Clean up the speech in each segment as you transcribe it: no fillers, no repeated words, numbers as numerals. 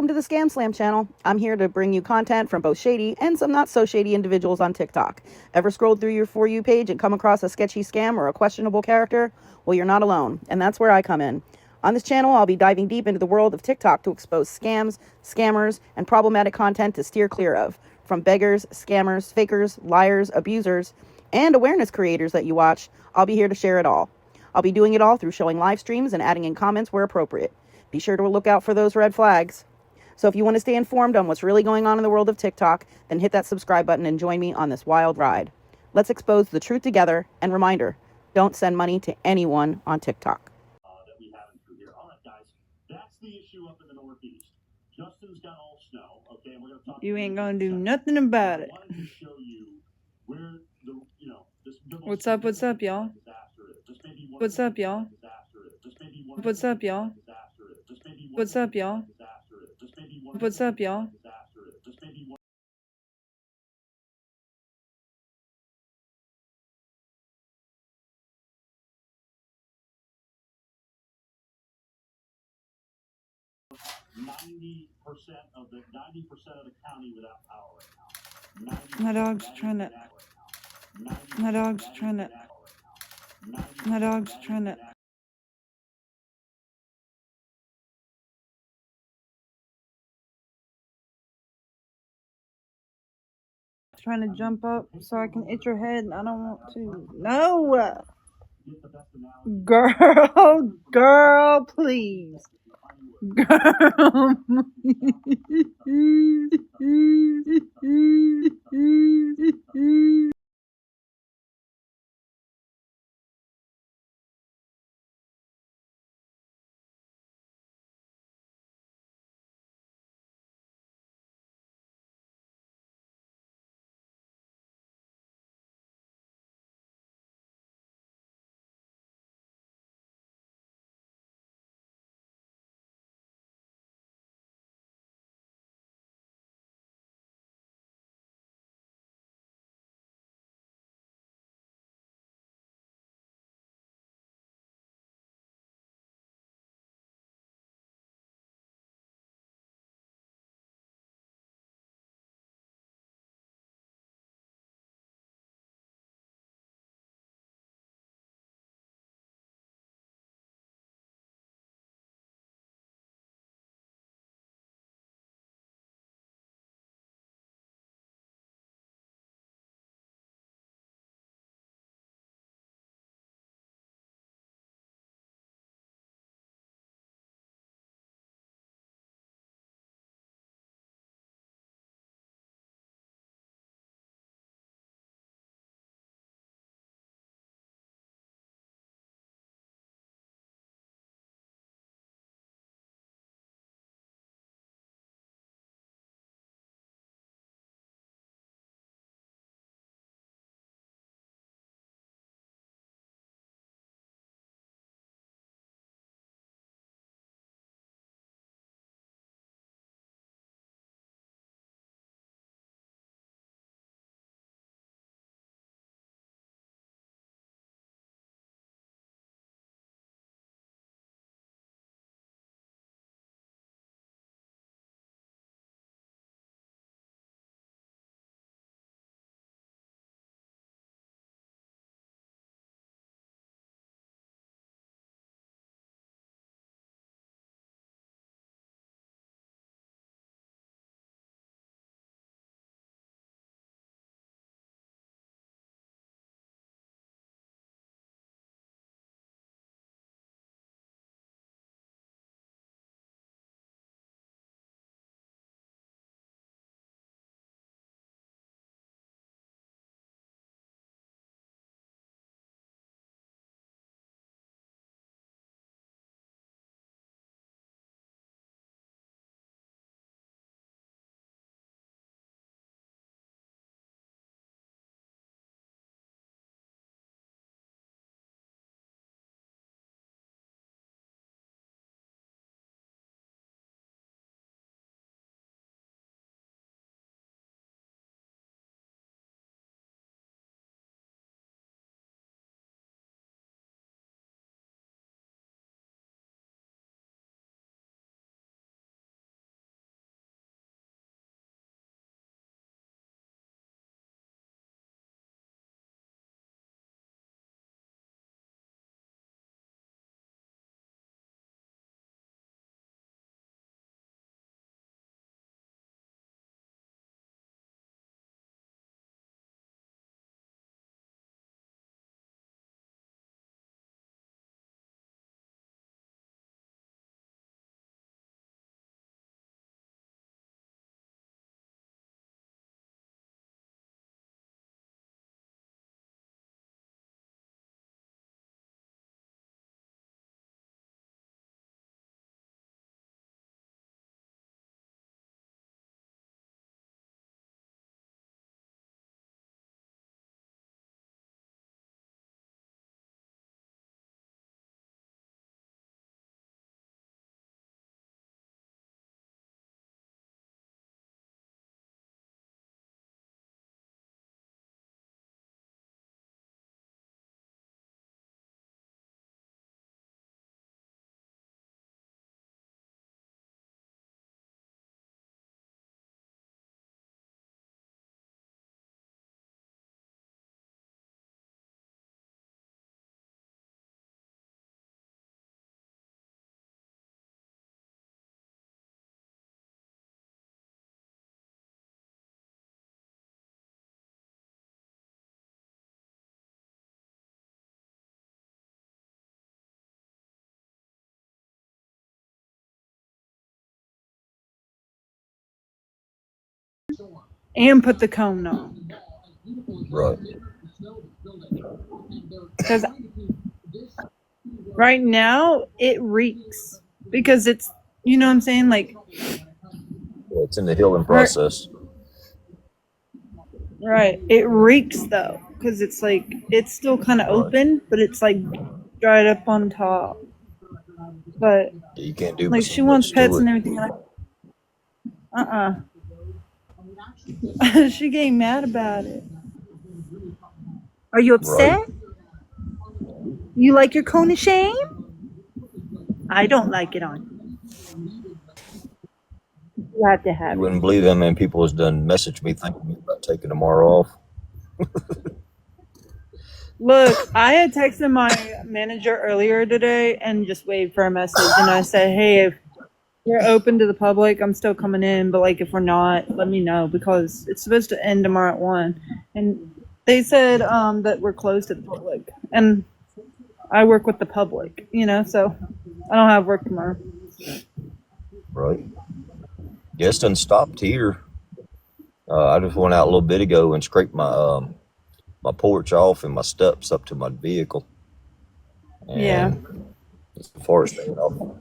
to the ScamSlam channel. I'm here to bring you content from both shady and some not so shady individuals on TikTok. Ever scrolled through your For You page and come across a sketchy scam or a questionable character? Well, you're not alone, and that's where I come in. On this channel, I'll be diving deep into the world of TikTok to expose scams, scammers, and problematic content to steer clear of. From beggars, scammers, fakers, liars, abusers, and awareness creators that you watch, I'll be here to share it all. I'll be doing it all through showing live streams and adding in comments where appropriate. Be sure to look out for those red flags. So if you want to stay informed on what's really going on in the world of TikTok, then hit that subscribe button and join me on this wild ride. Let's expose the truth together, and reminder, don't send money to anyone on TikTok. That we haven't through here. All right, guys, that's the issue up in the Northeast. Justin's got all snow, okay, and we're going to talk. You ain't gonna do nothing about it. I wanted to show you where What's up, y'all? What's up, y'all? What's up, y'all? What's up, y'all? What's up, y'all? $90% of the county without power right now. My dog's trying to. My dog's trying to. My dog's trying to. Trying to jump up so I can itch her head, and I don't want to. No! Girl, please. Girl, and put the cone on. Right. Because right now it reeks because it's, you know what I'm saying, like Well, it's in the healing process. Right. It reeks though, because it's like it's still kind of open, but it's like dried up on top. But You can't do like she wants pets and everything. She getting mad about it. Are you upset? Right. You like your cone of shame? I don't like it on. You have to have You it. wouldn't believe how many people has done message me thinking about taking tomorrow off. Look, I had texted my manager earlier today and just waited for a message, and I said, "Hey, if you're open to the public, I'm still coming in, but like if we're not, let me know because it's supposed to end tomorrow at 1." And they said that we're closed to the public, and I work with the public, you know, so I don't have work tomorrow. Right. Yeah, it's done stopped here. I just went out a little bit ago and scraped my my porch off and my steps up to my vehicle. And Yeah. it's the forest thing off.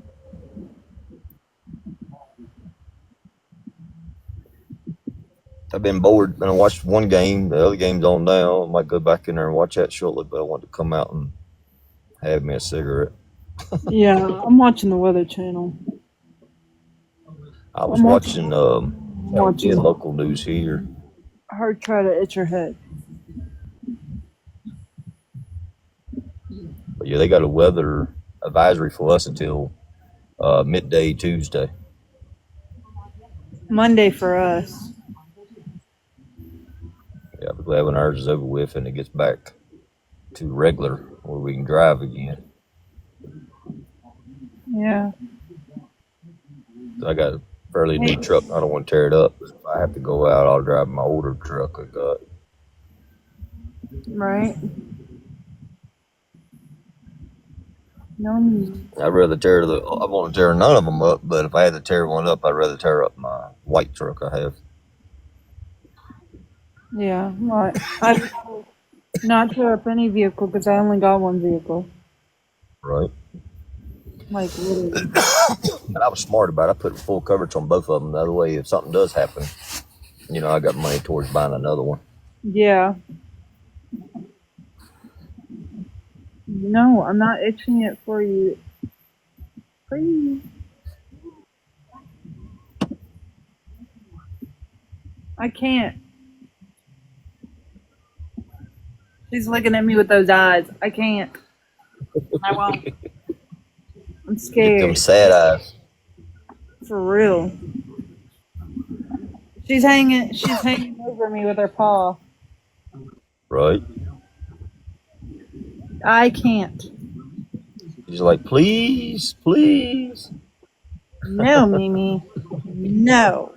I've been bored and I watched one game. The other game's on now. I might go back in there and watch that shortly, but I want to come out and have me a cigarette. Yeah, I'm watching the Weather Channel. I was watching local news here. Her try to itch her head. But yeah, they got a weather advisory for us until midday Tuesday. Monday for us. Yeah, but 11 hours is over with and it gets back to regular where we can drive again. Yeah. I got a fairly new truck. I don't want to tear it up. If I have to go out, I'll drive my older truck I got. Right. No need. I'd rather tear I want to tear none of them up, but if I had to tear one up, I'd rather tear up my white truck I have. Yeah, right. I not tear up any vehicle because I only got one vehicle. Right. Like literally. And I was smart about it. I put full coverage on both of them. The other way, if something does happen, you know, I got money towards buying another one. Yeah. No, I'm not itching it for you. Please. I can't. She's looking at me with those eyes. I can't. I won't. I'm scared. Get them sad eyes. For real. She's hanging over me with her paw. Right. I can't. She's like, please, please. No, Mimi. No.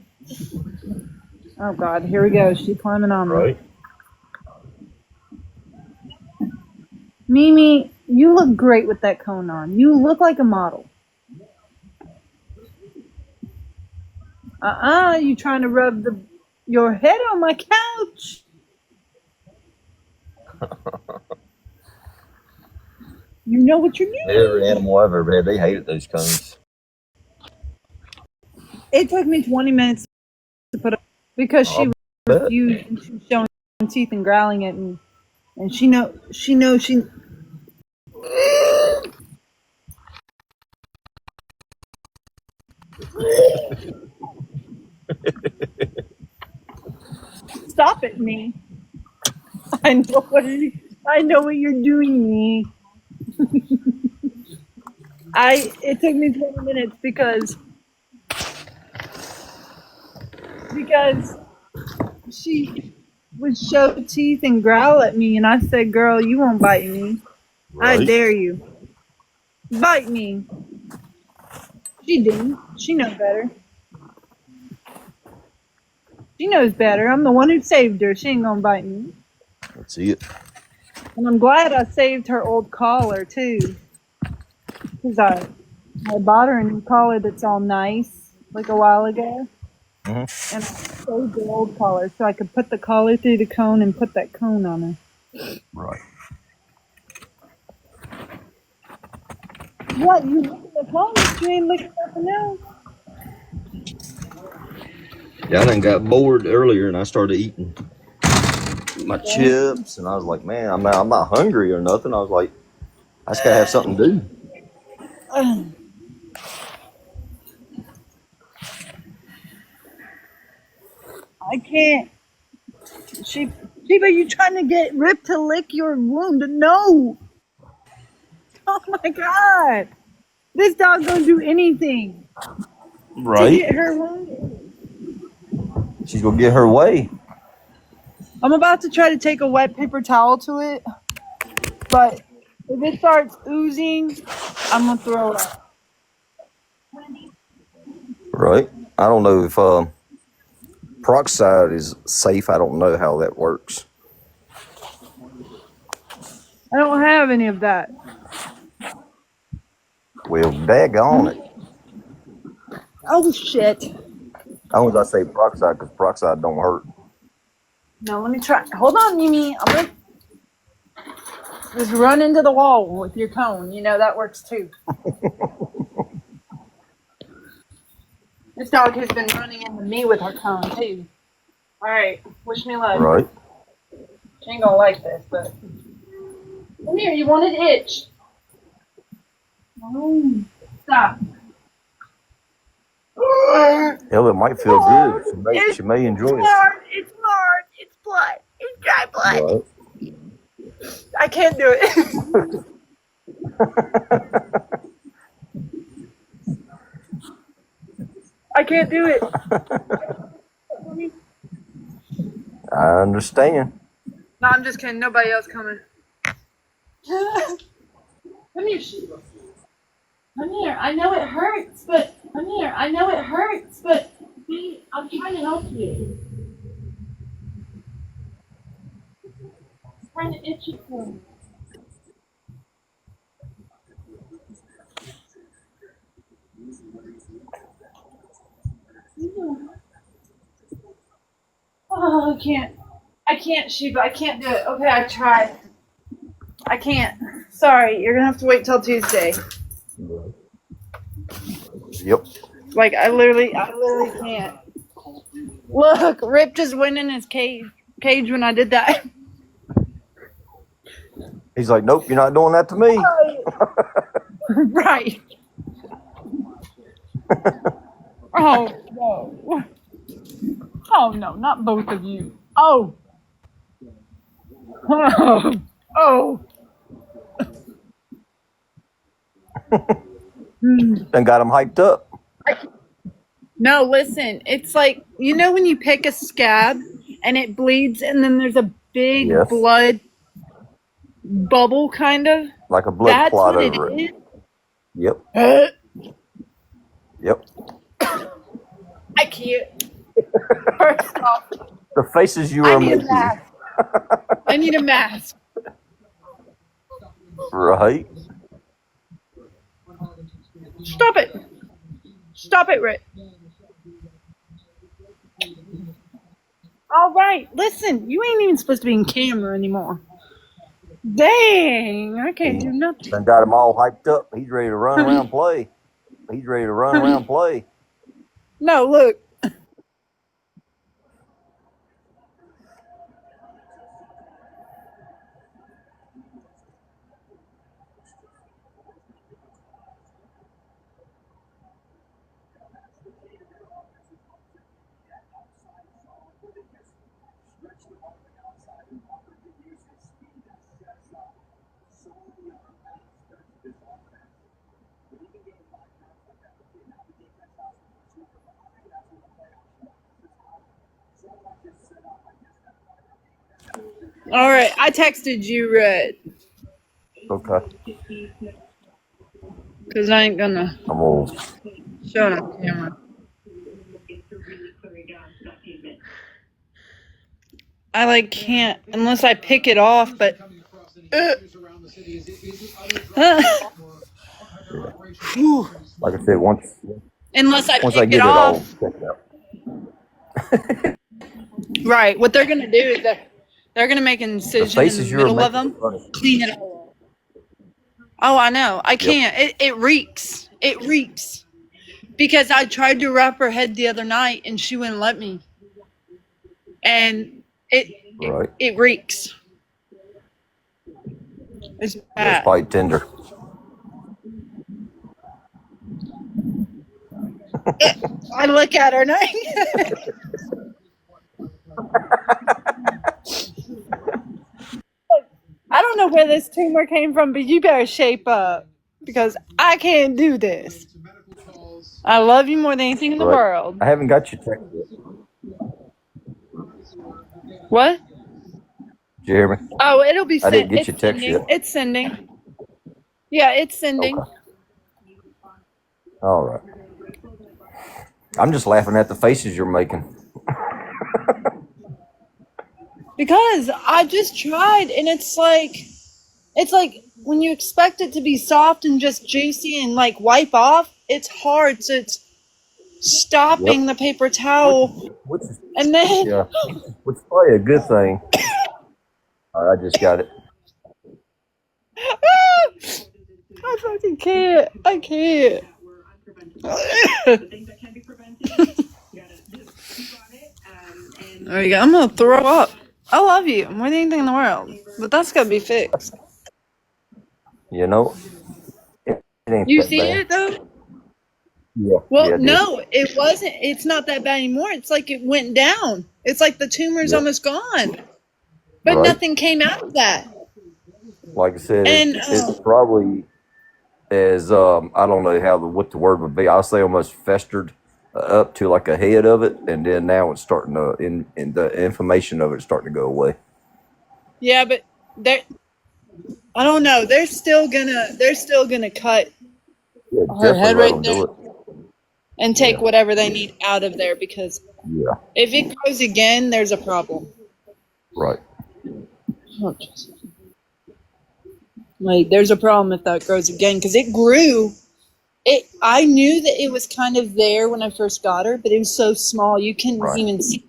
Oh God, here we go. She's climbing on me. Right. Mimi, you look great with that cone on. You look like a model. You trying to rub your head on my couch. You know what you're doing. Every animal I've ever had, they hated those cones. It took me 20 minutes to put up because she refused and she was showing teeth and growling at me. And she knows she Stop it, me. I know what you're doing, me. It took me 20 minutes because she would show teeth and growl at me, and I said, "Girl, you won't bite me. Right. I dare you. Bite me." She didn't. She knows better. She knows better. I'm the one who saved her. She ain't gonna bite me. Let's see it. And I'm glad I saved her old collar, too. Because I bought her a new collar that's all nice, like a while ago. Mm-hmm. And I save the old collar so I could put the collar through the cone and put that cone on her. Right. What? You licking the cone? You ain't licking nothing else. Yeah, I done got bored earlier and I started eating my chips and I was like, man, I'm not hungry or nothing. I was like, I just gotta have something to do. I can't. Sheba, you trying to get Rip to lick your wound? No. Oh my God. This dog gonna do anything to Right. get her wounded. She's gonna get her way. I'm about to try to take a wet paper towel to it, but if it starts oozing, I'm gonna throw it up. Right. I don't know if peroxide is safe. I don't know how that works. I don't have any of that. Well, daggone it. Oh shit. As long as I say peroxide, because peroxide don't hurt. No, let me try. Hold on, Mimi. I'm gonna just run into the wall with your cone. You know that works too. This dog has been running into me with her cone too. All right, wish me luck. Right. She ain't gonna like this, but come here. You want an itch? Oh, stop. Hell, it might feel good. She may enjoy it. It's hard. It's blood. It's dry blood. Right. I can't do it. I can't do it. I understand. No, I'm just kidding. Nobody else coming. Come here, Sheila. Come here. I know it hurts, but come here. I know it hurts, but see, I'm trying to help you. I'm trying to itch it for you. Oh, I can't, Sheba. I can't do it. Okay, I tried. I can't. Sorry, you're gonna have to wait till Tuesday. Yep. Like I literally can't. Look, Rip just went in his cage when I did that. He's like, nope, you're not doing that to me. Right. Oh no. Oh no, not both of you. Oh. Oh. Oh. Done got him hyped up. No, listen. It's like, you know when you pick a scab and it bleeds and then there's a big Yes. blood bubble kind of? Like a blood That's clot what over it it. is. Yep. Yep. I can't. First off, The faces you I are need a making. mask. I need a mask. Right. Stop it. Stop it, Rick. All right, listen. You ain't even supposed to be in camera anymore. Dang, I can't do nothing. Done got him all hyped up. He's ready to run around and play. He's ready to run around and play. No, look. All right, I texted you, Red. Okay. Because I ain't gonna I'm old. show it on camera. I like can't unless I pick it off, but Like I said, once unless I I pick get it it all off. checked out. Right. What they're gonna do is that they're gonna make an The incision in the faces you were middle of making them, were funny. clean it all up. Oh, I know. I Yep. can't. It reeks. It reeks. Because I tried to wrap her head the other night and she wouldn't let me. And Right. it reeks. It's Yeah, it's bad. probably tender. I look at her and I don't know where this tumor came from, but you better shape up because I can't do this. I love you more than anything in the Right. world. I haven't got your text yet. What? Did you hear me? Oh, it'll be I didn't sent. get your It's text sending. yet. It's sending. Yeah, it's sending. Okay. All right. I'm just laughing at the faces you're making. Because I just tried and it's like when you expect it to be soft and just juicy and like wipe off, it's hard. So it's stopping Yep. the paper towel Which is and then yeah, which is probably a good thing. All right, I just got it. I fucking can't. I can't. There you go. I'm gonna throw up. I love you more than anything in the world, but that's gotta be fixed. You know, it ain't You that see bad. it though? Yeah. Well, Yeah, I did. no, it wasn't. It's not that bad anymore. It's like it went down. It's like the tumor's Yeah. almost gone, but Right. nothing came out of that. Like I said, And it's probably as I don't know what the word would be. I'll say almost festered up to like a head of it, and then now it's starting to in the information of it is starting to go away. yeah, but I don't know. They're still gonna cut Yeah, her definitely head let right them there do it. and take Yeah. whatever they need out of there because Yeah. if it grows again, there's a problem. Right. Oh, Jesus. Like there's a problem if that grows again because it grew. I knew that it was kind of there when I first got her, but it was so small you couldn't Right. even see.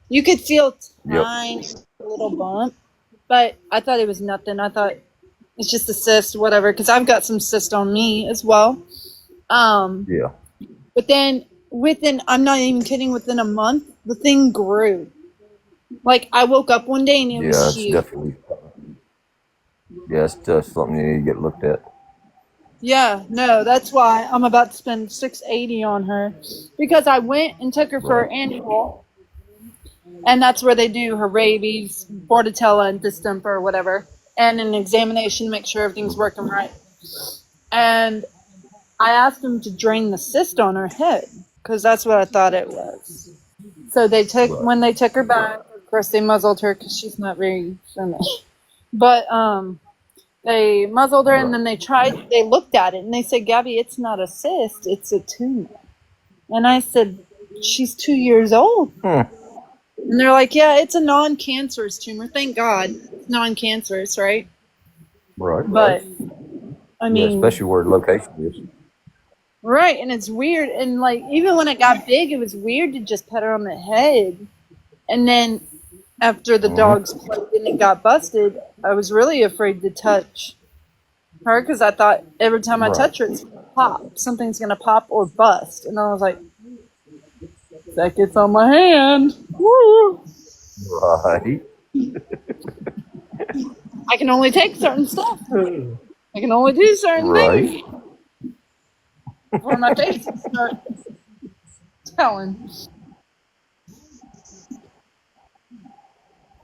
You could feel Yep. tiny little bump, but I thought it was nothing. I thought it's just a cyst, whatever, because I've got some cyst on me as well. Yeah. But then I'm not even kidding, within a month, the thing grew. Like I woke up one day and it Yeah. was It's huge. definitely. Yeah, it's just something you need to get looked at. Yeah, no, that's why I'm about to spend $680 on her because I went and took her for her Right. annual, and that's where they do her rabies, bordetella, and distemper, or whatever, and an examination to make sure everything's working right. And I asked them to drain the cyst on her head because that's what I thought it was. So Right. when they took her back, of course they muzzled her because she's not very friendly. But they muzzled her and Right. then they looked at it and they said, Gabby, it's not a cyst, it's a tumor. And I said, she's 2 years old. Hmm. And they're like, yeah, it's a non-cancerous tumor. Thank God. It's non-cancerous, right? Right. But, I Yeah, mean, especially where the location is. right, and it's weird. And, like, even when it got big, it was weird to just pet her on the head. And then after the dogs played and it got busted, I was really afraid to touch her because I thought every time I Right. touch her, it's going to pop. Something's going to pop or bust. And I was like, that gets on my hand. Woo! Right. I can only take certain stuff. I can only do certain Right. things before my face starts telling.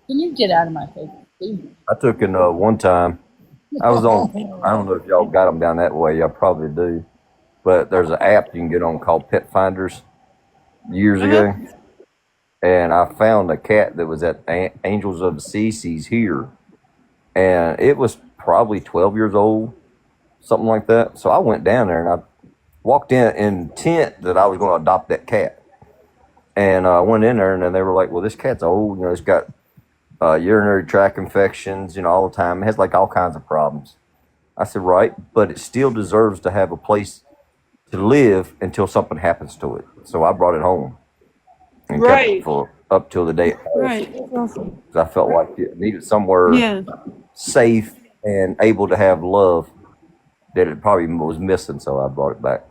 Can you get out of my face, please? I took in one time. I was on. I don't know if y'all got them down that way. Y'all probably do. But there's an app you can get on called Pet Finders years ago, and I found a cat that was at Angels of the Seas here, and it was probably 12 years old, something like that. So I went down there and I walked in intent that I was going to adopt that cat, and I went in there and then they were like, "Well, this cat's old. You know, it's got urinary tract infections, you know, all the time. It has like all kinds of problems." I said, "Right, but it still deserves to have a place to live until something happens to it." So I brought it home and kept Right. it for up till the day it passed. Right. That's awesome. 'Cause I felt like it needed somewhere Yeah. safe and able to have love that it probably was missing, so I brought it back.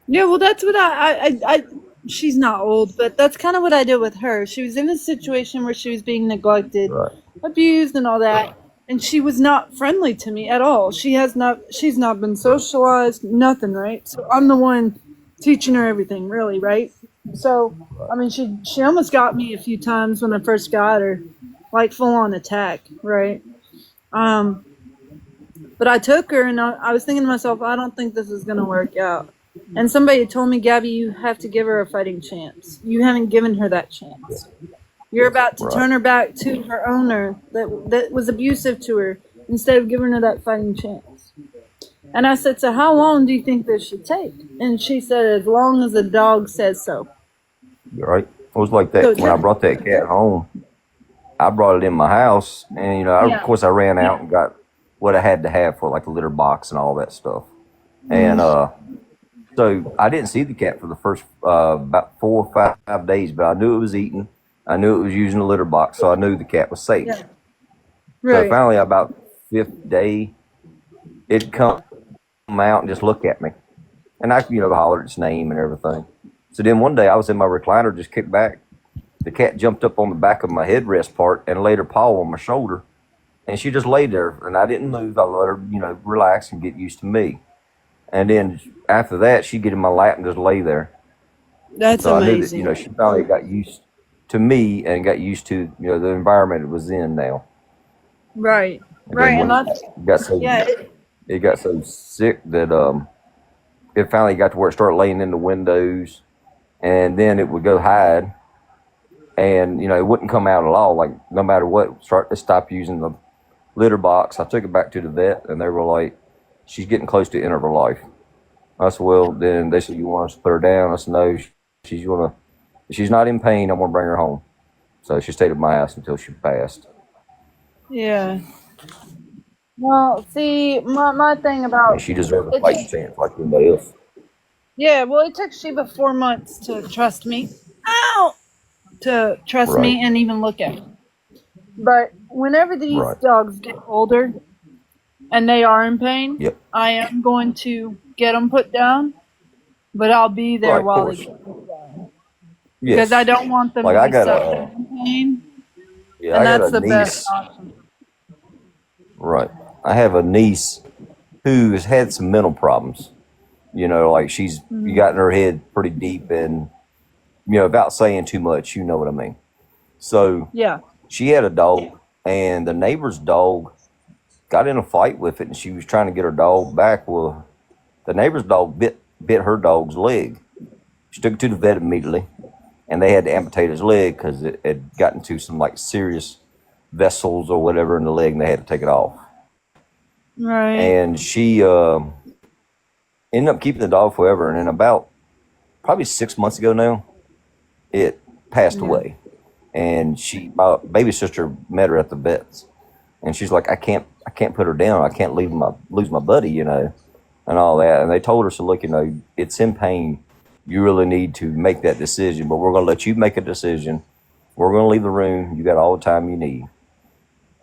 Yeah, well, that's what she's not old, but that's kind of what I did with her. She was in a situation where she was being neglected, Right. abused, and all that, and she was not friendly to me at all. She's not been socialized, nothing, right? So I'm the one teaching her everything, really, right? So, I mean, she almost got me a few times when I first got her, like full on attack, right? But I took her, and I was thinking to myself, I don't think this is going to work out. And somebody told me, Gabby, you have to give her a fighting chance. You haven't given her that chance. You're about to Right. turn her back to her owner that was abusive to her instead of giving her that fighting chance. And I said, so how long do you think this should take? And she said, as long as the dog says so. Right. It was like that So when I brought that cat home. I brought it in my house, and Yeah. of course, I ran out and got what I had to have for like a litter box and all that stuff. And so I didn't see the cat for the first about 4 or 5 days, but I knew it was eating. I knew it was using a litter box, so I knew the cat was safe. Yeah. So Right. finally, about 5th day, it'd come out and just look at me, and I hollered its name and everything. So then one day I was in my recliner, just kicked back. The cat jumped up on the back of my headrest part and laid her paw on my shoulder, and she just laid there, and I didn't move. I let her, relax and get used to me. And then after that, she'd get in my lap and just lay there. That's So amazing. I knew that, she finally got used to me and got used to, the environment it was in now. Right. And Right. then And when that's, it got so yeah. it got so sick that it finally got to where it started laying in the windows, and then it would go hide, and it wouldn't come out at all. Like no matter what, it stopped using the litter box. I took it back to the vet, and they were like, "She's getting close to the end of her life." I said, "Well," then they said, "You want us to put her down?" I said, "No, she's not in pain. I'm gonna bring her home." So she stayed at my house until she passed. Yeah. Well, see, my thing about And she deserved a it fighting took, chance like anybody else. yeah, well, it took Sheba 4 months to trust me. Ow! To trust Right. me and even look at me. But whenever these Right. dogs get older and they are in pain, Yep. I am going to get them put down, but I'll be there Right. Of while they course. get put down. Yes. Because I don't want them Like to I be got suffering in pain, I and got that's a the best niece. option. Right. I have a niece who has had some mental problems. Like she's got in her head pretty deep, and without saying too much, you know what I mean. So Yeah. she had a dog, and the neighbor's dog got in a fight with it, and she was trying to get her dog back. Well, the neighbor's dog bit her dog's leg. She took it to the vet immediately, and they had to amputate his leg because it had gotten to some like serious vessels or whatever in the leg, and they had to take it off. Right. And she ended up keeping the dog forever. And then about probably 6 months ago now, it passed Yeah. away. And my baby sister met her at the vet's, and she's like, I can't put her down. I can't lose my buddy, and all that. And they told her, so look, it's in pain. You really need to make that decision, but we're going to let you make a decision. We're going to leave the room. You got all the time you need.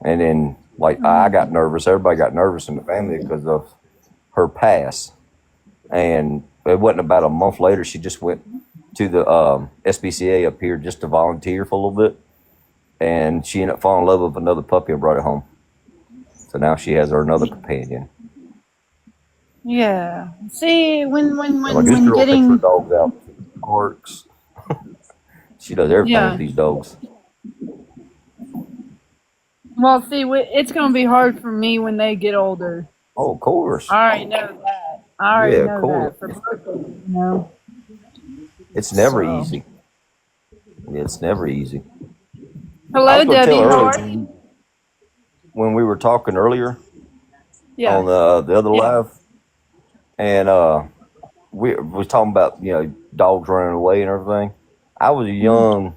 And then, I got nervous. Everybody got nervous in the family because of her pass. And it wasn't about a month later, she just went to the SPCA up here just to volunteer for a little bit. And she ended up falling in love with another puppy and brought it home. So now she has another companion. Yeah. See, when Like this girl takes her getting, dogs out to parks. She does everything yeah. with these dogs. Well, see, it's going to be hard for me when they get older. Oh, of course. I already know that. I already Yeah, know cool. that for both of them, It's never So. easy. It's never easy. I Hello, was going to Debbie. tell How earlier are you? when we were talking earlier Yeah. on the other Yeah. live, and we was talking about dogs running away and everything. I was young.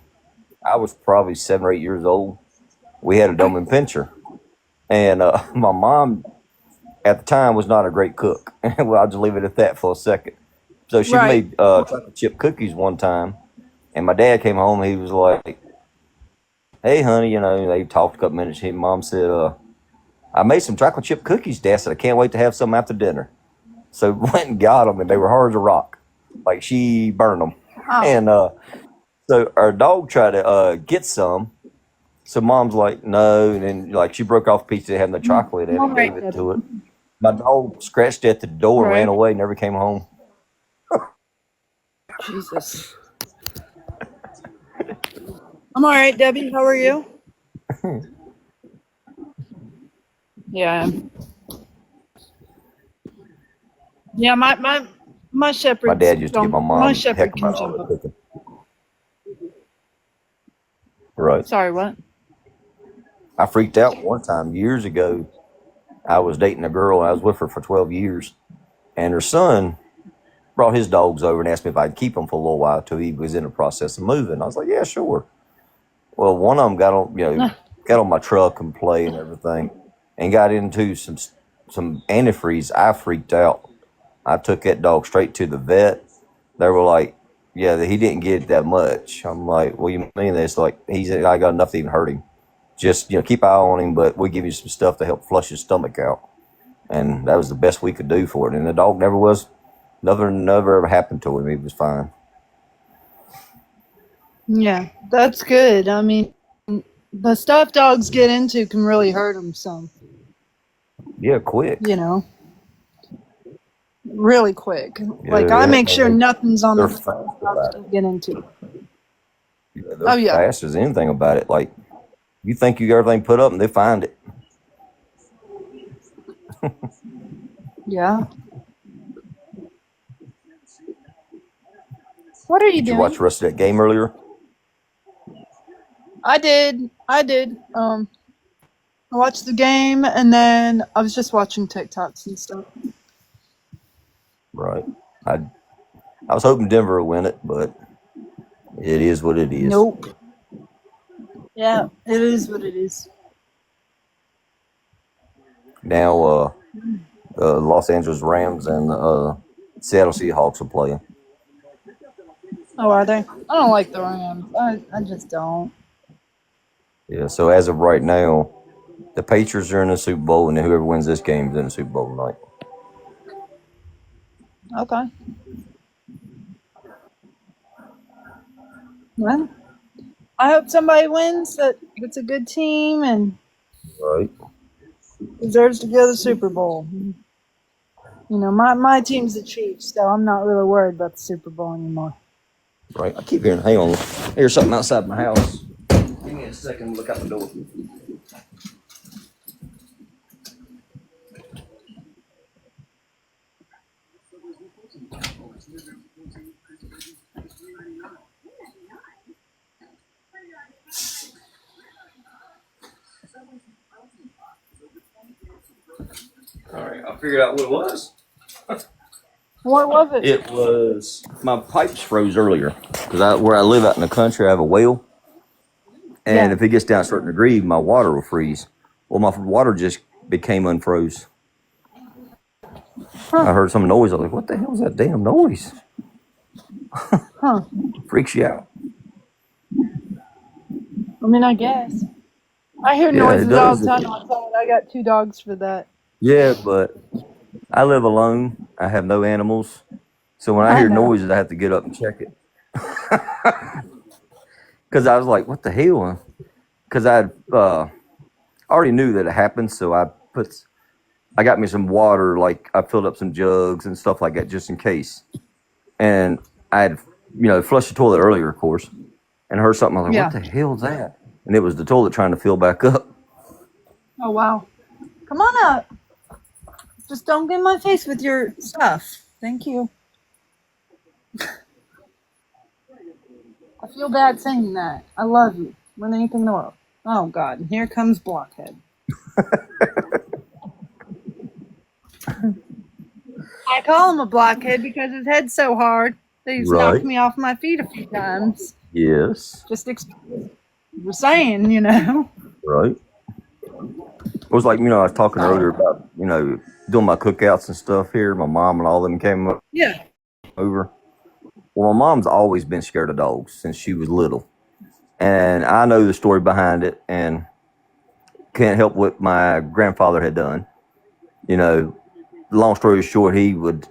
I was probably 7 or 8 years old. We had a Doberman Pinscher, and my mom at the time was not a great cook. Well, I'll just leave it at that for a second. So she Right. made chocolate chip cookies one time, And my dad came home. He was like, "Hey, honey," they talked a couple minutes. Mom said, "I made some chocolate chip cookies, Dad. Said I can't wait to have some after dinner." So went and got them, and they were hard as a rock. Like she burned them. Oh. And so our dog tried to get some. So Mom's like, "No," and then like she broke off a piece that had no chocolate in it, and gave it to it. My dog scratched at the door, ran away, never came home. Jesus. I'm all right, Debbie. How are you? Yeah. Yeah, my shepherd. My dad used to give my mom My shepherd heck can about all jump that up. cooking. Right. Sorry, what? I freaked out one time years ago. I was dating a girl, and I was with her for 12 years. And her son brought his dogs over and asked me if I'd keep them for a little while till he was in the process of moving. I was like, "Yeah, sure." Well, one of them got on my truck and play and everything, and got into some antifreeze. I freaked out. I took that dog straight to the vet. They were like, "Yeah, he didn't get that much." I'm like, "What do you mean?" It's like I got enough to even hurt him. Just keep an eye on him, but we give you some stuff to help flush his stomach out, and that was the best we could do for it. And the dog never ever happened to him. He was fine. Yeah, that's good. I mean, the stuff dogs get into can really hurt them some. Yeah, quick. Really quick. Yeah, Like I make sure they- nothing's on they're the fast about it. to get into. Yeah, they're fast as anything about it. Like you think you got everything put up, and they find it. Yeah. What are you Did doing? you watch the rest of that game earlier? I did. I watched the game and then I was just watching TikToks and stuff. Right. I was hoping Denver would win it, but it is what it is. Nope. Yeah, it is what it is. Now, the Los Angeles Rams and Seattle Seahawks are playing. Oh, are they? I don't like the Rams. I just don't. Yeah. So as of right now, the Patriots are in the Super Bowl, and then whoever wins this game is in the Super Bowl tonight. Okay. Well, I hope somebody wins that it's a good team and Right. deserves to go to the Super Bowl. My team's the Chiefs, so I'm not really worried about the Super Bowl anymore. Right. I keep hearing. Hang on. I hear something outside my house. Give me a second. Look out the door. All right. I figured out what it was. What was it? It was my pipes froze earlier because where I live out in the country, I have a well, and if it gets down a certain degree, my water will freeze. Well, my water just became unfroze. I heard some noise. I was like, "What the hell is that damn noise?" Freaks you out. I mean, I guess. I hear noises all the time outside. I got 2 dogs for that. Yeah, but I live alone. I have no animals. So when I hear noises, I have to get up and check it. Because I was like, "What the hell?" Because I already knew that it happened. So I got me some water. Like I filled up some jugs and stuff like that just in case. And I had, flushed the toilet earlier, of course, and heard something. I was like, "What the hell is that?" And it was the toilet trying to fill back up. Oh, wow. Come on up. Just don't get in my face with your stuff. Thank you. I feel bad saying that. I love you more than anything in the world. Oh, God. And here comes Blockhead. I call him a blockhead because his head's so hard that he's knocked me off my feet a few times. Yes. Just we're saying, Right. It was like, I was talking earlier about, doing my cookouts and stuff here. My mom and all them came over. Well, my mom's always been scared of dogs since she was little. And I know the story behind it and can't help what my grandfather had done. You know, long story short, he would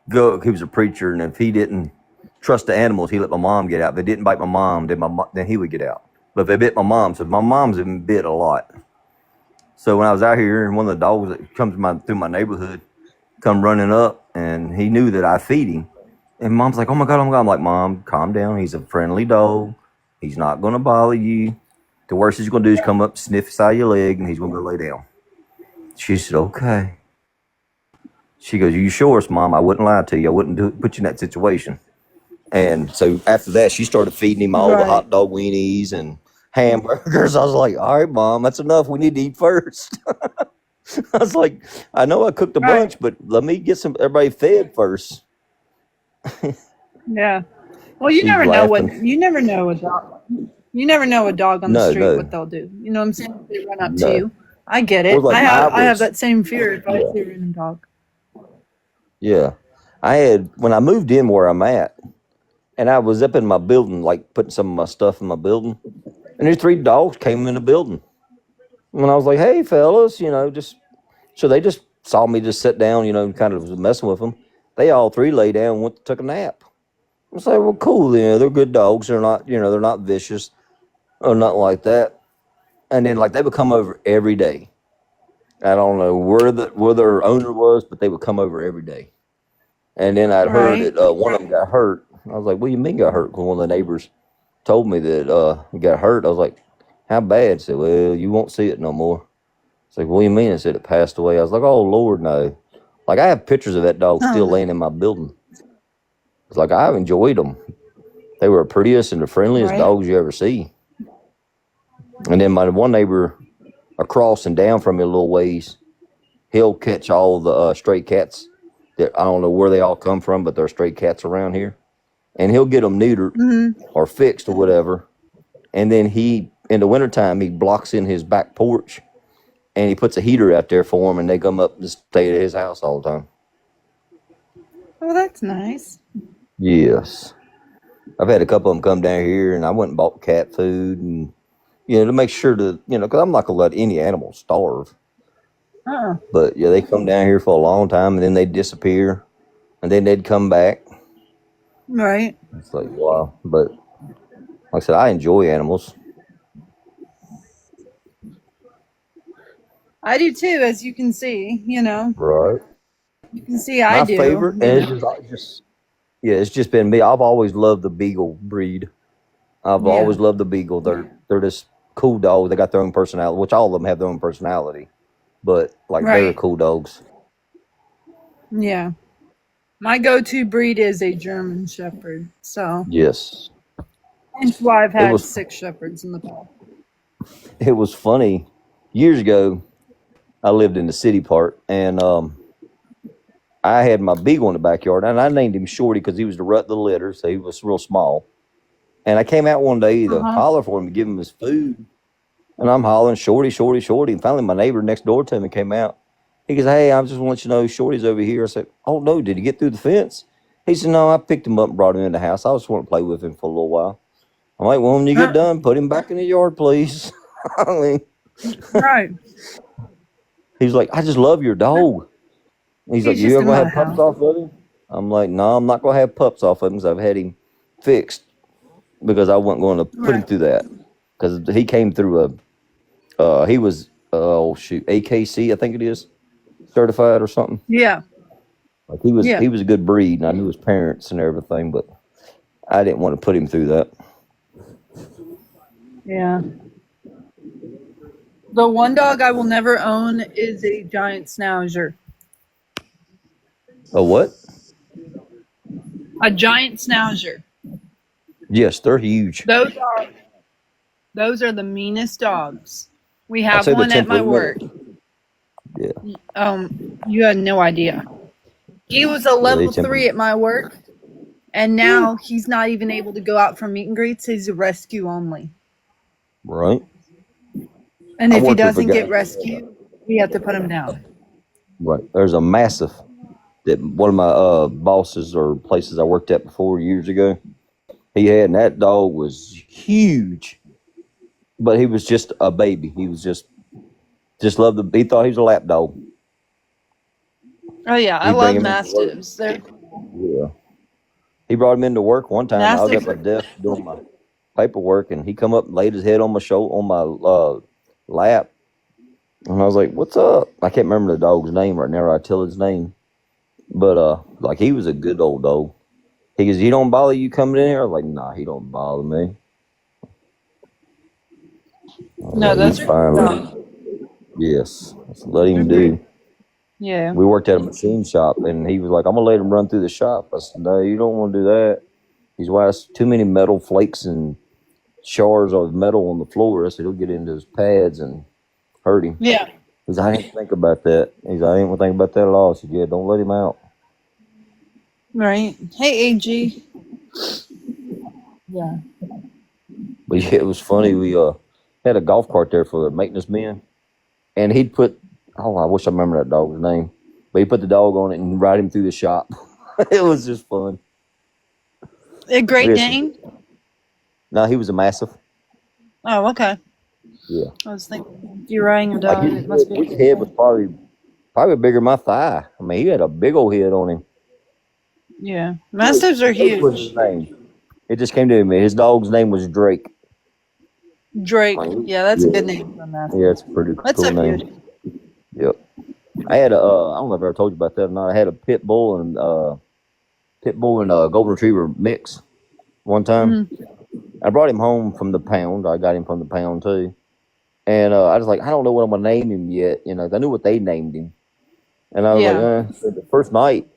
go, he was a preacher, and if he didn't trust the animals, he let my mom get out. If they didn't bite my mom, then he would get out. But if they bit my mom, so my mom's been bit a lot. So when I was out here, and one of the dogs that comes through my neighborhood come running up, and he knew that I feed him. And mom's like, oh my God, oh my God. I'm like, Mom, calm down. He's a friendly dog. He's not going to bother you. The worst he's going to do is come up, sniff inside your leg, and he's going to go lay down. She said, okay. She goes, you sure, Mom? I wouldn't lie to you. I wouldn't put you in that situation. And so after that, she started feeding him all the hot dog weenies and hamburgers. I was like, all right, Mom, that's enough. We need to eat first. I was like, I know I cooked a bunch, but let me get everybody fed first. Yeah. Well, you never know a dog. You never know a dog on the street what they'll do. You know what I'm saying? If they run up to you. I get it. Like I have that same fear if I see a random dog. Yeah. When I moved in where I'm at, and I was up in my building, like putting some of my stuff in my building, and these 3 dogs came in the building. And I was like, hey, fellas, you know, so they just saw me just sit down, you know, and kind of messing with them. They all 3 lay down and took a nap. I was like, well, cool, you know, they're good dogs. They're not, you know, they're not vicious or nothing like that. And then, like, they would come over every day. I don't know where their owner was, but they would come over every day. And then I'd heard that one of them got hurt. I was like, what do you mean got hurt? Because one of the neighbors told me that he got hurt. I was like, how bad? He said, well, you won't see it no more. It's like, what do you mean? I said, it passed away. I was like, oh, Lord, no. Like, I have pictures of that dog still laying in my building. It's like, I've enjoyed them. They were the prettiest and the friendliest dogs you ever see. And then my one neighbor across and down from me a little ways, he'll catch all the stray cats that I don't know where they all come from, but they're stray cats around here. And he'll get them neutered or fixed or whatever. And then in the wintertime, he blocks in his back porch and he puts a heater out there for them, and they come up and stay at his house all the time. Oh, that's nice. Yes. I've had a couple of them come down here, and I went and bought cat food, and, you know, to make sure to, you know, because I'm not going to let any animal starve. But, yeah, they come down here for a long time, and then they'd disappear, and then they'd come back. Right. It's like, wow. But, like I said, I enjoy animals. I do too, as you can see, you know. Right. You can see I do. My favorite, and it's just been me. I've always loved the Beagle breed. I've always loved the Beagle. They're just cool dogs. They got their own personality, which all of them have their own personality. But, like, they're cool dogs. Yeah. My go-to breed is a German Shepherd. So. Yes. That's why I've had 6 Shepherds in the past. It was funny. Years ago, I lived in the city part, and I had my Beagle in the backyard, and I named him Shorty because he was the rut of the litter, so he was real small. And I came out one day to holler for him to give him his food, and I'm hollering, Shorty, Shorty, Shorty. And finally, my neighbor next door to me came out. He goes, hey, I just want to let you know Shorty's over here. I said, oh, no, did he get through the fence? He said, no, I picked him up and brought him in the house. I just want to play with him for a little while. I'm like, well, when you get done, put him back in the yard, please. I mean, right. He's like, I just love your dog. He's like, you ever going to have pups off of him? I'm like, no, I'm not going to have pups off of him because I've had him fixed because I wasn't going to put him through that. Because he came through he was, AKC, I think it is, certified or something. Yeah. Like he was a good breed, and I knew his parents and everything, but I didn't want to put him through that. Yeah. The one dog I will never own is a giant schnauzer. A what? A giant schnauzer. Yes, they're huge. Those are the meanest dogs. We have one at my work. Yeah. You had no idea. He was a level 3 at my work, and now he's not even able to go out for meet and greets. He's a rescue only. Right. And if he doesn't get rescued, we have to put him down. Right. There's a massive that one of my bosses or places I worked at before years ago, he had, and that dog was huge, but he was just a baby. He was just loved he thought he was a lap dog. Oh yeah, I He'd bring love him into work. mastiffs. They're Yeah. He brought him into work one time. I was at mastiffs. my desk doing my paperwork, and he come up and laid his head on my shoulder, on my lap, and I was like, "What's up?" I can't remember the dog's name right now. Or I tell his name, but like he was a good old dog. He goes, "He don't bother you coming in here?" I was like, "Nah, he don't bother me." No, those He's are fine. dogs. Yes, that's let him They're do. Yeah. We worked at a machine shop, and he was like, "I'm gonna let him run through the shop." I said, "No, you don't want to do that." He's why it's too many metal flakes and shards of metal on the floor. I said he'll get into his pads and hurt him. Yeah. He's I didn't think about that. He's I didn't think about that at all. I said, "Yeah, don't let him out." Right. Hey, AG. Yeah. But yeah, it was funny. We had a golf cart there for the maintenance men, and he'd put I wish I remember that dog's name, but he put the dog on it and ride him through the shop. It was just fun. A Great Yes. Dane? No, he was a massive. Oh, okay. Yeah, I was thinking if you're riding a like dog, it must be. his head was probably bigger than my thigh. I mean, he had a big old head on him. Yeah. Mastiffs are Drake was his huge. name. It just came to me. His dog's name was Drake. Drake. Like, Yeah, that's a yeah, good name for a mastiff. yeah, it's a pretty That's cool so name. beautiful. Yep. I had a I don't know if I ever told you about that or not. I had a pit bull and golden retriever mix one time. Hmm. I brought him home from the pound. I got him from the pound too. And I was like, I don't know what I'm gonna name him yet. You know, I knew what they named him. And I was Yeah. like, So the first night,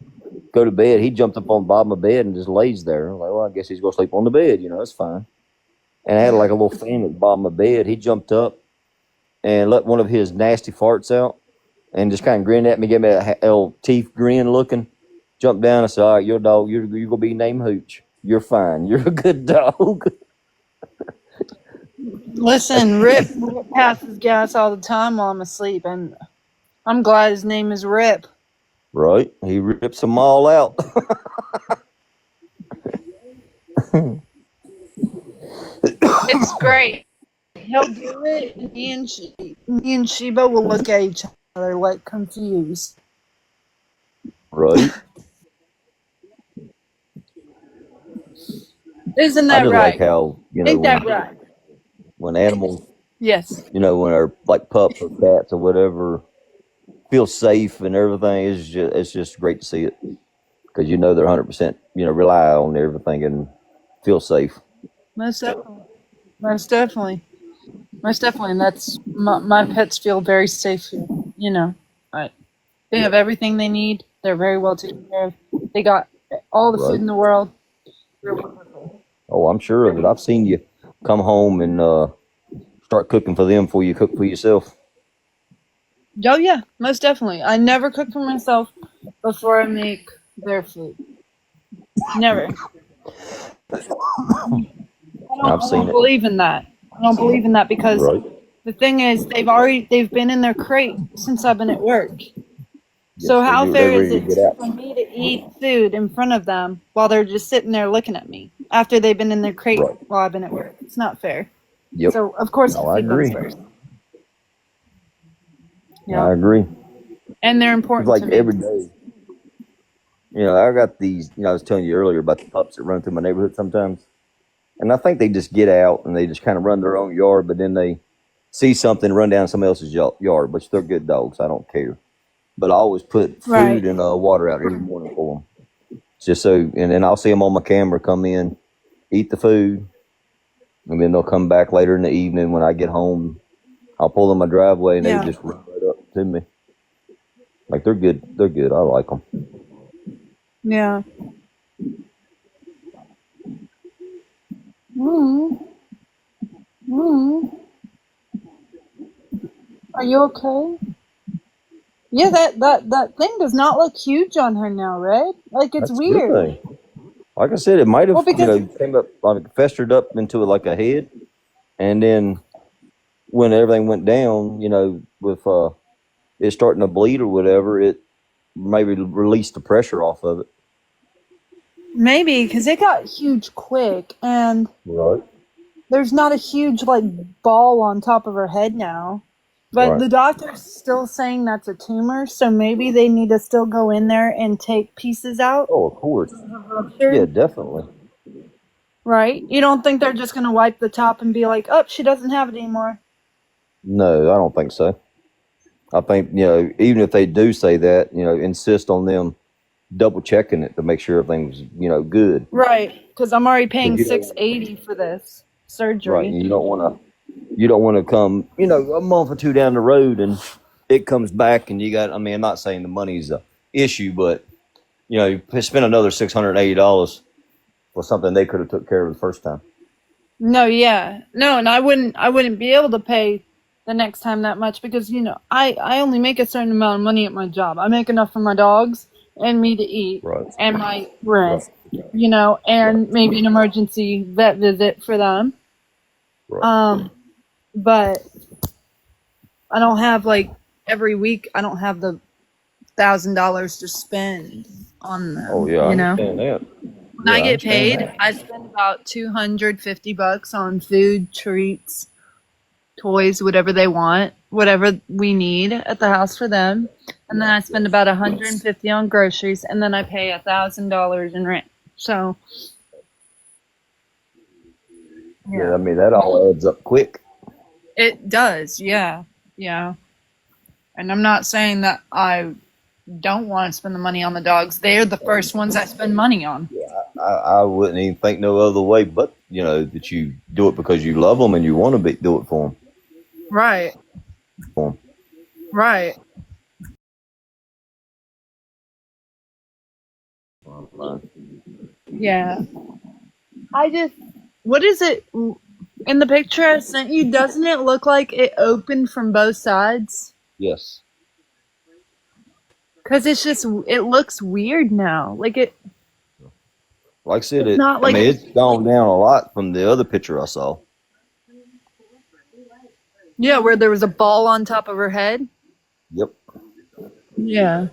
go to bed, he jumped up on the bottom of the bed and just lays there. I'm like, well, I guess he's gonna sleep on the bed, that's fine. And I had like a little fan at the bottom of the bed. He jumped up and let one of his nasty farts out and just kind of grinned at me, gave me a little teeth grin looking. Jumped down and said, all right, your dog, you're gonna be named Hooch. You're fine. You're a good dog. Listen, Rip passes gas all the time while I'm asleep, and I'm glad his name is Rip. Right? He rips them all out. It's great. He'll do it, and me and Sheba will look at each other like confused. Right? Isn't I that just right? like how, Ain't that right? when animals, Yes. when they're like pups or cats or whatever, feel safe and everything, it's just great to see it. Because they're 100%, rely on everything and feel safe. Most definitely. Most definitely. Most definitely. And that's my pets feel very safe here. They have everything they need. They're very well taken care of. They got all the Right. food in the world. Oh, I'm sure of it. I've seen you come home and start cooking for them before you cook for yourself. Oh yeah, most definitely. I never cook for myself before I make their food. Never. I've I seen don't it. believe in that. I don't believe in that because Right. the thing is they've been in their crate since I've been at work. So Yes, how they're fair is ready to it get out. for me to eat food in front of them while they're just sitting there looking at me after they've been in their crate Right. while I've been at work? It's not fair. Yep. So of course No, I I feed them agree. first. I Yeah. agree. And they're It's important like to me. every day. I got these, I was telling you earlier about the pups that run through my neighborhood sometimes. And I think they just get out and they just kind of run their own yard, but then they see something, run down somebody else's yard, which they're good dogs. I don't care. But I always put Right. food and water out every morning for them. Just so, and then I'll see them on my camera come in, eat the food, and then they'll come back later in the evening when I get home. I'll pull in my driveway and Yeah. they just run right up to me. Like they're good. They're good. I like them. Yeah. Mm. Mm. Are you okay? Yeah, that thing does not look huge on her now, right? Like it's That's a good weird. thing. Like I said, it might have, Well, because came up, like festered up into like a head, and then when everything went down, with it starting to bleed or whatever, it maybe release the pressure off of it. Maybe, because it got huge quick, and Right. there's not a huge, like, ball on top of her head now. But Right. the doctor's still saying that's a tumor, so maybe they need to still go in there and take pieces out. Oh, of course. Ruptured. Yeah, definitely. Right? You don't think they're just going to wipe the top and be like, oh, she doesn't have it anymore? No, I don't think so. I think, even if they do say that, insist on them double checking it to make sure everything's, good. Right, because I'm already paying You don't- $680 for this surgery. Right. And you don't want to come, a month or two down the road and it comes back and you got, I'm not saying the money's a issue, but, you spend another $680 for something they could have took care of the first time. No, yeah. No, and I wouldn't be able to pay the next time that much because, I only make a certain amount of money at my job. I make enough for my dogs and me to eat Right. and my rent, Right. and maybe an emergency vet visit for them. Right. But I don't have, like, every week, I don't have the $1,000 to spend on them. Oh, yeah, I understand that. When I get paid, I spend about $250 on food, treats, toys, whatever they want, whatever we need at the house for them. And then I spend about $150 on groceries, and then I pay $1,000 in rent. So, Yeah, that all adds up quick. it does, yeah. Yeah. And I'm not saying that I don't want to spend the money on the dogs. They're the first ones I spend money on. I wouldn't even think no other way but, that you do it because you love them and you want to do it for them. Right. For 'em. Right. Yeah. What is it in the picture I sent you? Doesn't it look like it opened from both sides? Yes. Because it looks weird now. Like Like I said, It's not like- it's gone down a lot from the other picture I saw. yeah, where there was a ball on top of her head. Yep. Yeah.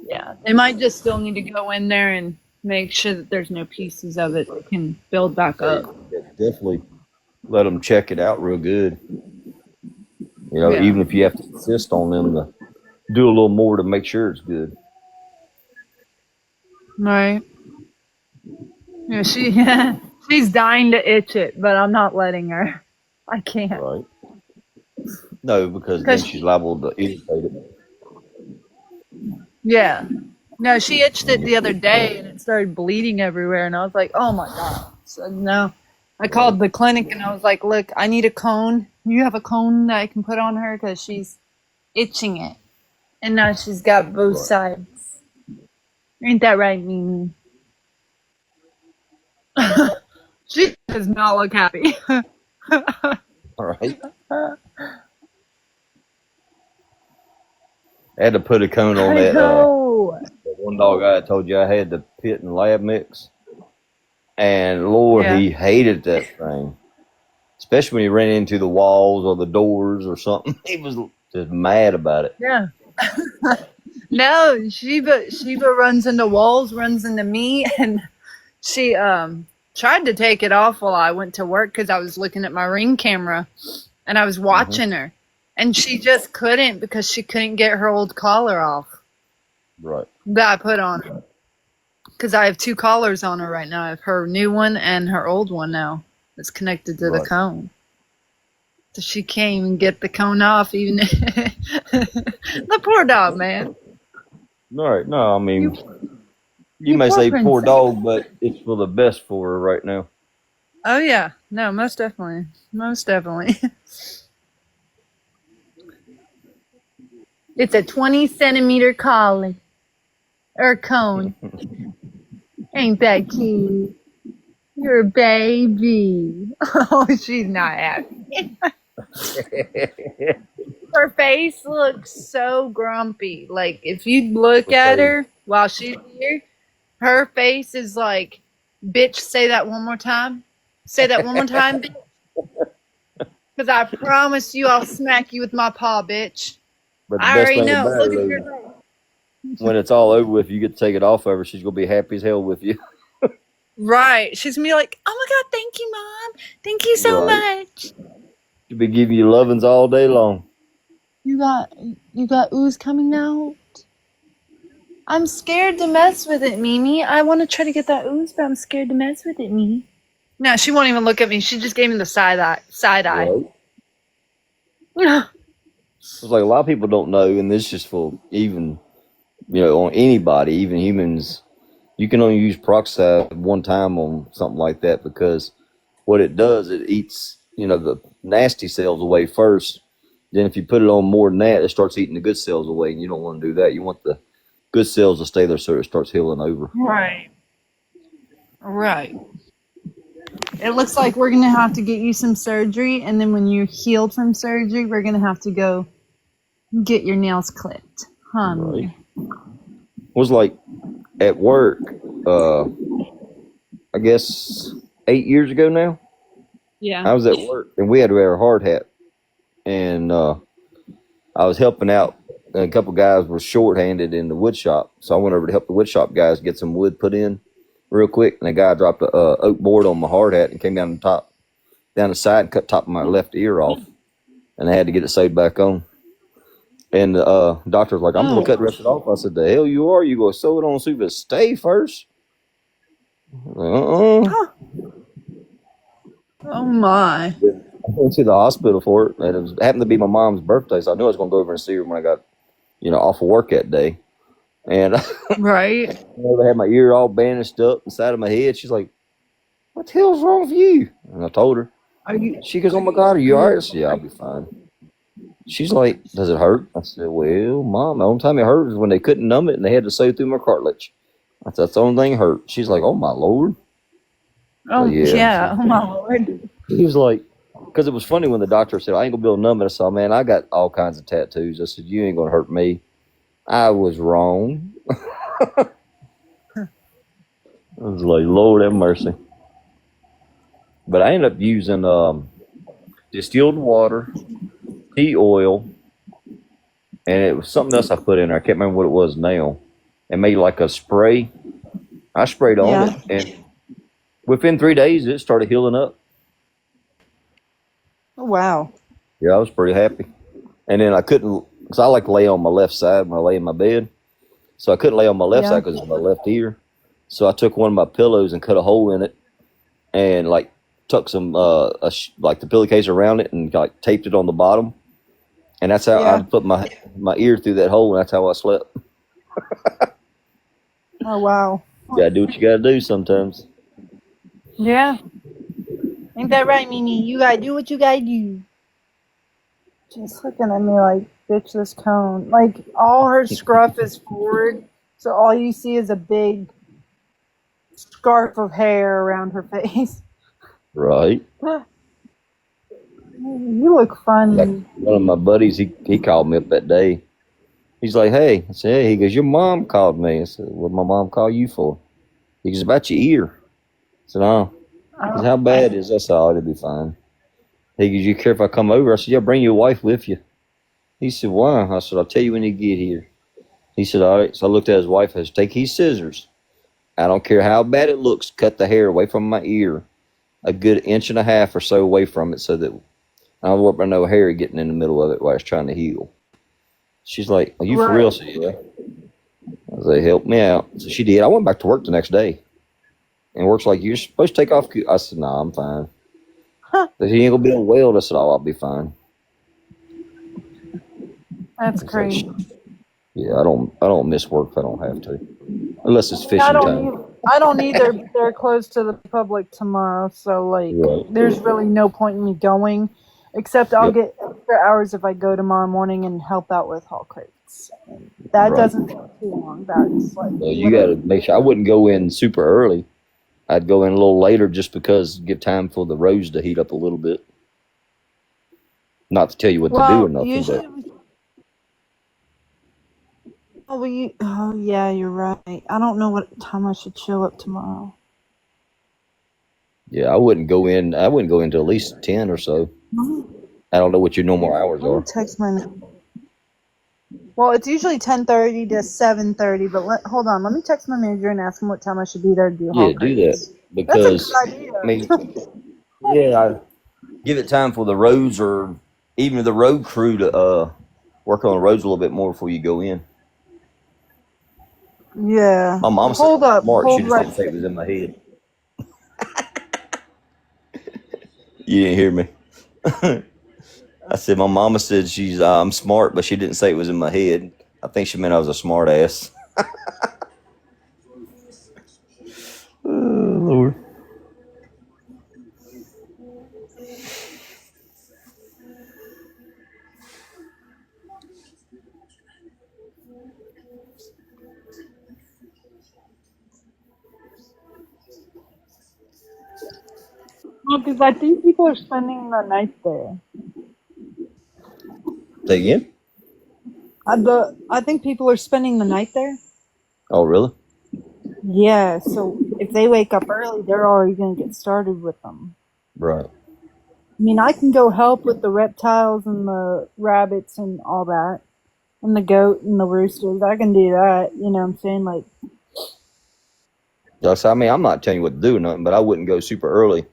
Yeah. They might just still need to go in there and make sure that there's no pieces of it that can build back up. Definitely let them check it out real good. Yeah. Even if you have to insist on them to do a little more to make sure it's good. Right. Yeah, she's dying to itch it, but I'm not letting her. I can't. Right. No, because then she's liable to irritate it. Yeah. No, she itched it the other day and it started bleeding everywhere, and I was like, oh my God. So no. I called the clinic and I was like, look, I need a cone. You have a cone that I can put on her because she's itching it. And now she's got both sides. Ain't that right, Mimi? She does not look happy. All right. I had to put a cone on I that know. one dog I told you I had the pit and lab mix. And Lord, Yeah. he hated that thing. Especially when he ran into the walls or the doors or something. He was just mad about it. Yeah. No, Sheba runs into walls, runs into me, and she tried to take it off while I went to work because I was looking at my Ring camera and I was watching her. And she just couldn't because she couldn't get her old collar off Right. that I put on her. Because I have 2 collars on her right now. I have her new one and her old one now. It's connected to the Right. cone. So she can't even get the cone off, even the poor dog, man. All right. No, I mean, you you may poor say poor princess. dog, but it's for the best for her right now. Oh yeah, no, most definitely, most definitely. It's a 20-centimeter collie or cone. Ain't that cute? You're a baby. Oh, she's not happy. Her face looks so grumpy. Like, if you look at her while she's here, her face is like, bitch, say that one more time. Say that one more time, bitch. Because I promise you I'll smack you with my paw, bitch. But the I best already thing know. about Look it at is, your when it's all over with, you get to take it off of her. She's gonna be happy as hell with you. Right. She's gonna be like, oh my God, thank you, Mom. Thank you so Right. much. She'll be giving you lovins all day long. You got ooze coming out? I'm scared to mess with it, Mimi. I want to try to get that ooze, but I'm scared to mess with it, Mimi. No, she won't even look at me. She just gave me the side eye. Right. It's like a lot of people don't know, and this is just for even, on anybody, even humans. You can only use peroxide one time on something like that because what it does, it eats, the nasty cells away first. Then if you put it on more than that, it starts eating the good cells away, and you don't want to do that. You want the good cells to stay there so it starts healing over. Right. Right. It looks like we're going to have to get you some surgery, and then when you're healed from surgery, we're going to have to go get your nails clipped. Right. It was like at work, I guess 8 years ago now. Yeah. I was at work, and we had to wear a hard hat. And I was helping out. And a couple guys were short-handed in the wood shop. So I went over to help the wood shop guys get some wood put in real quick. And a guy dropped a oak board on my hard hat and came down the side and cut top of my left ear off. And I had to get it sewed back on. And the doctor was like, I'm going to cut the rest of it off. I said, the hell you are? You going to sew it on so you stay first? Oh my. I went to the hospital for it, and it happened to be my mom's birthday, so I knew I was going to go over and see her when I got, off of work that day. And Right. I had my ear all bandaged up inside of my head. She's like, "What the hell's wrong with you?" And I told her. She goes, "Oh my God, are you all right?" I said, "Yeah, I'll be fine." She's like, "Does it hurt?" I said, "Well, Mom, the only time it hurt was when they couldn't numb it and they had to sew through my cartilage." I said, "That's the only thing hurt." She's like, "Oh my Lord." Oh, yeah. Oh my Lord. He was like, because it was funny when the doctor said, "I ain't gonna be able to numb it." I said, "Man, I got all kinds of tattoos." I said, "You ain't gonna hurt me." I was wrong. I was like, Lord have mercy. But I ended up using distilled water, tea oil, and it was something else I put in there. I can't remember what it was now. And made like a spray. I sprayed on it, and within 3 days, it started healing up. Oh, wow. Yeah, I was pretty happy. And then I couldn't, because I like to lay on my left side when I lay in my bed. So I couldn't lay on my left side because of my left ear. So I took one of my pillows and cut a hole in it and like tuck some, like the pillowcase around it and like taped it on the bottom. And that's how I put my ear through that hole, and that's how I slept. Oh, wow. You gotta do what you gotta do sometimes. Yeah. Ain't that right, Mimi? You gotta do what you gotta do. She's looking at me like, bitch, this cone. Like, all her scruff is forward, so all you see is a big scarf of hair around her face. Right. You look funny. Like one of my buddies, he called me up that day. He's like, "Hey," I said, "Hey," he goes, "Your mom called me." I said, "What did my mom call you for?" He goes, "About your ear." I said, "Oh." He goes, "How bad is that?" I said, "Oh, it'll be fine." He goes, "You care if I come over?" I said, "Yeah, bring your wife with you." He said, "Why?" I said, "I'll tell you when you get here." He said, "All right." So I looked at his wife. I said, "Take these scissors. I don't care how bad it looks. Cut the hair away from my ear, a good inch and a half or so away from it, so that I don't want no hair getting in the middle of it while it's trying to heal." She's like, "Are you for real?" I said, "Yeah." I was like, "Help me out." So she did. I went back to work the next day. And work's like, "You're supposed to take off." I said, "Nah, I'm fine." He ain't gonna be able to weld. I said, "Oh, I'll be fine." That's crazy. Like, yeah, I don't miss work if I don't have to, unless it's fishing time. I don't either. They're closed to the public tomorrow, so like, there's really no point in me going, except I'll get extra hours if I go tomorrow morning and help out with haul crates. That doesn't take too long. That's like, well, you got to make sure. I wouldn't go in super early. I'd go in a little later just because give time for the rows to heat up a little bit. Not to tell you what to do or nothing, but oh yeah, you're right. I don't know what time I should show up tomorrow. yeah, I wouldn't go in. I wouldn't go into at least 10 or so. I don't know what your normal hours Let me are. text my. Well, it's usually 10:30 to 7:30, but hold on. Let me text my manager and ask him what time I should be there to do Yeah, hall do that crates. That's a because good idea. I mean, yeah, give it time for the roads or even the road crew to work on the roads a little bit more before you go in. Yeah. My mom said Hold up. smart. She Hold just right didn't say it there. was in my head. You didn't hear me. I said my mama said she's I'm smart, but she didn't say it was in my head. I think she meant I was a smart ass. Oh, Lord. No, because I think people are spending the night there. Say again? I think people are spending the night there. Oh, really? Yeah, so if they wake up early, they're already going to get started with them. Right. I mean, I can go help with the reptiles and the rabbits and all that, and the goat and the roosters. I can do that. You know what I'm saying? Like, I mean, I'm not telling you what to do or nothing, but I wouldn't go super early.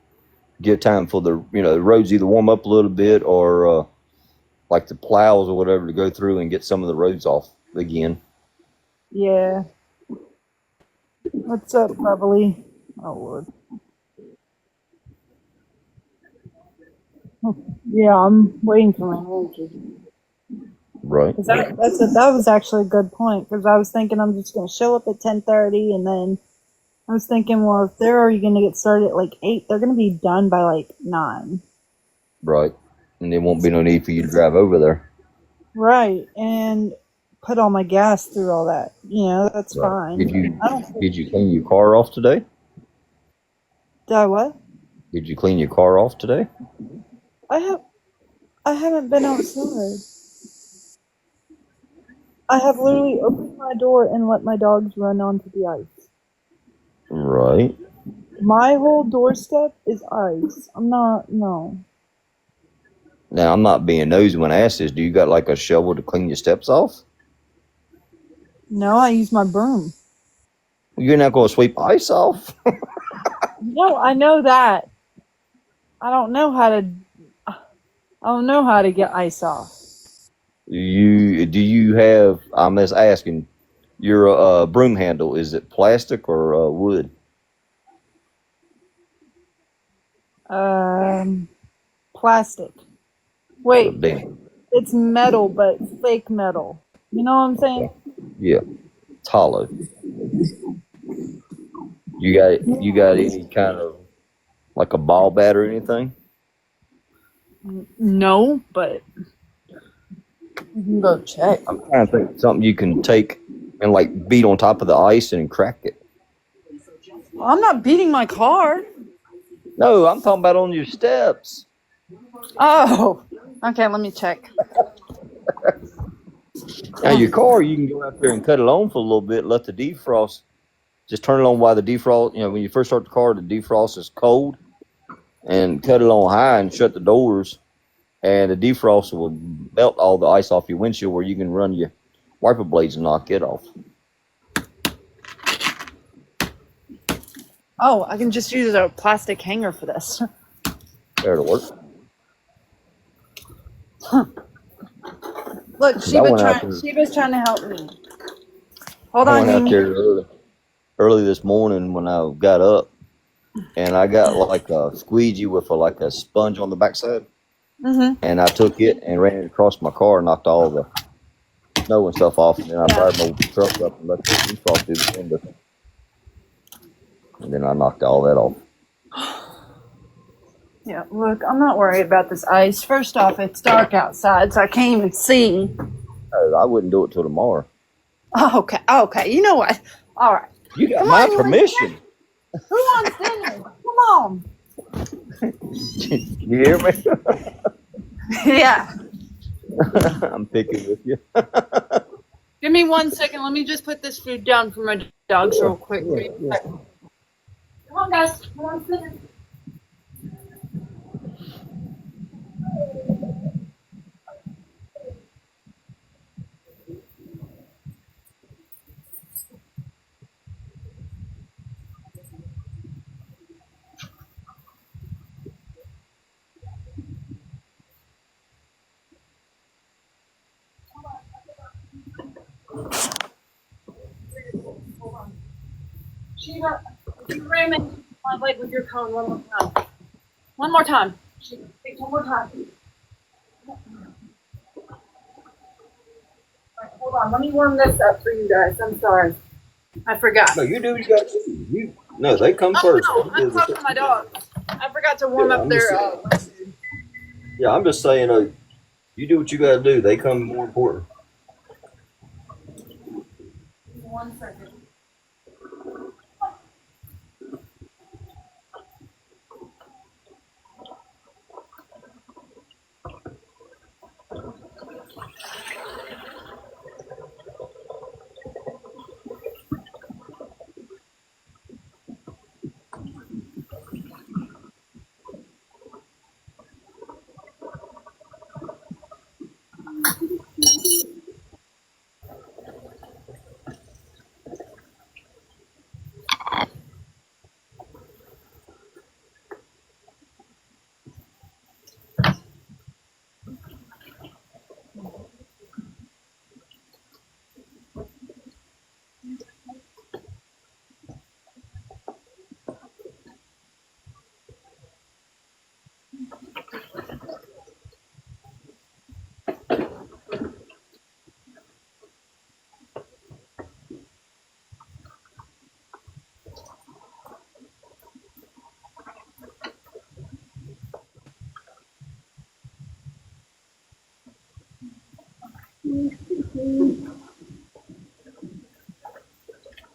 Give time for the the roads either warm up a little bit or like the plows or whatever to go through and get some of the roads off again. yeah. What's up, Bubbly? Oh, Lord. Yeah, I'm waiting for my manager. Right. That was actually a good point, because I was thinking I'm just going to show up at 10:30, and then I was thinking, well, if they're already going to get started at like 8, they're going to be done by like 9. Right. And there won't be no need for you to drive over there. Right, and put all my gas through all that. That's Right. fine. Did you clean your car off today? Did I what? Did you clean your car off today? I haven't been outside. I have literally opened my door and let my dogs run onto the ice. Right. My whole doorstep is ice. No. Now I'm not being nosy when I ask this. Do you got like a shovel to clean your steps off? No, I use my broom. You're not going to sweep ice off. No, I know that. I don't know how to get ice off. Do you have? I'm just asking. Your broom handle, is it plastic or wood? Plastic. Wait, Damn. it's metal, but fake metal. You know what I'm saying? Yeah, it's hollow. You got any kind of like a ball bat or anything? No, but you can go check. I'm trying to think of something you can take and like beat on top of the ice and crack it. Well, I'm not beating my car. No, I'm talking about on your steps. Oh, okay. Let me check. Now your car, you can go out there and cut it on for a little bit. Let the defrost. Just turn it on while the defrost. When you first start the car, the defrost is cold, and cut it on high and shut the doors, and the defrost will melt all the ice off your windshield, where you can run your wiper blades and knock it off. Oh, I can just use a plastic hanger for this. That'll work. Look, Sheba's trying to help me. Hold I on, went out Mimi. there early this morning when I got up, and I got like a squeegee with like a sponge on the backside, and I took it and ran it across my car and knocked all the snow and stuff off, and then I fired my truck up and let the defrost through the window, and then I knocked all that off. Yeah, look, I'm not worried about this ice. First off, it's dark outside, so I can't even see. I wouldn't do it till tomorrow. Oh, okay. You know what? All right. You got Come my on, permission. Who wants dinner? Come on. You hear me? Yeah. I'm picking with you. Give me 1 second. Let me just put this food down for my dogs real quick. Yeah. Come on, guys. 1 second. Shiva, you ramming my leg with your cone one more time. One more time. Shiva, take one more time. Right, hold on, let me warm this up for you guys. I'm sorry. I forgot. No, you do what you got to do. No, they come first. Oh, no, I'm talking to my dogs. I forgot to warm Yeah, up their. Yeah, I'm just saying, you do what you got to do. They come more important. 1 second.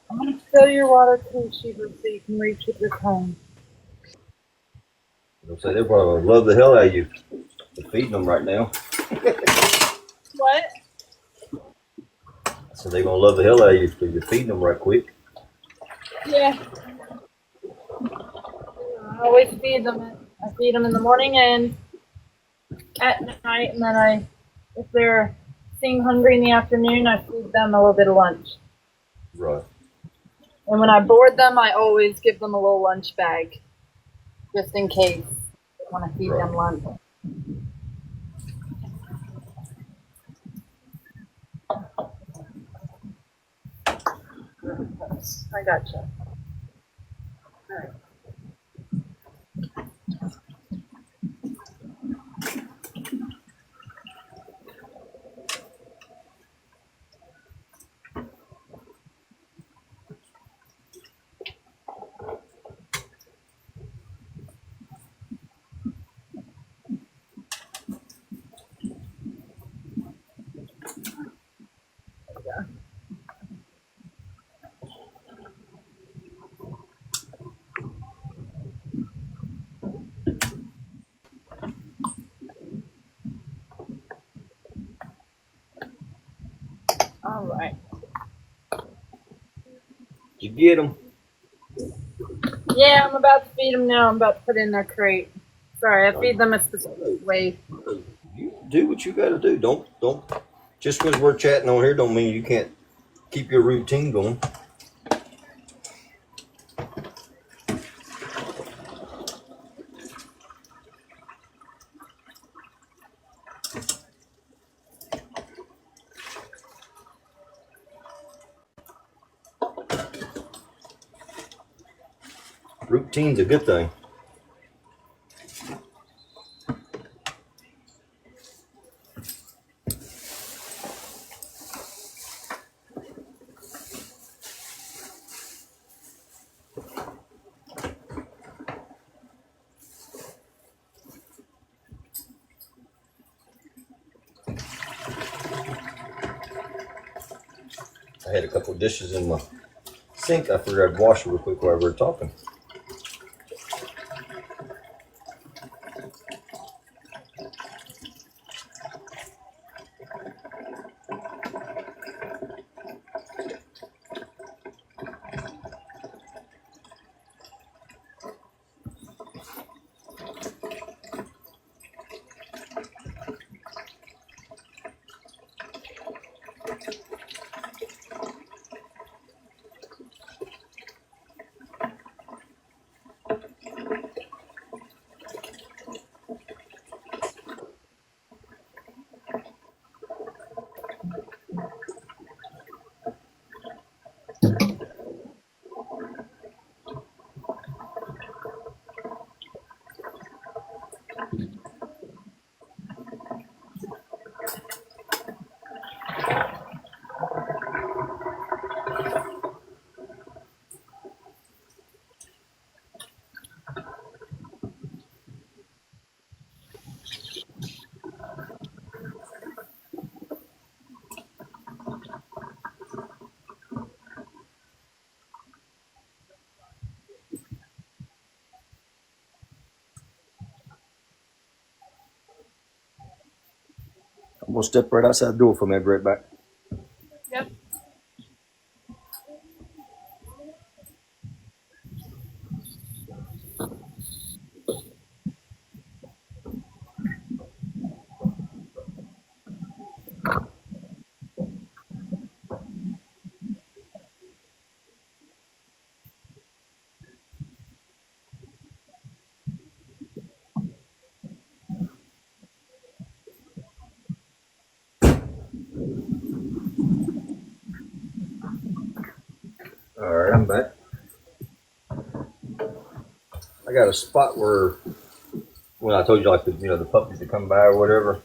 I'm gonna fill your water too, Shiva, so you can reach with your cone. They'll say they probably love the hell out of you. They're feeding them right now. What? So they're gonna love the hell out of you because you're feeding them right quick. Yeah. I always feed them. I feed them in the morning and at night, and then if they're seem hungry in the afternoon, I feed them a little bit of lunch. Right. And when I board them, I always give them a little lunch bag, just in case I want to feed them lunch. I gotcha. All right. All right. You get them. Yeah, I'm about to feed them now. I'm about to put in their crate. Sorry, I feed them a specific way. You do what you got to do. Don't just because we're chatting on here don't mean you can't keep your routine going. Routine's a good thing. I had a couple of dishes in my sink. I figured I'd wash real quick while we were talking. I'm gonna step right outside the door for me. I'll be right back. Yep. All right, I'm back. I got a spot where, when I told you like the puppies that come by or whatever,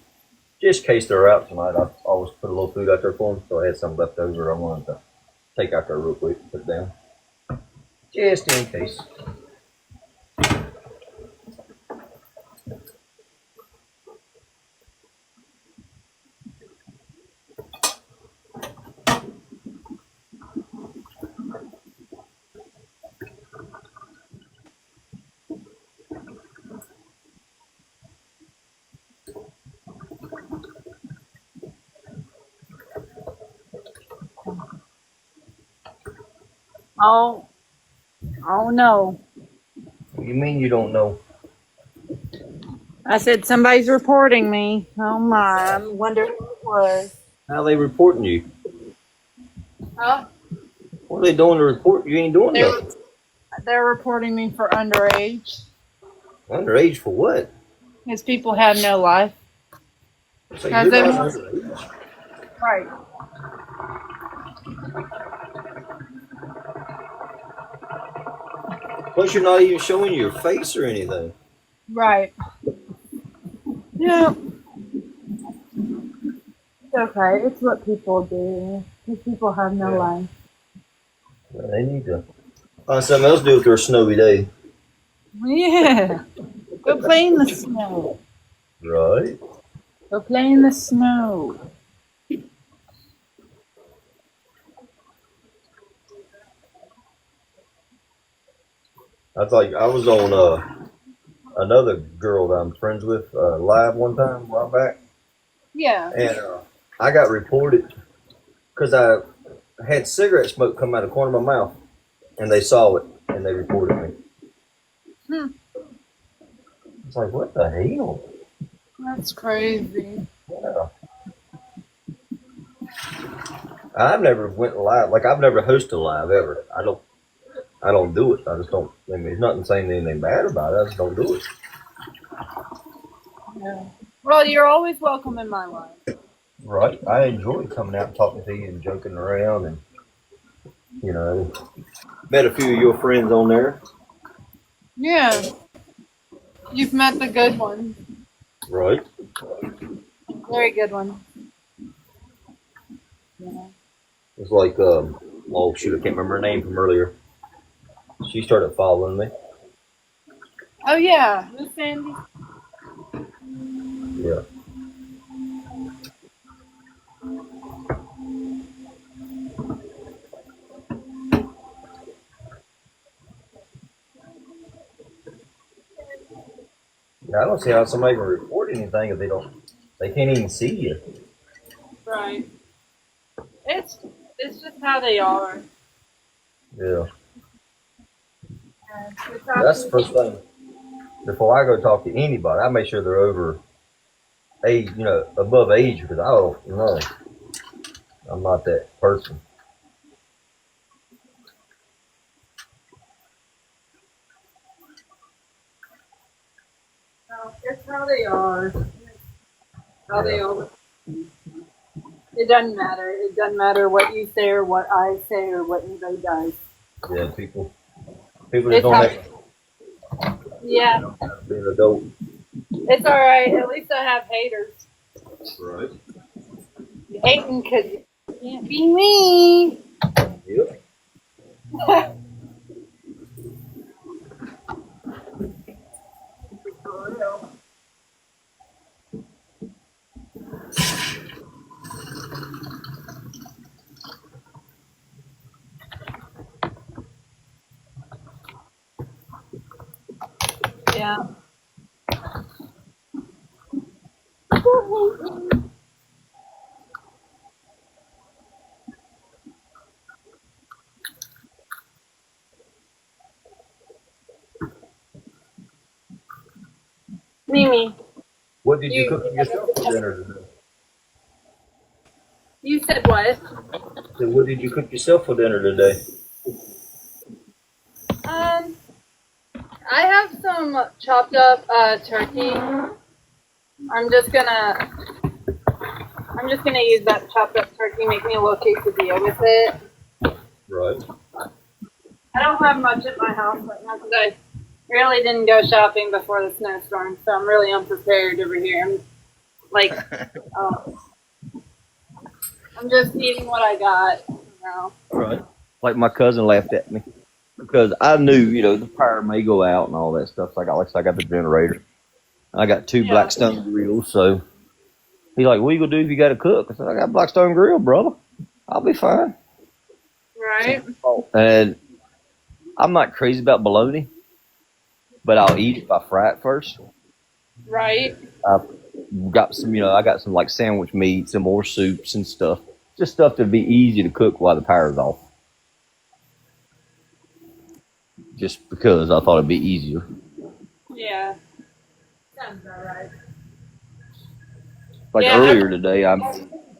just in case they're out tonight, I always put a little food out there for them. So I had some left over. I wanted to take out there real quick and put it down, just in case. Oh no. You mean you don't know? I said somebody's reporting me. Oh my, I wonder who it was. How they reporting you? Huh? What are they doing to report? You ain't doing nothing. They're reporting me for underage. Underage for what? Because people have no life. So Has you're they not want- underage. Right. Plus, you're not even showing your face or anything. Right. Yeah. It's okay. It's what people do. These people have no Yeah. life. Well, they need to find something else to do with their snowy day. Yeah. Go play in the snow. Right. Go play in the snow. I was on another girl that I'm friends with live one time a while back, Yeah. and I got reported because I had cigarette smoke come out of the corner of my mouth, and they saw it and they reported me. It's like, what the hell? That's crazy. Yeah. I've never went live. Like, I've never hosted live ever. I don't do it. I just don't. I mean, there's nothing saying anything bad about it. I just don't do it. Yeah. Well, you're always welcome in my life. Right. I enjoy coming out and talking to you and joking around, and met a few of your friends on there. Yeah. You've met the good ones. Right. Very good ones. Yeah. It's like, oh shoot, I can't remember her name from earlier. She started following me. Oh yeah. Who's Sandy? Yeah. I don't see how somebody can report anything if they can't even see you. Right. It's just how they are. Yeah. It's how That's the first thing. Before I go talk to anybody, I make sure they're over age, above age, because I don't know. I'm not that person. It's how they are. How they are. It doesn't matter. It doesn't matter what you say or what I say or what anybody does. Yeah, people just It's don't how, have yeah. to be an adult. It's all right. At least I have haters. Right. Hating because you can't be me. Yep. Yeah. Mimi, What did you you cook for yourself for dinner today? you said what? So what did you cook yourself for dinner today? I have some chopped up turkey. I'm just gonna use that chopped up turkey, make me a little quesadilla with it. Right. I don't have much at my house right now because I really didn't go shopping before the snowstorm, so I'm really unprepared over here. I'm like, I'm just eating what I got. Right. Like my cousin laughed at me because I knew, the power may go out and all that stuff. So I got the generator. I got two Blackstone grills, so he's like, "What you gonna do if you got to cook?" I said, "I got a Blackstone grill, brother. I'll be fine." Right. And I'm not crazy about bologna, but I'll eat it if I fry it first. Right. I've got some, I got some like sandwich meats and more soups and stuff. Just stuff that'd be easy to cook while the power's off. Just because I thought it'd be easier. Yeah. Sounds about right. Like earlier today,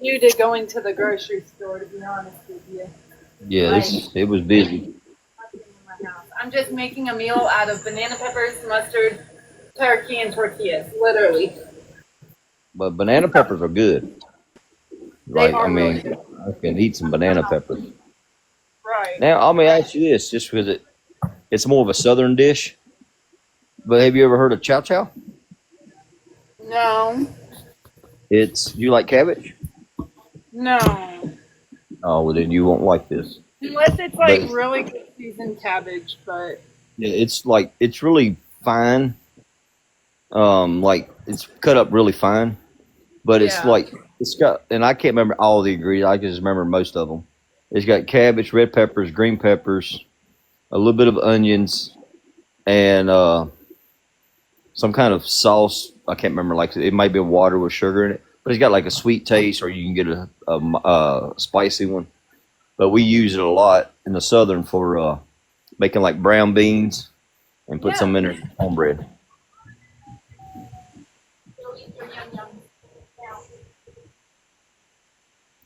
you to going to the grocery store, to be honest with you. Yeah, it was busy. I'm just making a meal out of banana peppers, mustard, turkey, and tortillas, literally. But banana peppers are good. They are really good. I can eat some banana peppers. Right. Now, let me ask you this, just because it's more of a southern dish. But have you ever heard of chow chow? No. You like cabbage? No. Oh, well then you won't like this. Unless it's like really good seasoned cabbage, but yeah, it's really fine. It's cut up really fine, but it's got, and I can't remember all the ingredients. I can just remember most of them. It's got cabbage, red peppers, green peppers, a little bit of onions, and some kind of sauce. I can't remember. Like it might be water with sugar in it, but it's got like a sweet taste, or you can get a spicy one. But we use it a lot in the southern for making like brown beans and put some in our cornbread.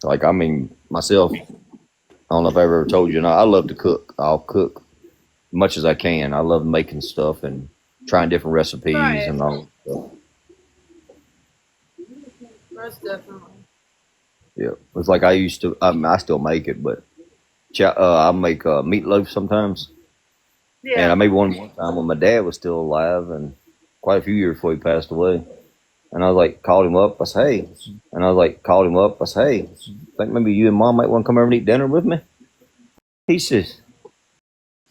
Like, myself, I don't know if I ever told you, I love to cook. I'll cook as much as I can. I love making stuff and trying different recipes and all that stuff. most definitely. Yeah, it's like I used to. I still make it, but I make meatloaf sometimes. Yeah. And I made one time when my dad was still alive, and quite a few years before he passed away. And I was like, called him up. I said, "Hey," "think maybe you and Mom might want to come over and eat dinner with me?" He says,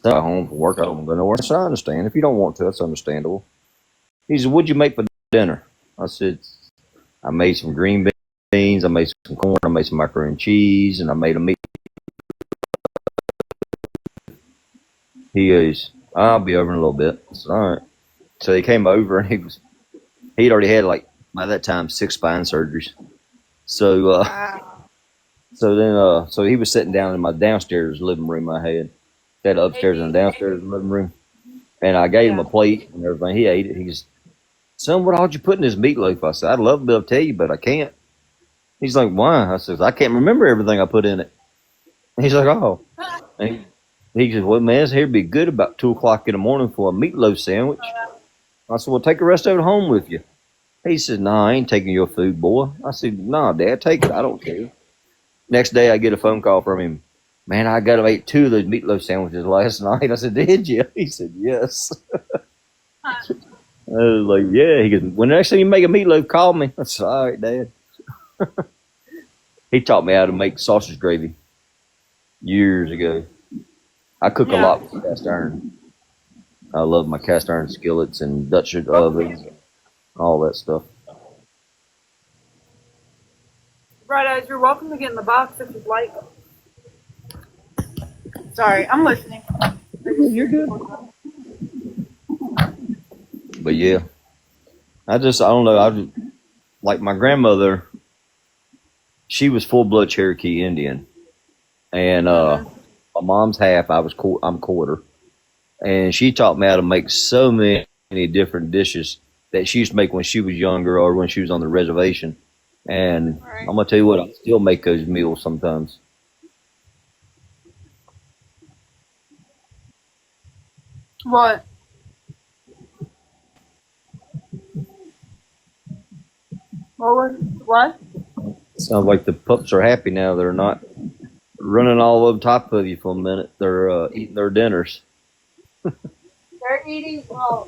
"I'm home from work. I don't go nowhere." So I understand. If you don't want to, that's understandable. He said, "What'd you make for dinner?" I said, "I made some green beans. I made some corn. I made some macaroni and cheese, and I made a meat." He goes, "I'll be over in a little bit." I said, "All right." So he came over, and he'd already had, like, by that time, 6 spine surgeries. So so he was sitting down in my downstairs living room. I had upstairs and downstairs living room, and I gave him a plate and everything. He ate it. He goes, "Son, what all you put in this meatloaf?" I said, "I'd love to be able to tell you, but I can't." He's like, "Why?" I said, "I can't remember everything I put in it." And he's like, "Oh." And he said, "Well, man, it'd be good about 2:00 in the morning for a meatloaf sandwich." I said, "Well, take the rest of it home with you." He said, "No, I ain't taking your food, boy." I said, "No, Dad, take it. I don't care." Next day, I get a phone call from him. "Man, I got to eat 2 of those meatloaf sandwiches last night." I said, "Did you?" He said, "Yes." I was like, "Yeah." He goes, "When the next time you make a meatloaf, call me." I said, "All right, Dad." He taught me how to make sausage gravy years ago. I cook a lot with cast iron. I love my cast iron skillets and Dutch ovens, all that stuff. Bright Eyes, you're welcome to get in the box if you'd like. Sorry, I'm listening. You're good. But yeah, I don't know. Like my grandmother, she was full blood Cherokee Indian, and my mom's half. I'm quarter, and she taught me how to make so many different dishes. that she used to make when she was younger or when she was on the reservation. And Right. I'm gonna tell you what, I still make those meals sometimes. What? What? Sounds like the pups are happy now. They're not running all over top of you for a minute. They're eating their dinners. They're eating. Well,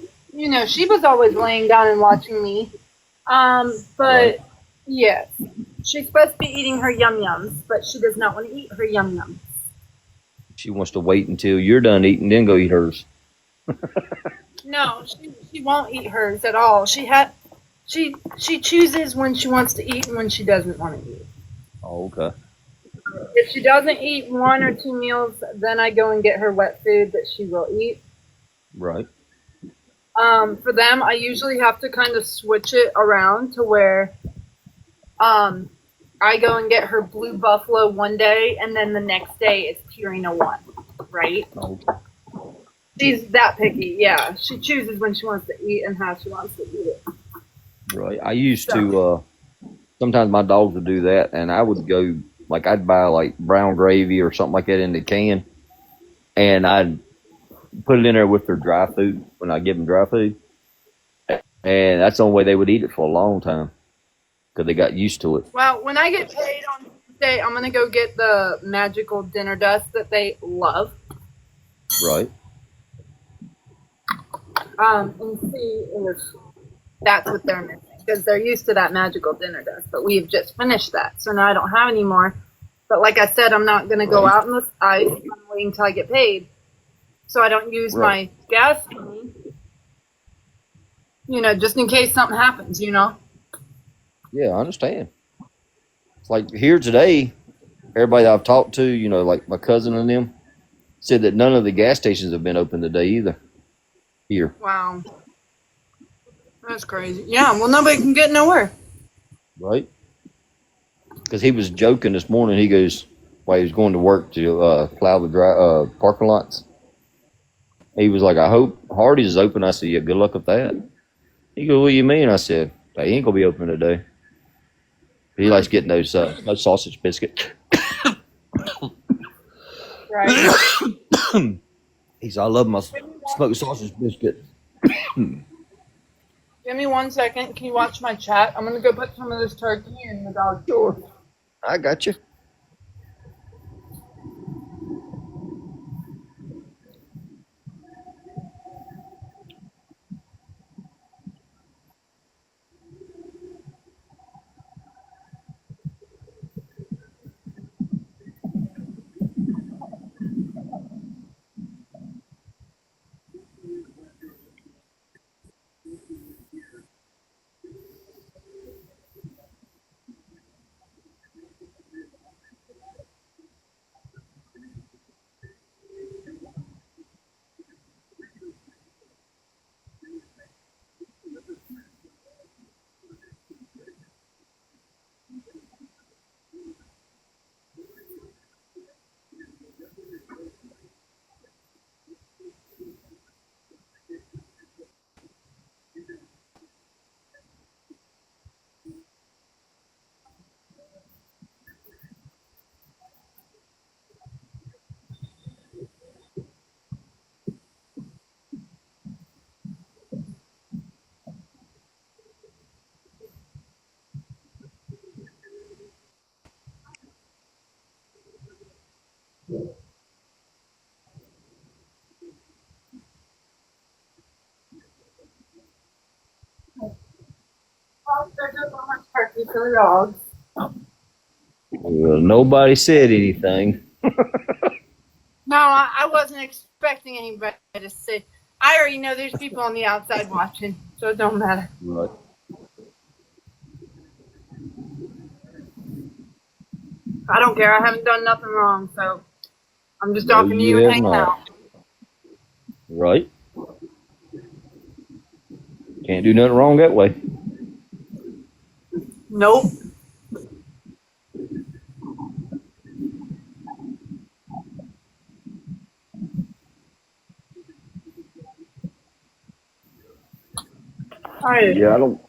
she was always laying down and watching me. But Right. yes, she's supposed to be eating her yum yums, but she does not want to eat her yum yums. She wants to wait until you're done eating, then go eat hers. No, she won't eat hers at all. She chooses when she wants to eat and when she doesn't want to eat. Oh, okay. If she doesn't eat 1 or 2 meals, then I go and get her wet food that she will eat. Right. For them, I usually have to kind of switch it around to where I go and get her blue buffalo one day, and then the next day it's Purina 1, right? Oh, She's that picky, yeah. She chooses when she wants to eat and how she wants to eat it. right. I used to, sometimes my dogs would do that, and I would go, like, I'd buy, like, brown gravy or something like that in the can, and I'd put it in there with their dry food when I give them dry food. And that's the only way they would eat it for a long time because they got used to it. Well, when I get paid on Tuesday, I'm going to go get the magical dinner dust that they love. Right. And see if that's what they're missing. Because they're used to that magical dinner dust. But we've just finished that. So now I don't have any more. But like I said, I'm not going to go out in the ice. I'm waiting until I get paid. So I don't use my gas money. Just in case something happens, Yeah, I understand. It's like here today, everybody that I've talked to, like my cousin and them, said that none of the gas stations have been open today either. Here. Wow. That's crazy. Yeah, well, nobody can get nowhere. Right. Because he was joking this morning. He goes, while he was going to work to plow the parking lots, he was like, I hope Hardee's is open. I said, yeah, good luck with that. He goes, what do you mean? I said, they ain't going to be open today. He likes getting those sausage biscuits. Right. He said, I love my smoked sausage biscuit. Give me 1 second. Can you watch my chat? I'm going to go put some of this turkey in the dog. Sure. I got you. There's just so much turkey for the dogs. Well, nobody said anything. No, I wasn't expecting anybody to say. I already know there's people on the outside watching, so it don't matter. Right. I don't care. I haven't done nothing wrong, so I'm just No, talking to you you and have hanging not. out. Right. Can't do nothing wrong that way. Nope. Yeah, I don't.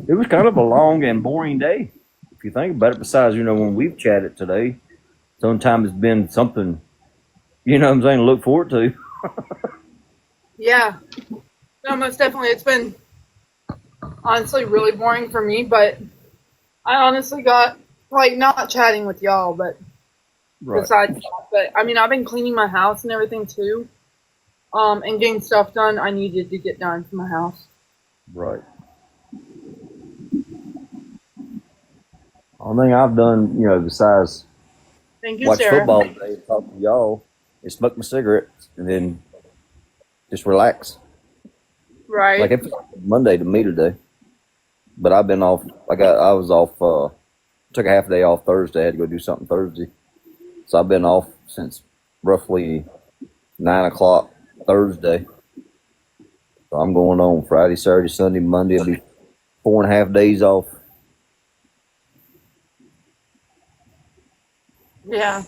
It was kind of a long and boring day, if you think about it. Besides, when we've chatted today, sometimes it's been something, what I'm saying, to look forward to. Yeah. No, most definitely. It's been honestly really boring for me, but I honestly got, like, not chatting with y'all, but Right. besides that. But, I mean, I've been cleaning my house and everything, too, and getting stuff done I needed to get done for my house. Right. Only thing I've done, besides Thank you, watch Sarah. football today and talk to y'all, is smoke my cigarettes and then just relax. Right. Like, it's Monday to me today, but I've been off. I was off. Took a half day off Thursday. I had to go do something Thursday, so I've been off since roughly 9 o'clock Thursday. So I'm going on Friday, Saturday, Sunday, Monday. It'll be 4.5 days off. Yeah.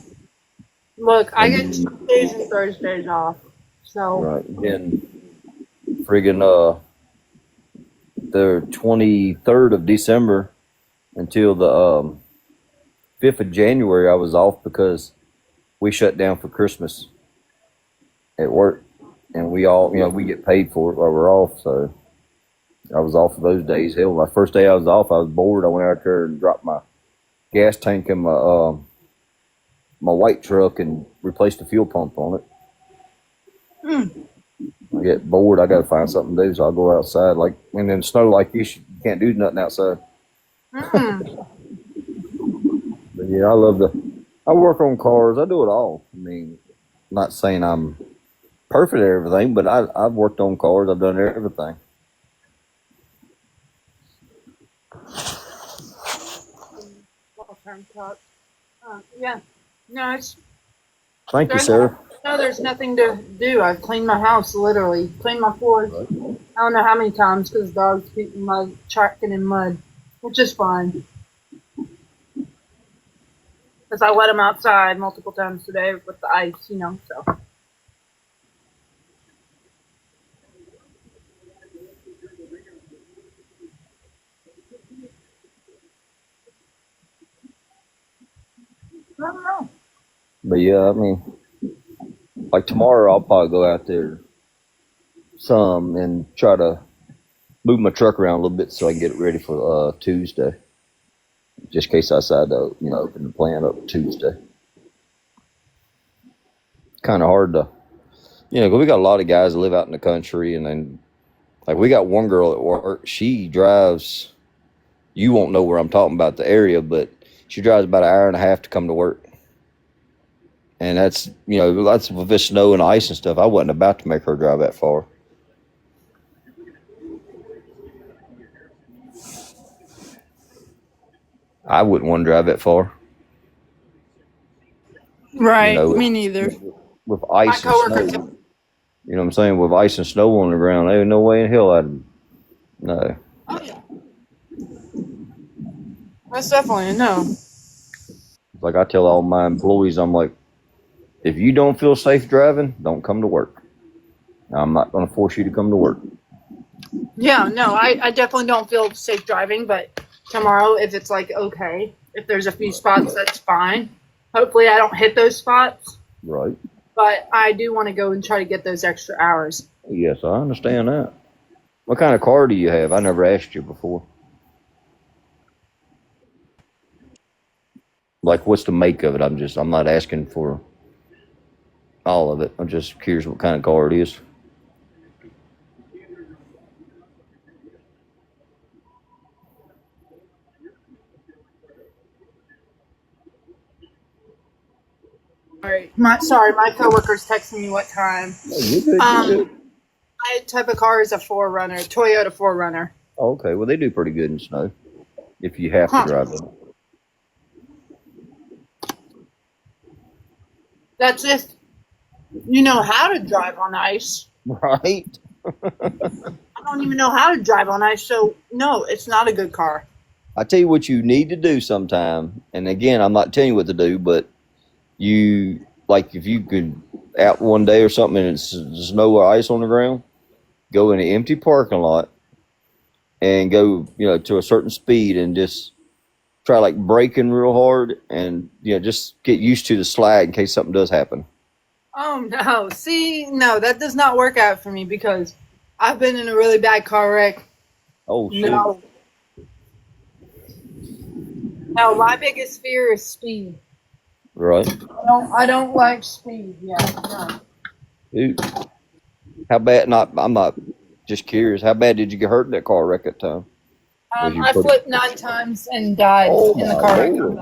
Look, I get Tuesdays and Thursdays off. So, Right. Then friggin' the 23rd of December until the 5th of January, I was off because we shut down for Christmas at work, and we all, we get paid for it while we're off. So I was off for those days. Hell, my first day I was off, I was bored. I went out there and dropped my gas tank in my white truck and replaced the fuel pump on it. I get bored, I gotta find something to do, so I'll go outside. And then snow like this, you can't do nothing outside. But yeah, I work on cars. I do it all. I mean, I'm not saying I'm perfect at everything, but I've worked on cars. I've done everything. yeah. No, it's Thank you, Sarah. no, there's nothing to do. I've cleaned my house, literally. Cleaned my floors. I don't know how many times because the dogs keep mud, tracking in mud, which is fine. Because I let them outside multiple times today with the ice, so. I don't know. But yeah, I mean, like tomorrow, I'll probably go out there some and try to move my truck around a little bit so I can get it ready for Tuesday. Just in case I decide to, open the plant up Tuesday. Kind of hard to, 'cause we got a lot of guys that live out in the country, and then, like, we got one girl at work. She drives, you won't know where I'm talking about the area, but she drives about an hour and a half to come to work. And that's, that's with this snow and ice and stuff. I wasn't about to make her drive that far. I wouldn't want to drive that far. Right. Me neither. With ice and snow. You know what I'm saying? With ice and snow on the ground, there ain't no way in hell I'd. No. Oh, yeah. That's definitely a no. Like I tell all my employees, I'm like, if you don't feel safe driving, don't come to work. I'm not going to force you to come to work. Yeah, no, I definitely don't feel safe driving, but tomorrow, if it's like okay, if there's a few spots, that's fine. Hopefully I don't hit those spots. Right. But I do want to go and try to get those extra hours. Yes, I understand that. What kind of car do you have? I never asked you before. Like, what's the make of it? I'm not asking for all of it. I'm just curious what kind of car it is. All right. Sorry, my coworker's texting me what time. Oh, you're good, you're good. My type of car is a 4Runner, Toyota 4Runner. Oh, okay, well, they do pretty good in snow if you have to drive them. That's if you know how to drive on ice. Right. I don't even know how to drive on ice, so no, it's not a good car. I tell you what you need to do sometime, and again, I'm not telling you what to do, but if you could out one day or something and it's snow or ice on the ground, go in an empty parking lot and go, to a certain speed and just try like braking real hard and, just get used to the slag in case something does happen. Oh no! See, no, that does not work out for me because I've been in a really bad car wreck. Oh, shit. No, no, my biggest fear is speed. Right. I don't like speed. Yeah, no. Dude, how bad? I'm not just curious. How bad did you get hurt in that car wreck that time? I flipped 9 times and died Oh in the my car wreck. Lord.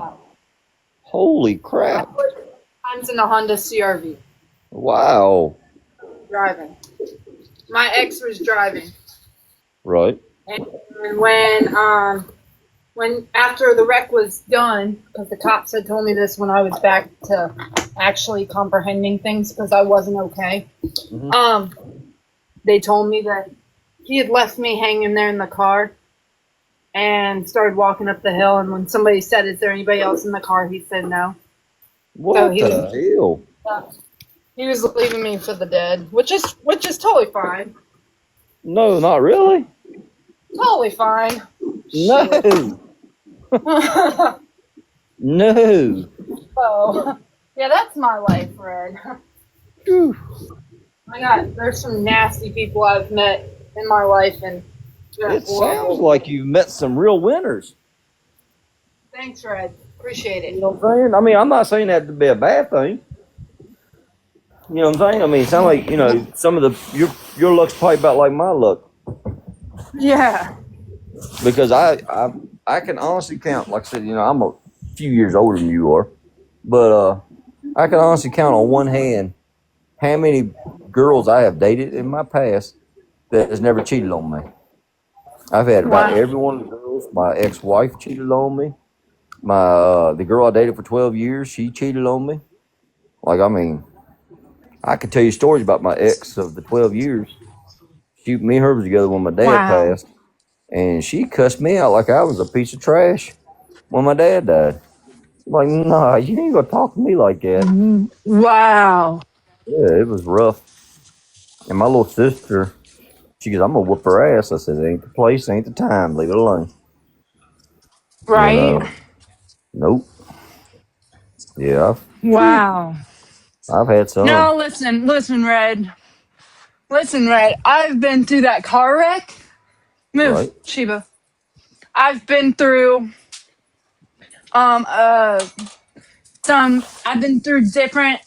Holy I crap. flipped 9 times in a Honda CRV Wow. driving. My ex was driving, Right. and when after the wreck was done, because the cops had told me this when I was back to actually comprehending things because I wasn't okay. Mhm. They told me that he had left me hanging there in the car and started walking up the hill. And when somebody said, "Is there anybody else in the car?" he said no. What he the hell? He was leaving me for the dead, which is totally fine. No, not really. Totally fine. No. No. So, yeah, that's my life, Red. Whew. There's some nasty people I've met in my life, and It sounds like you've met some real winners. Thanks, Red. Appreciate it. You know what I'm saying? I mean, I'm not saying that to be a bad thing. You know what I'm saying? I mean, it sounds like, some of your luck's probably about like my luck. Yeah. Because I can honestly count, like I said, I'm a few years older than you are, but I can honestly count on one hand how many girls I have dated in my past that has never cheated on me. I've had about every one of the girls. My ex-wife cheated on me. The girl I dated for 12 years, she cheated on me. Like, I mean, I could tell you stories about my ex of the 12 years. Me and her was together when my dad passed, and she cussed me out like I was a piece of trash when my dad died. Like, nah, you ain't gonna talk to me like that. Wow. Yeah, it was rough. And my little sister, she goes, I'm gonna whoop her ass. I said, it ain't the place, ain't the time, leave it alone. Right? Nope. Yeah, Wow. I've had some. No, listen, Red. Listen, Red. I've been through that car wreck. Move, Right. Sheba. I've been through um uh I've been through different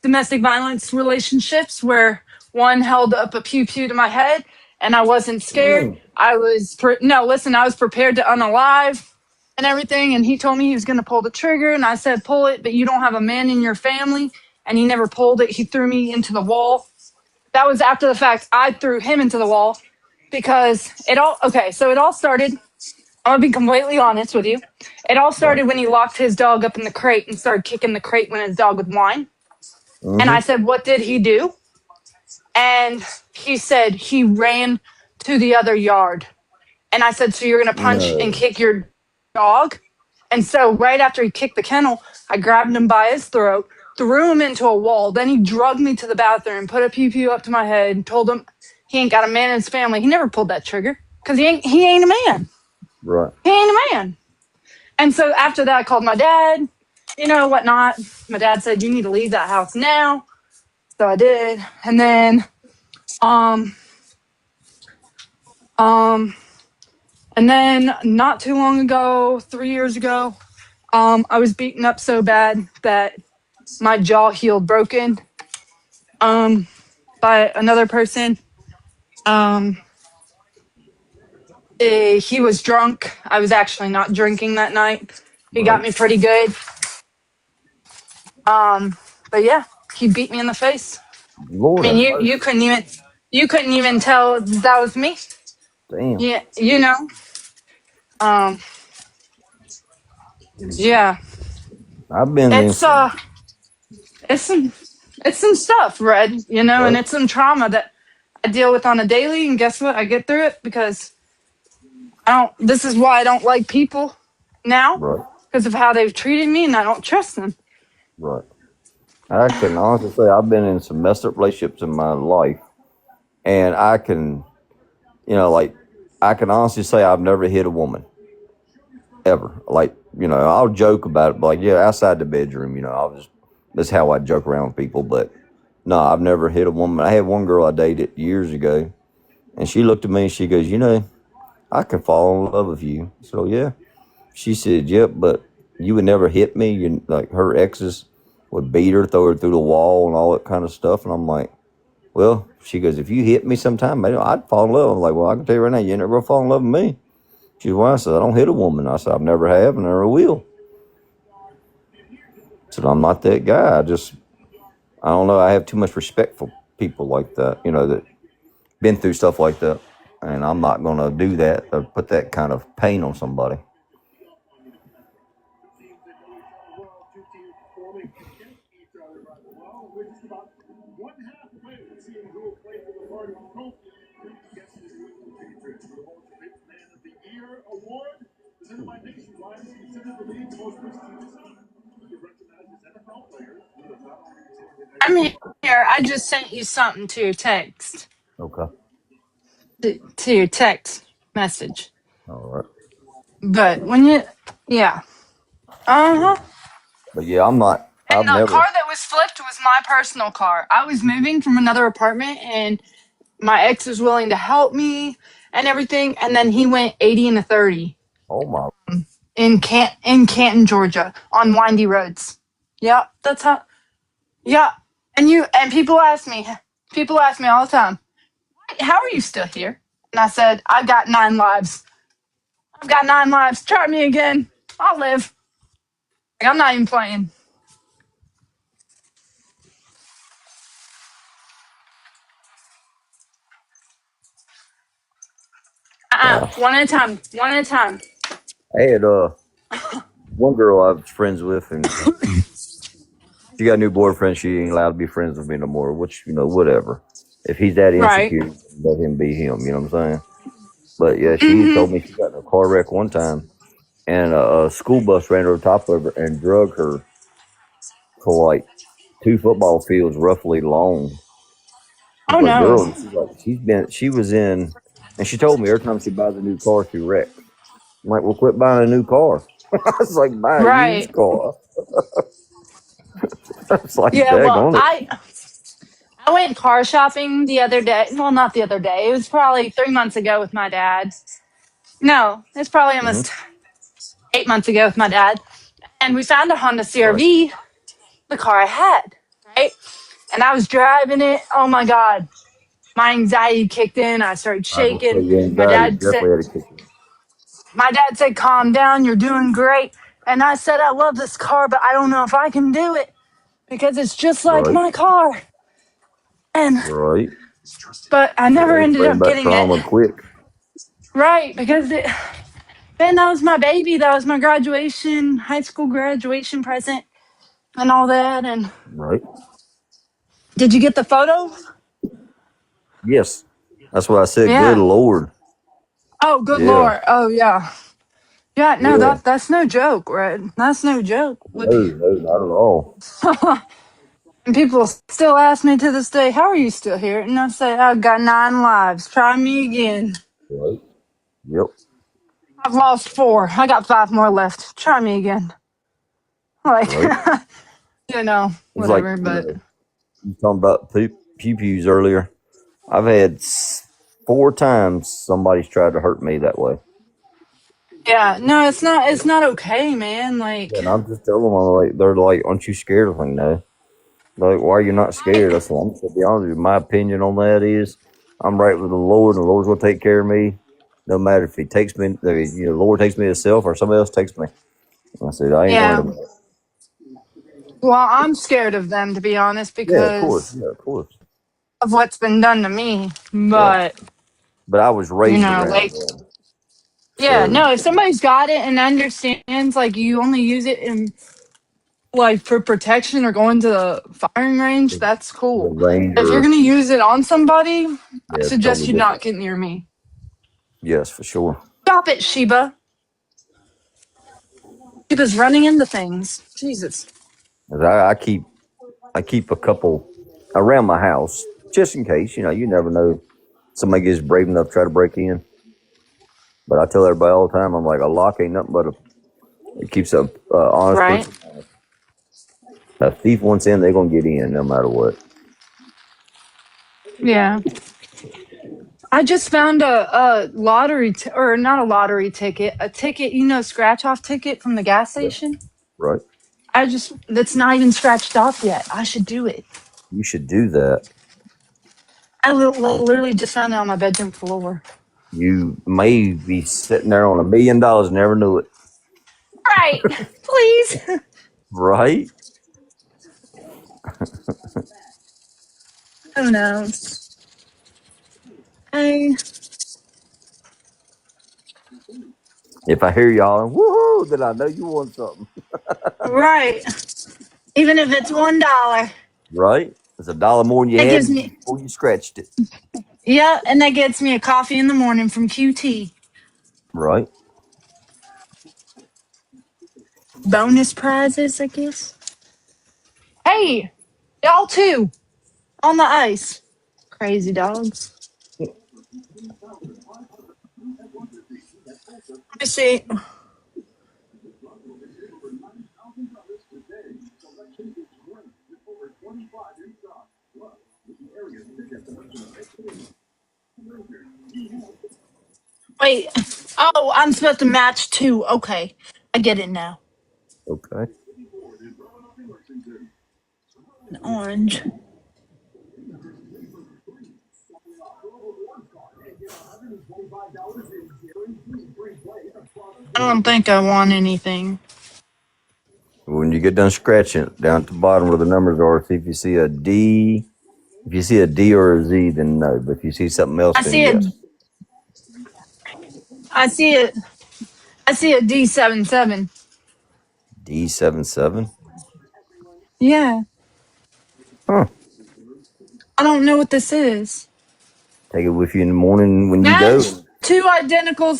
domestic violence relationships where one held up a pew pew to my head and I wasn't scared. Mm, No, listen, I was prepared to unalive and everything. And he told me he was going to pull the trigger. And I said, pull it, but you don't have a man in your family. And he never pulled it. He threw me into the wall. That was after the fact. I threw him into the wall because so it all started. I'm going to be completely honest with you. It all right. started when he locked his dog up in the crate and started kicking the crate when his dog would whine. And I Mm-hmm. said, what did he do? And he said he ran to the other yard. And I said, so you're going to punch and No. kick your dog? And so right after he kicked the kennel, I grabbed him by his throat, threw him into a wall. Then he drugged me to the bathroom, put a pew pew up to my head, and told him he ain't got a man in his family. He never pulled that trigger because he ain't a man. Right. He ain't a man. And so after that, I called my dad, whatnot. My dad said, you need to leave that house now. So I did. And then, um, um, and then not too long ago, 3 years ago, I was beaten up so bad that my jaw healed broken, by another person. Um, he was drunk. I was actually not drinking that night. He got Right. me pretty good. But yeah, he beat me in the face. I Lord mean, have you mercy. couldn't even tell that was me. Damn. Yeah, um, yeah, I've been in it's some. it's some it's some stuff, Red. And Right. it's some trauma that I deal with on a daily. And guess what? I get through it because I don't. This is why I don't like people now Right. because of how they've treated me, and I don't trust them. Right. I can honestly say I've been in some messed up relationships in my life, and I can, like, I can honestly say I've never hit a woman ever. Like, I'll joke about it, but like, yeah, outside the bedroom, that's how I joke around with people. But no, I've never hit a woman. I had one girl I dated years ago, and she looked at me and she goes, I can fall in love with you. So yeah, she said, yep, but you would never hit me. Like her exes would beat her, throw her through the wall, and all that kind of stuff. And I'm like, well, she goes, if you hit me sometime, maybe I'd fall in love. I'm like, well, I can tell you right now, you ain't never gonna fall in love with me. She said, well, I said, I don't hit a woman. I said, I've never have and never will. I said, I'm not that guy. I don't know. I have too much respect for people like that, that been through stuff like that. And I'm not going to do that or put that kind of pain on somebody. I'm here. I just sent you something to your text. Okay. To your text message. All right. But when you, yeah. Uh huh. But yeah, And I've the never, car that was flipped was my personal car. I was moving from another apartment and my ex was willing to help me and everything. And then he went 80 and a 30 oh my, in Canton, Georgia on windy roads. Yeah, that's how, yeah. And people ask me all the time, how are you still here? And I said, I've got 9 lives. I've got 9 lives. Try me again. I'll live. Like, I'm not even playing. yeah. One at a time. One at a time. I had one girl I was friends with, and she got a new boyfriend. She ain't allowed to be friends with me no more, which, whatever. If he's that Right. insecure, let him be him, you know what I'm saying? But yeah, she Mm-hmm. told me she got in a car wreck one time, and a school bus ran over the top of her and drug her for like 2 football fields roughly long. Oh It's like, no. girl, she was in, and she told me every time she buys a new car, she wrecks. I'm like, well, quit buying a new car. I was like, buy a used Right. car. It's like, Yeah, dag well, on it. I went car shopping the other day. Well, not the other day. It was probably 3 months ago with my dad. No, it's probably Hmm. almost 8 months ago with my dad. And we found a Honda Right. CRV, the car I had, right? And I was driving it. Oh my God. My anxiety kicked in. I started I was gonna shaking. say, your My anxiety dad definitely said, had a kick in. my dad said, calm down. You're doing great. And I said, I love this car, but I don't know if I can do it because it's just like Right. my car. And, Right. but I Yeah, never they ended bring up back getting it. trauma quick. Right. Because man, that was my baby. That was my graduation, high school graduation present and all that. And Right. did you get the photo? Yes. That's what I said. Good Yeah. Lord. Oh, good Yeah. Lord. Oh, yeah. Yeah, no, Yeah. that's no joke, right? That's no joke. No, no, not at all. And people still ask me to this day, how are you still here? And I say, I've got 9 lives. Try me again. Right. Yep. I've lost 4. I got 5 more left. Try me again. Like, Right. It's like, whatever. But you talking about pew pews earlier. I've had 4 times somebody's tried to hurt me that way. yeah, no, it's not okay, man. Like, And I'm just telling them, I'm like, they're like, aren't you scared? I'm like, no. They're like, why are you not scared? I said, I'm just gonna be honest with you. My opinion on that is, I'm right with the Lord, and the Lord's gonna take care of me, no matter if He takes me, the Lord takes me Himself, or somebody else takes me. I said, I ain't worried yeah. about it. Well, I'm scared of them, to be honest, Yeah, of course. because Yeah, of course. of what's been done to me. Yeah. But, But I was raised around like, them. yeah, So, no, if somebody's got it and understands, like, you only use it in, like, for protection or going to the firing range, the, that's the cool. If you're Ranger, going to use it on somebody, I yeah, suggest totally you not different. get near me. Yes, for sure. Stop it, Sheba. Sheba's running into things. Jesus. 'Cause I keep a couple around my house just in case. You never know. somebody gets brave enough to try to break in. But I tell everybody all the time, I'm like, a lock ain't nothing but it keeps a honest Right. person. A thief wants in, they're gonna get in no matter what. Yeah. I just found a lottery, or not a lottery ticket, a ticket, scratch off ticket from the gas Yeah. station. Right. That's not even scratched off yet. I should do it. You should do that. I literally just found it on my bedroom floor. You may be sitting there on $1 million, never knew it. Right. Please. Right? Who knows? I, If I hear y'all, woohoo, then I know you want something. right. Even if it's $1. Right? It's $1 more than you That had gives me, before you scratched it. yeah, and that gets me a coffee in the morning from QT. Right? Bonus prizes, I guess. Hey, y'all too. On the ice. Crazy dogs. Let me see. Wait. Oh, I'm supposed to match two. Okay. I get it now. Okay. An orange. I don't think I want anything. When you get done scratching it, down at the bottom where the numbers are, see if you see a D. If you see a D or a Z, then no. But if you see something else, I then see it. yes. I see it. I see a D77. D77. Yeah. Huh. I don't know what this is. Take it with you in the morning when you go. Match two identical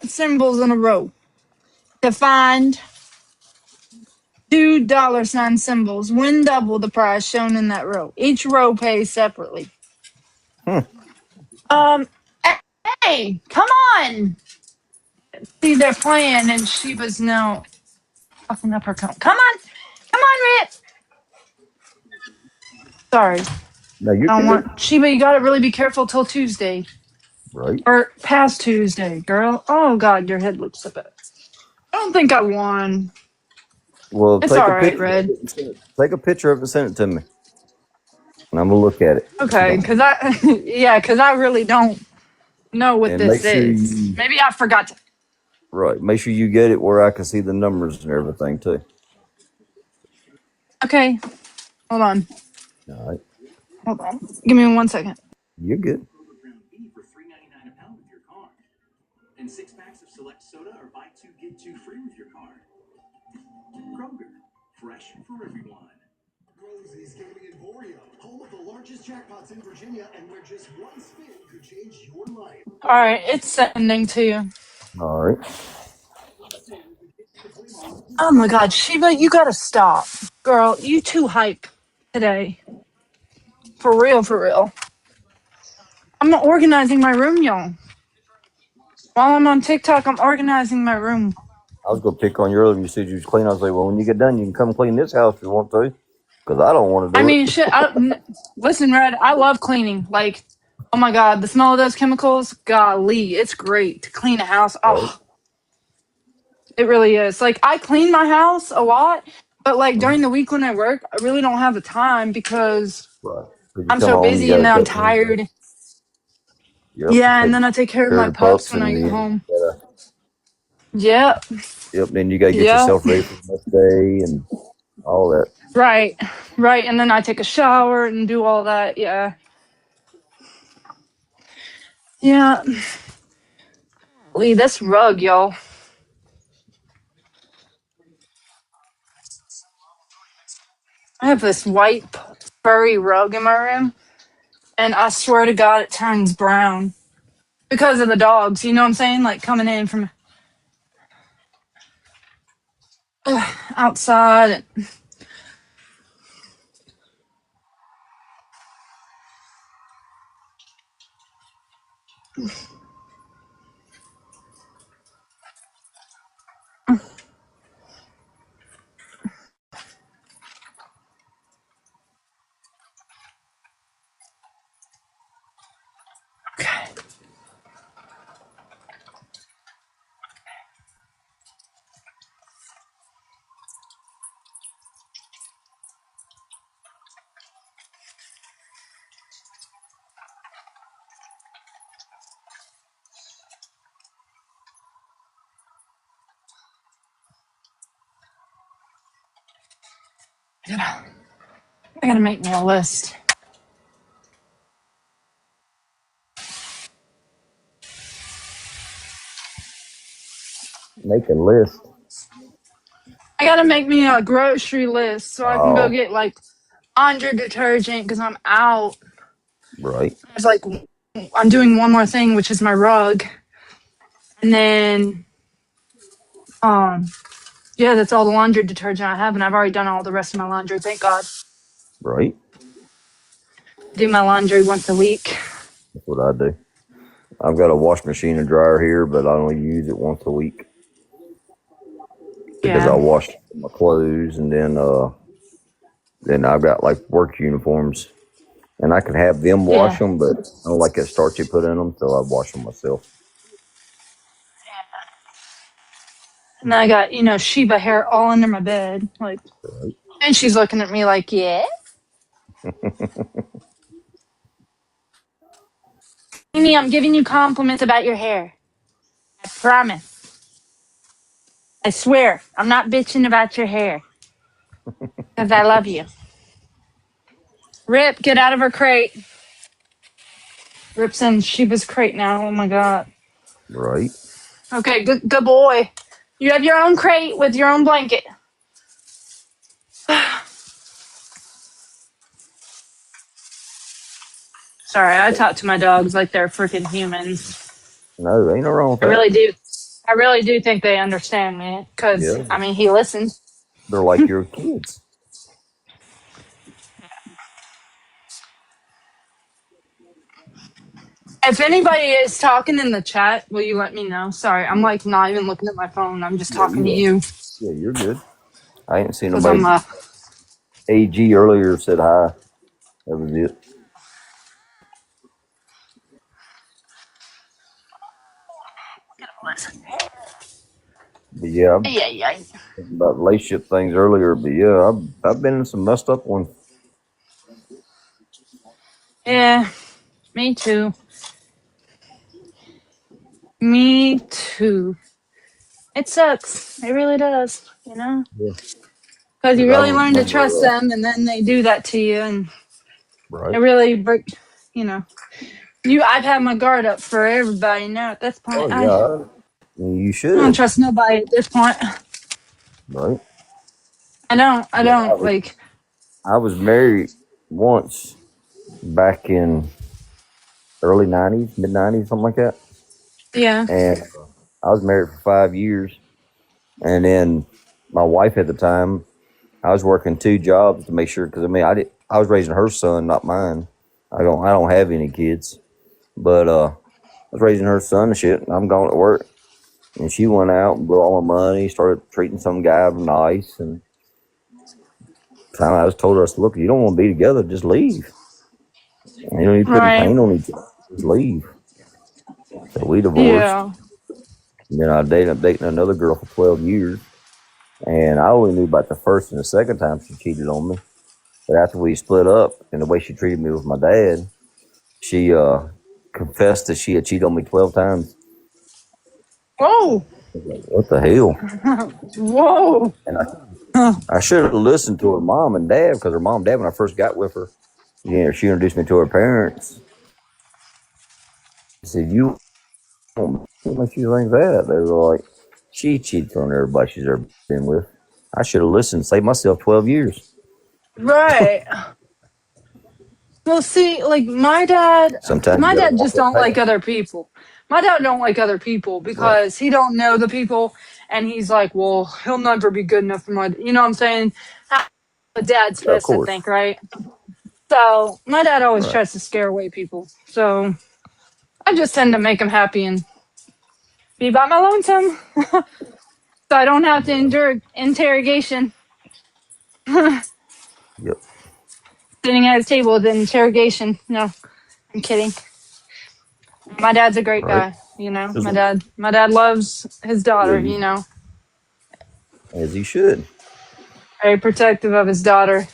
symbols in a row. To find two $sign symbols. Win double the prize shown in that row. Each row pays separately. Hmm. Um, hey, come on. See, they're playing, and Sheba's now fucking up her count. Come on. Come on, Rip. Sorry. No, you're I don't good. want Sheba, you gotta really be careful till Tuesday. Right. Or past Tuesday, girl. Oh god, your head looks so bad. I don't think I won. Well, It's take a alright, picture of Red. it and send it. Take a picture of it and send it to me, and I'm gonna look at it. Okay, because I really don't know what And make this sure is. you Maybe I forgot to. right. Make sure you get it where I can see the numbers and everything too. Okay, hold on. All right. Hold on. Give me 1 second. You're good. Ground beef for $3.99 a pound with your card. And 6 packs of select soda or buy two, get two free with your card. Kroger, fresh for everyone. Rosie's Gaming Emporium, home of the largest jackpots in Virginia, and where just one spin could change your life. Alright, it's sending to you. All right. Oh my god, Sheba, you gotta stop. Girl, you too hype today. For real, for real. I'm not organizing my room, y'all. While I'm on TikTok, I'm organizing my room. I was gonna pick on you earlier. You said you was clean. I was like, well, when you get done, you can come clean this house if you want to, because I don't want to I do mean, it. shit. Listen, Red. I love cleaning. Like, oh my god, the smell of those chemicals. Golly, it's great to clean a house. Right. Oh, it really is. Like, I clean my house a lot, but like Mhm. during the week when I work, I really don't have the time because Right. Because you I'm come so home, you busy got and to then I'm cook and tired. yep, Yeah, and take then I take care of care of my the pups pups, when I and get then home. you gotta, Yep, yep, then you got to get yep. yourself ready for the next day and all that. Right, right. And then I take a shower and do all that. Yeah, yeah. Lee, this rug, y'all. I have this white furry rug in my room, and I swear to God, it turns brown because of the dogs. You know what I'm saying? Like coming in from outside. I gotta make me a list. Make a list. I gotta make me a grocery list so I can go Oh, get like laundry detergent because I'm out. right, There's like I'm doing one more thing, which is my rug, and then yeah, that's all the laundry detergent I have, and I've already done all the rest of my laundry. Thank God. right. Do my laundry once a week. That's what I do. I've got a wash machine and dryer here, but I only use it once a week because I Yeah, wash my clothes, and then I've got like work uniforms, and I can have them wash yeah. them, but I don't like that starch they put in them, so I wash them myself. And I got Sheba hair all under my bed, like, Right. and she's looking at me like, yeah, Amy, I'm giving you compliments about your hair. I promise. I swear, I'm not bitching about your hair because I love you. Rip, get out of her crate. Rip's in Sheba's crate now. Oh my God. Right. Okay, good boy. You have your own crate with your own blanket. Sorry, I talk to my dogs like they're freaking humans. No, ain't no wrong with I that. really do. I really do think they understand me because, Yeah, I mean, he listens. they're like your kids. If anybody is talking in the chat, will you let me know? Sorry, I'm like not even looking at my phone. I'm just Yeah, talking to you are. you Yeah, you're good. I ain't seen because I'm nobody. AG earlier said hi. That was it. But yeah, I'm yeah, yeah. thinking about relationship things earlier. But yeah, I've been in some messed up ones. Yeah, me too. Me too. It sucks. It really does, Yeah. because you Because I really learn to trust remember, them, and then they do that to you, and it right? really break. You know, I've had my guard up for everybody now. At this point, Oh I yeah, you don't should, trust nobody at this point. right? I don't. I Yeah, don't like. I was married once back in early '90s, mid '90s, something like that, Yeah, and I was married for 5 years, and then my wife at the time, I was working two jobs to make sure because I was raising her son, not mine. I don't have any kids, but I was raising her son and shit. And I'm going to work, and she went out and blew all my money, started treating some guy nice, and finally I just told her, I said, "Look, if you don't want to be together, just leave. You know, you putting right. pain on each other, just leave." So we divorced. Yeah. And then I'm dating another girl for 12 years, and I only knew about the first and the second time she cheated on me. But after we split up, and the way she treated me with my dad, she confessed that she had cheated on me 12 times. Whoa. I was like, what the hell? Whoa. And I should have listened to her mom and dad because her mom and dad, when I first got with her, she introduced me to her parents. She said, "You don't make you think that." They were like, "She cheats on everybody she's ever been with." I should have listened, saved myself 12 years. Right. Well, see, like Sometimes you my got to dad walk just that don't like path. other people. My dad don't like other people Right. because he don't know the people, and he's like, well, he'll never be good enough for my. You know what I'm saying? How a dad's Yeah, of supposed to course. think, right? So my dad always Right. tries to scare away people. So I just tend to make them happy and be by my lonesome, so I don't have to endure interrogation. Yep. Sitting at his table with an interrogation. No, I'm kidding. My dad's a great Right. guy. You know, As my dad loves his yeah, daughter. You know, as he should. very protective of his daughter.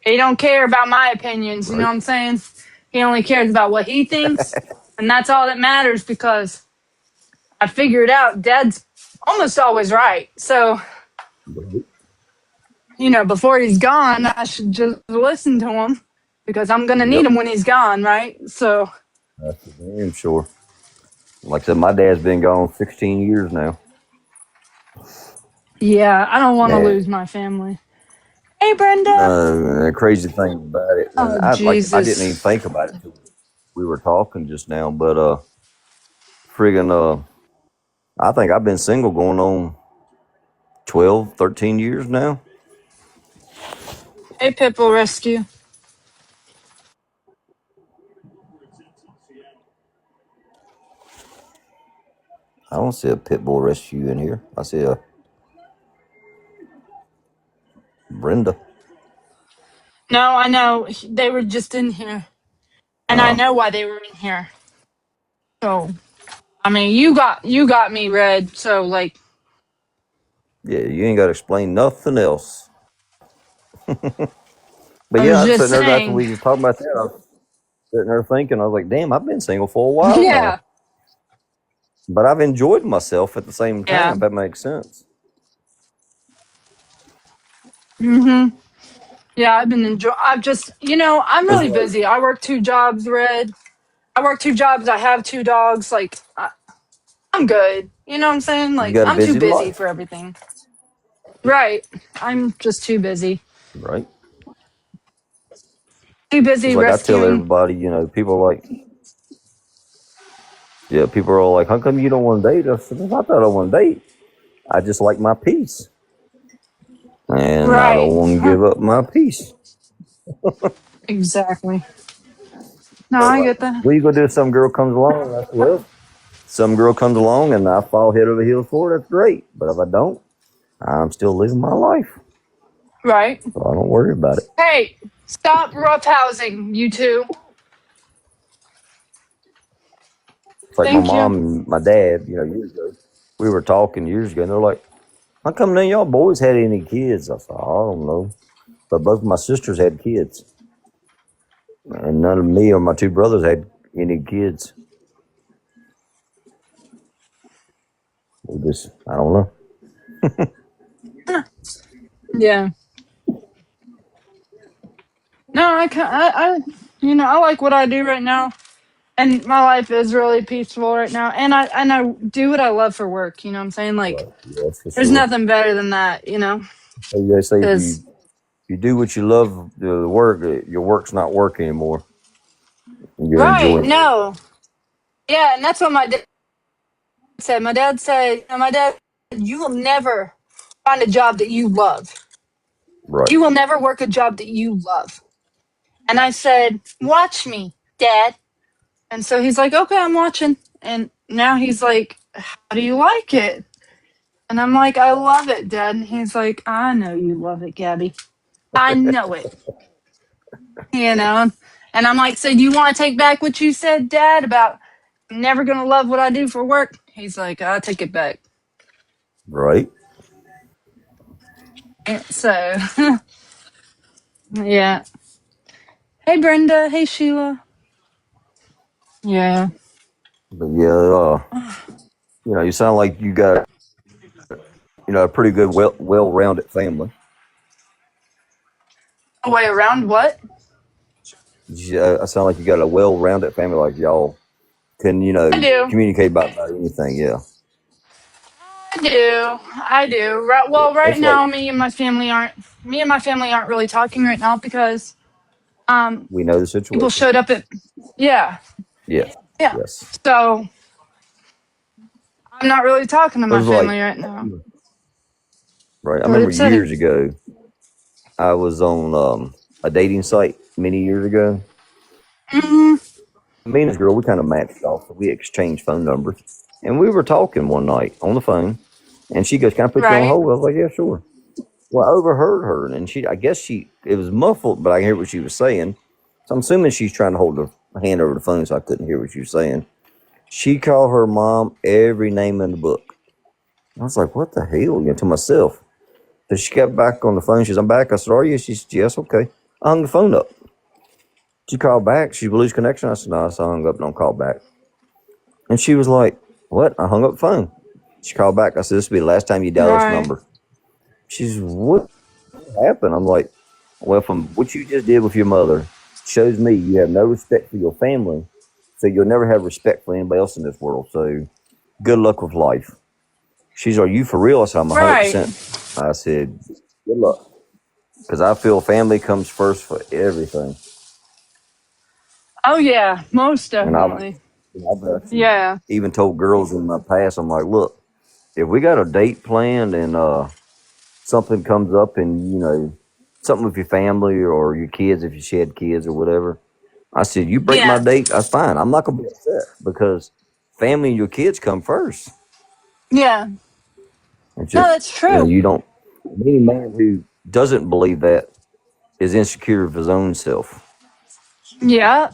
He don't care about my opinions. You know Right. what I'm saying? He only cares about what he thinks, and that's all that matters. Because I figured out Dad's almost always right. So Right. you know, before he's gone, I should just listen to him because I'm gonna need Yep. him when he's gone, right? So That's for damn sure. Like I said, my dad's been gone 16 years now. yeah, I don't want to And lose my family. Hey, Brenda. the crazy thing about it, and Oh I didn't even Jesus. think about it till we were talking just now, but friggin' I think I've been single going on 12, 13 years now. Hey, Pitbull Rescue. I don't see a pit bull rescue in here. I see a Brenda. No, I know they were just in here, and I Oh, know why they were in here. So I mean, you got me, Red. So like, yeah, you ain't got to explain nothing else. But I yeah, was I'm just sitting there after saying. we was talking about that. I was sitting there thinking, I was like, damn, I've been single for a while Yeah, now. But I've enjoyed myself at the same time, yeah. if that makes sense. Mhm. Yeah, I've been enjoying. I've just, I'm It's really like, busy. I work 2 jobs, Red. I work 2 jobs. I have 2 dogs. Like, I'm good. You know what I'm saying? you Like, got a I'm too busy busy life, for everything. Right. I'm just too busy. right? Too It's busy like I tell rescuing. everybody, people are like, yeah, people are all like, how come you don't want to date? I said, I thought I want to date. I just like my peace. And I don't Right. want to give up my peace. Exactly. No, So I like, get that. what you gonna do if some girl comes along? I said, well, some girl comes along and I fall head over heels for her, that's great. But if I don't, I'm still living my life. Right. So I don't worry about it. Hey, stop roughhousing, you two. It's like my Thank you. mom and my dad, years ago. We were talking years ago and they're like, how come none of y'all boys had any kids? I said, I don't know. But both of my sisters had kids. And none of me or my two brothers had any kids. I don't know. Yeah. No, I like what I do right now, and my life is really peaceful right now, and I do what I love for work. You know what I'm saying? Like, Right. Yeah, that's for there's sure. nothing better than that. They say if Because you do what you love, the work, your work's not work anymore. You're right, enjoying it. no, yeah, and that's what my dad said. My dad, you will never find a job that you love. Right. You will never work a job that you love. And I said, watch me, Dad. And so he's like, okay, I'm watching. And now he's like, how do you like it? And I'm like, I love it, Dad. And he's like, I know you love it, Gabby. I know it. You know? And I'm like, so do you want to take back what you said, Dad, about I'm never going to love what I do for work? He's like, I'll take it back. Right. And so, yeah. Hey, Brenda. Hey, Sheila. Yeah. But yeah, you sound like you got, a pretty good, well-rounded family. A way around what? Yeah, I sound like you got a well-rounded family. Like y'all can, I do. communicate about anything. Yeah. I do. I do. Right. Yeah. Well, right It's like now, me and my family aren't really talking right now because um we know the people situation. showed up at yeah Yes. yeah. Yes. So I'm not really talking to It my was like, family right now. right. I It's really remember upsetting. years ago, I was on a dating site many years ago, Hmm. Me and this girl, we kind of matched off. So we exchanged phone numbers, and we were talking one night on the phone. And she goes, "Can I put you on Right. hold?" I was like, "Yeah, sure." Well, I overheard her, and I guess it was muffled, but I hear what she was saying. So I'm assuming she's trying to hold her hand over the phone, so I couldn't hear what she was saying. She called her mom every name in the book. I was like, "What the hell?" To myself. So she got back on the phone. She says, "I'm back." I said, "Are you?" She said, "Yes." Okay. I hung the phone up. She called back. She lose connection. I said, "No." So I hung up. Don't call back. And she was like, "What?" I hung up the phone. She called back. I said, "This will be the last time you dial this Right. number." She's, "What happened?" I'm like, "Well, from what you just did with your mother, shows me you have no respect for your family. So you'll never have respect for anybody else in this world. So good luck with life." She's, "Are you for real?" I said, "I'm Right. 100%." I said, "Good luck." Because I feel family comes first for everything. Oh yeah, most And definitely. I've actually Yeah. even told girls in my past, I'm like, "Look, if we got a date planned and something comes up and, something with your family or your kids, if you had kids or whatever," I said, "You break my Yeah. date, that's fine. I'm not going to be upset because family and your kids come first." Yeah. It's No, just, that's true. you don't, any man who doesn't believe that is insecure of his own self. Yeah.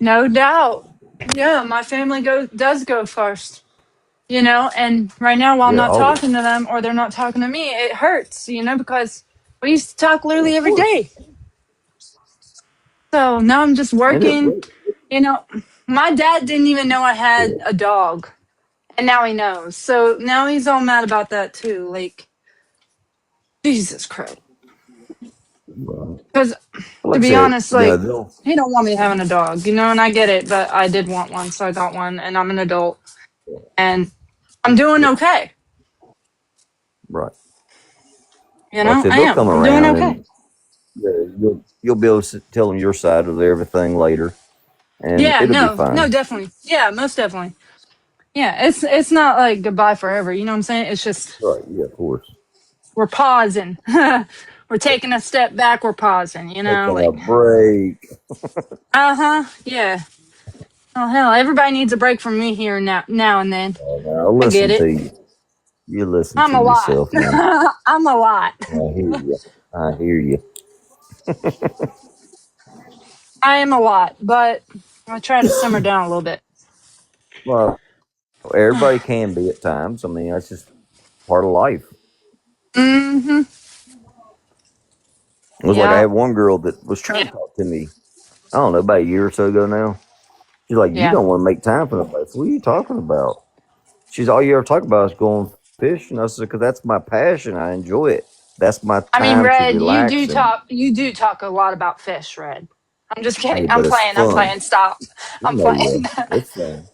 No doubt. Yeah, my family does go first. And right now while I'm Yeah, not always. talking to them or they're not talking to me, it hurts, because we used to talk literally Of every course. day. So now I'm just And it, working. You know, my dad didn't even know I had yeah, a dog, and now he knows. So now he's all mad about that too. Like, Jesus Christ. right. Because to Like I be said, honest, like, they'll, he don't want me having a dog, and I get it, but I did want one, so I got one, and I'm an adult, and I'm doing yeah, okay. right. Like I said, I they'll am. come I'm doing around okay. and you'll be able to tell them your side of everything later, and Yeah, it'll be no, no, fine. definitely. Yeah, most definitely. Yeah, it's not like goodbye forever. You know what I'm saying? It's just Right. Yeah, of course. we're pausing. We're taking a step back. We're pausing. Taking a Like, break. yeah. Oh hell, everybody needs a break from me here now and then. Now I get listen it. to you. You listen I'm to a lot. yourself now. I'm a lot. I hear you. I hear you. I am a lot, but I try to simmer down a little bit. Well, everybody can be at times. I mean, that's just part of life. Mm-hmm. It was like I Yeah. had one girl that was trying to talk to me. I don't know, about a year or so ago now. She's like, "You Yeah. don't want to make time for nobody." I said, "What are you talking about?" She's, "All you ever talk about is going fishing." I said, "Because that's my passion. I enjoy it. That's my I mean, time to Red, you do relax and talk. You do talk a lot about fish, Red. I'm just hey, kidding. I'm but it's playing. I'm fun. playing. Stop. I I'm know you playing. are. It's fun.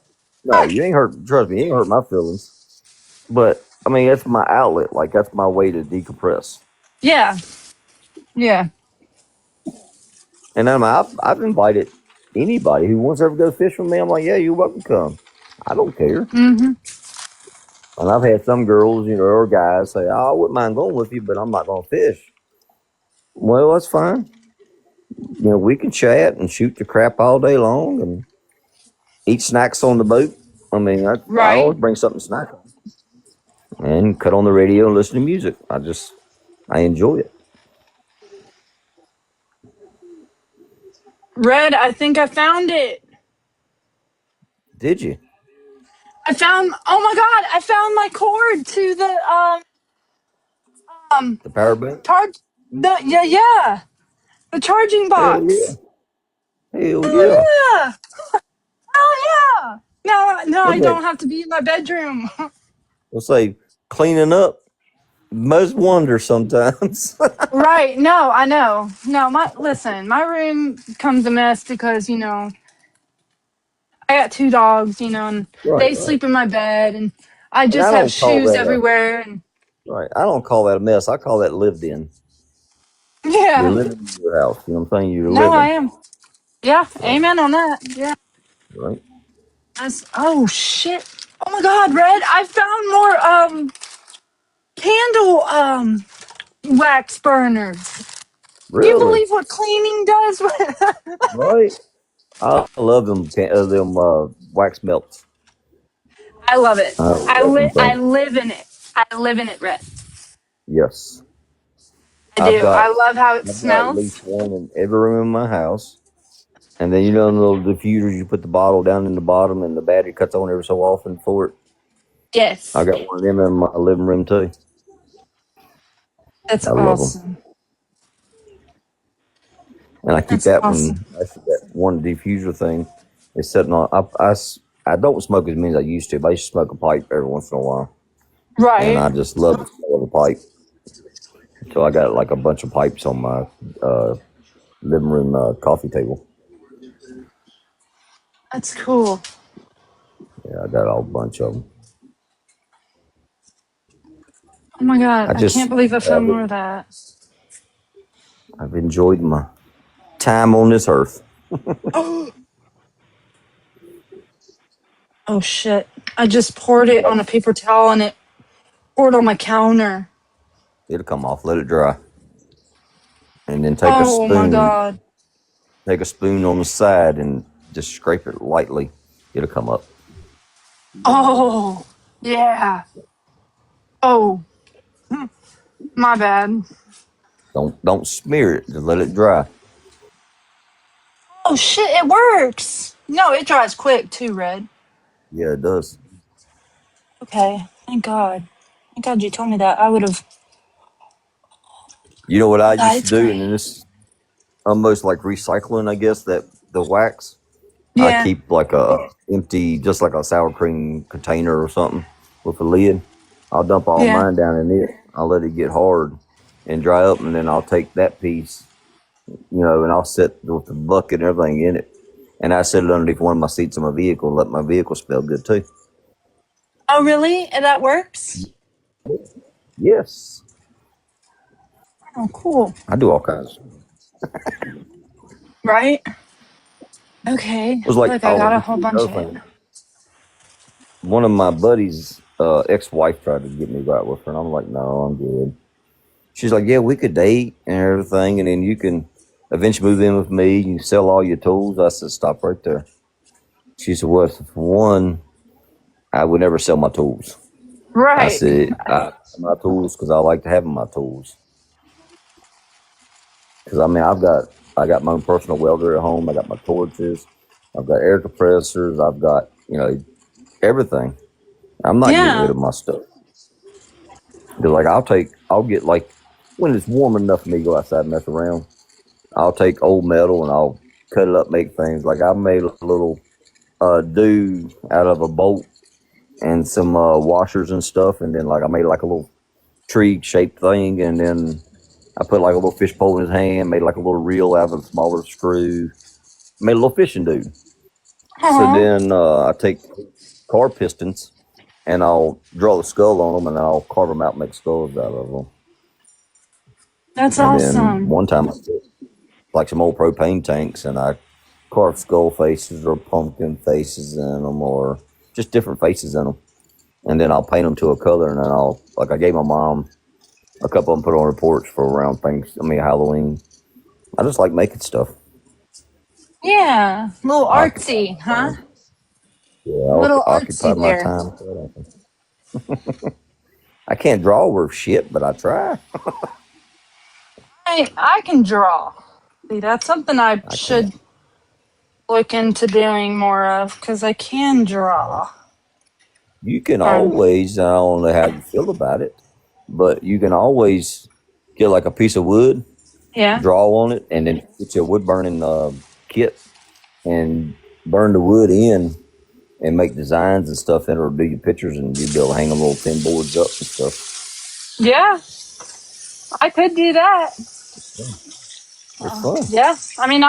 No, you ain't hurt. Trust me, you ain't hurt my feelings. But I mean, that's my outlet. Like that's my way to decompress. Yeah. Yeah. And I've invited anybody who wants to ever go fish with me. I'm like, "Yeah, you're welcome to come. I don't care." Mm-hmm. And I've had some girls, or guys say, "Oh, I wouldn't mind going with you, but I'm not going to fish." Well, that's fine. We can chat and shoot the crap all day long and eat snacks on the boat. I mean, I Right. always bring something to snack on and cut on the radio and listen to music. I enjoy it. Red, I think I found it. Did you? Oh my God, I found my cord to the um The power bank? charge yeah, the charging Hell yeah. box. Hell yeah. Oh yeah. Oh yeah. No, What's I that? don't have to be in my bedroom. We'll say cleaning up most wonders sometimes. Right. No, I know. No, my room comes a mess because, I got two dogs, and Right, they right. sleep in my bed, and I And just I have don't call shoes that a everywhere, and right. I don't call that a mess. I call that lived in. You're yeah. living in your house. You know what I'm saying? You're No, I living. am. Yeah, Right. amen on that. Yeah. Right. Oh shit. Oh my God, Red, I found more candle wax burners. Do you Really? believe what cleaning does? Right. I love them wax melts. I love it. I love them I things. live in it. I live in it, Red. Yes, I I've do. got I love how it I've got at least smells. one in every room in my house. And then the little diffusers, you put the bottle down in the bottom, and the battery cuts on every so often for it. I Yes. got one of them in my living room too. That's I love them, awesome. and I keep That's that awesome. one. Actually, that one diffuser thing is sitting on. I don't smoke as many as I used to, but I used to smoke a pipe every once in a while, and Right. I just love the smell of the pipe. So I got like a bunch of pipes on my uh, living room coffee table. That's cool. Yeah, I got a whole bunch of them. Oh my god, I I can't just believe I found have more of that. I've enjoyed my time on this earth. Oh shit. I just poured it Like, on a paper towel and it poured on my counter. it'll come off, let it dry, and then Oh my god. take a spoon on the side and just scrape it lightly. It'll come up. Oh, yeah. Oh, my bad. Don't smear it. Just let it dry. Oh shit, it works. No, it dries quick too, Red. Yeah, it does. Okay, thank God. Thank God you told me that. I would have. You know what Oh I God, used to it's do, and then great. this almost like recycling, I guess, that the wax. I Yeah, keep like a empty, just like a sour cream container or something with a lid. I'll dump all yeah. mine down in it. I'll let it get hard and dry up, and then I'll take that piece, and I'll set with the bucket and everything in it, and I set it underneath one of my seats in my vehicle, let my vehicle smell good too. Oh, really? And that works? Yes, Oh, cool. I do all kinds. Right? Okay. It was I feel like, like I oh, got a and whole bunch of another it. thing. One of my buddies' ex-wife tried to get me right with her, and I'm like, no, I'm good. She's like, yeah, we could date and everything, and then you can eventually move in with me. You sell all your tools. I said, stop right there. She said, well, for one, I would never sell my tools. I Right. said, I sell my tools because I like to have my tools. Because I mean, I got my own personal welder at home. I got my torches. I've got air compressors. I've got everything. I'm not getting rid Yeah. of my stuff. Because like I'll get like when it's warm enough for me to go outside and mess around. I'll take old metal and I'll cut it up, make things like I made a little dude out of a bolt and some washers and stuff, and then like I made like a little tree shaped thing, and then I put like a little fish pole in his hand, made like a little reel out of a smaller screw, made a little fishing dude. So Oh, then I take car pistons and I'll draw the skull on them, and I'll carve them out and make skulls out of them. that's And then awesome. one time I took like some old propane tanks and I carved skull faces or pumpkin faces in them or just different faces in them. And then I'll paint them to a color, and then I gave my mom a couple of them put on her porch for around Halloween. I just like making stuff. Yeah. A little I occupy artsy, my huh? time. Yeah, A little I occupy artsy my there. time. I can't draw worth shit, but I try. I can draw. See, that's something I I can't. should look into doing more of because I can draw. You can Um, always, I don't know how you feel about it, but you can always get like a piece of wood, yeah. draw on it, and then get your wood burning kit and burn the wood in and make designs and stuff in it, or do your pictures, and you'd be able to hang them little tin boards up and stuff. Yeah, I could do that. It's fun. Yeah. I mean,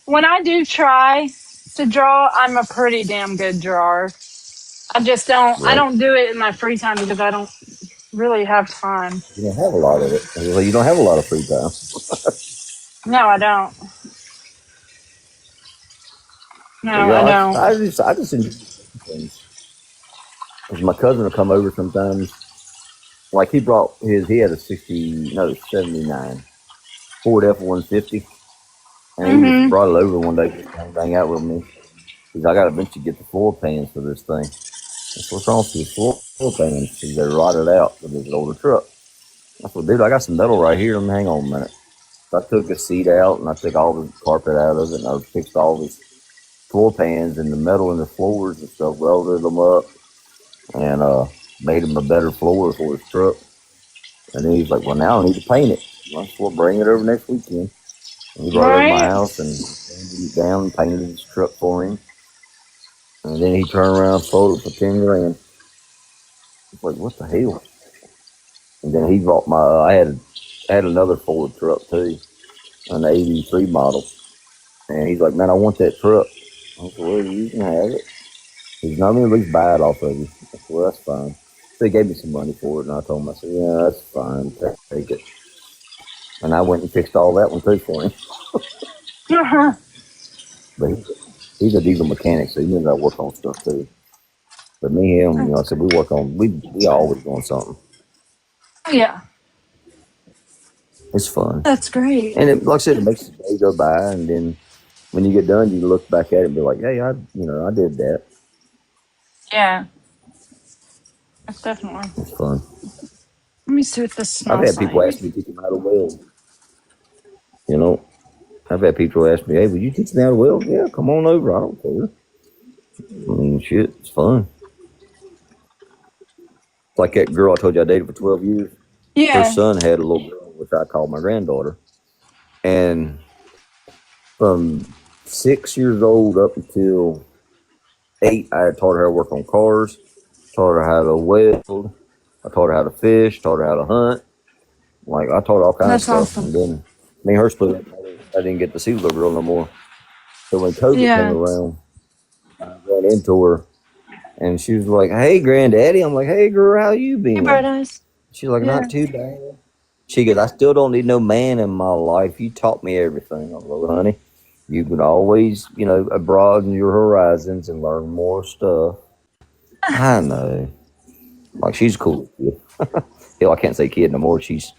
when I do try to draw, I'm a pretty damn good drawer. I Right. don't do it in my free time because I don't really have time. You don't have a lot of it. Well, you don't have a lot of free time. No, I don't. No, But I don't. I just enjoy things because my cousin will come over sometimes. Like he had a 60, no, 79 Ford F-150, And he just brought it over one day just to hang out with me. He's I got to eventually get the floor pans for this thing. I said, what's wrong with these floor pans? He said, rotted out with his older truck. I said, dude, I got some metal right here. Hang on a minute. So I took the seat out and I took all the carpet out of it and I fixed all these floor pans and the metal in the floors and stuff, welded them up and made him a better floor for his truck. And then he's like, well, now I need to paint it. I said, well, bring it over next weekend. And he brought it over to my house and sanded it down and painted his truck for him. And then he turned around and sold it for 10 grand. It's like, what the hell? And then he bought my, I had another Ford truck too, an 83 model. And he's like, man, I want that truck. I said, well, you can have it. He's not going to at least buy it off of you. I said, well, that's fine. So he gave me some money for it. And I told him, I said, yeah, that's fine. Take it. And I went and fixed all that one too for him. But he's a diesel mechanic, so he knows how to work on stuff too. But me and him, I said, we work on, we always doing something. Yeah, It's fun. that's great. And like I said, it makes the day go by. And then when you get done, you look back at it and be like, hey, I did that. Yeah, that's definitely. It's fun. Let me see what this I've smells had people like. ask me to teach them how to weld. I've had people ask me, hey, would you teach me how to weld? Yeah, come on over. I don't care. I mean, shit, it's fun. Like that girl I told you I dated for 12 years. Her Yeah. son had a little girl, which I call my granddaughter. And from 6 years old up until 8, I had taught her how to work on cars, taught her how to weld, I taught her how to fish, taught her how to hunt. Like, I taught her all kinds That's of stuff. awesome. And then me and her split up. I didn't get to see the little girl no more. So when COVID Yeah. came around, I ran into her. And she was like, hey, granddaddy. I'm like, hey, girl, how you Hey, been? Bright Eyes. She's like, Yeah. not too bad. She goes, I still don't need no man in my life. You taught me everything. I'm like, honey, you can always, broaden your horizons and learn more stuff. I know. Like, she's a cool kid. Hell, I can't say kid no more. She's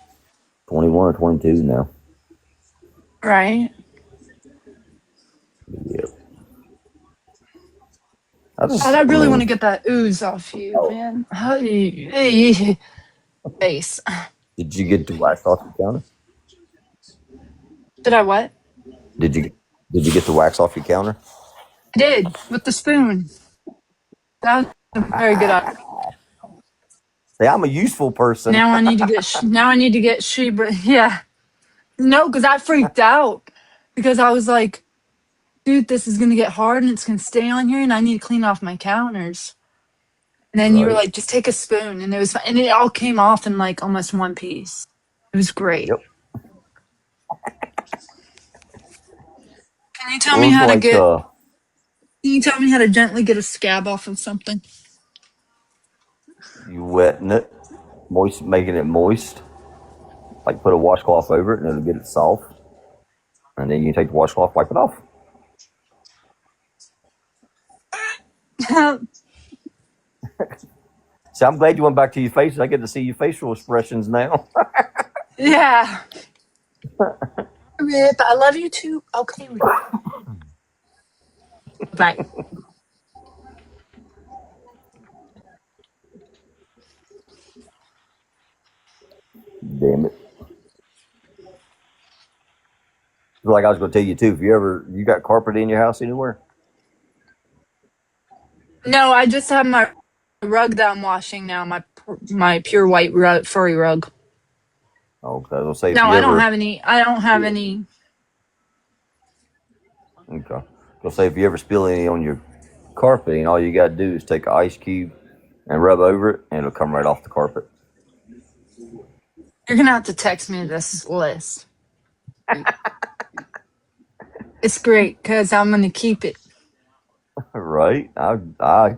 21 or 22 now. Right. Yeah. God, I really want to get that ooze off you, Oh. man. Hey, face. Did you get the wax off your counter? Did I what? Did you get the wax off your counter? I did with the spoon. That was a very good idea. Say, I'm a useful person. Now I need to get Sheba. Yeah. No, because I freaked out because I was like, dude, this is gonna get hard and it's gonna stay on here, and I need to clean off my counters. And then you were like, just take a spoon, and it was fine. And it all came off in like almost one piece. It was great. Yep. Can you tell me how to get? Can Can you tell me how to gently get a scab off of something? you wetting it, making it moist. Like put a washcloth over it and it'll get it soft. And then you take the washcloth, wipe it off. See, I'm glad you went back to your face. I get to see your facial expressions now. Yeah. Rip, I love you too. Okay. Bye. Damn it. Like I was going to tell you too, if you got carpet in your house anywhere? No, I just have my rug that I'm washing now. My pure white furry rug. Okay, I'll say if No, you I ever. don't have any. I don't have any. Okay. I'll say if you ever spill any on your carpeting, all you got to do is take an ice cube and rub over it, and it'll come right off the carpet. You're gonna have to text me this list. It's great because I'm gonna keep it. Right? I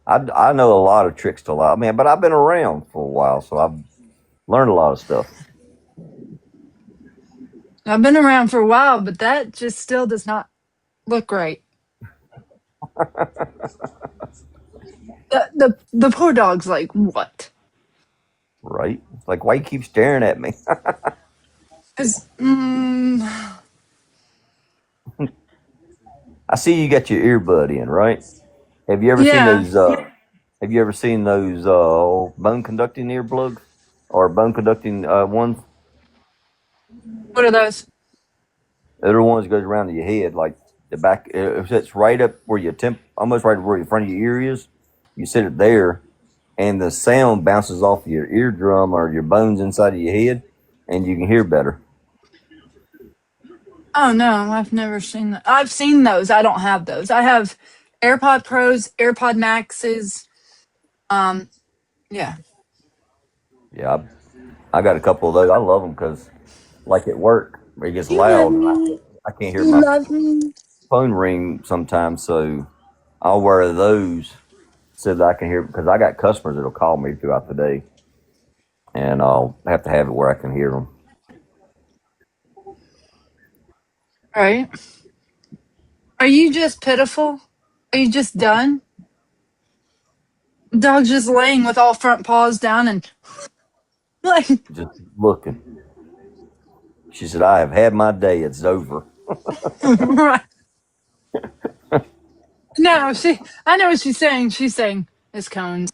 know a lot of tricks to lie, man, but I've been around for a while, so I've learned a lot of stuff. I've been around for a while, but that just still does not look right. The poor dog's like, what? Right? Like, why you keep staring at me? Because I see you got your earbud in, right? Have you ever seen Yeah. those? Have you ever seen those bone conducting earplugs or bone conducting ones? What are those? The other ones goes around to your head, like the back. If it's right up where your almost right where the front of your ear is, you sit it there, and the sound bounces off your eardrum or your bones inside of your head, and you can hear better. Oh no, I've never seen that. I've seen those. I don't have those. I have AirPod Pros, AirPod Maxes. Um, yeah. Yeah, I got a couple of those. I love them because, like at work, it gets You love loud, and me. I can't hear You my love me. phone ring sometimes. So I'll wear those so that I can hear because I got customers that'll call me throughout the day, and I'll have to have it where I can hear them. Right? Are you just pitiful? Are you just done? Dog's just laying with all front paws down and like, Just looking. She said, "I have had my day. It's over." right. No, I know what she's saying. She's saying, this cone's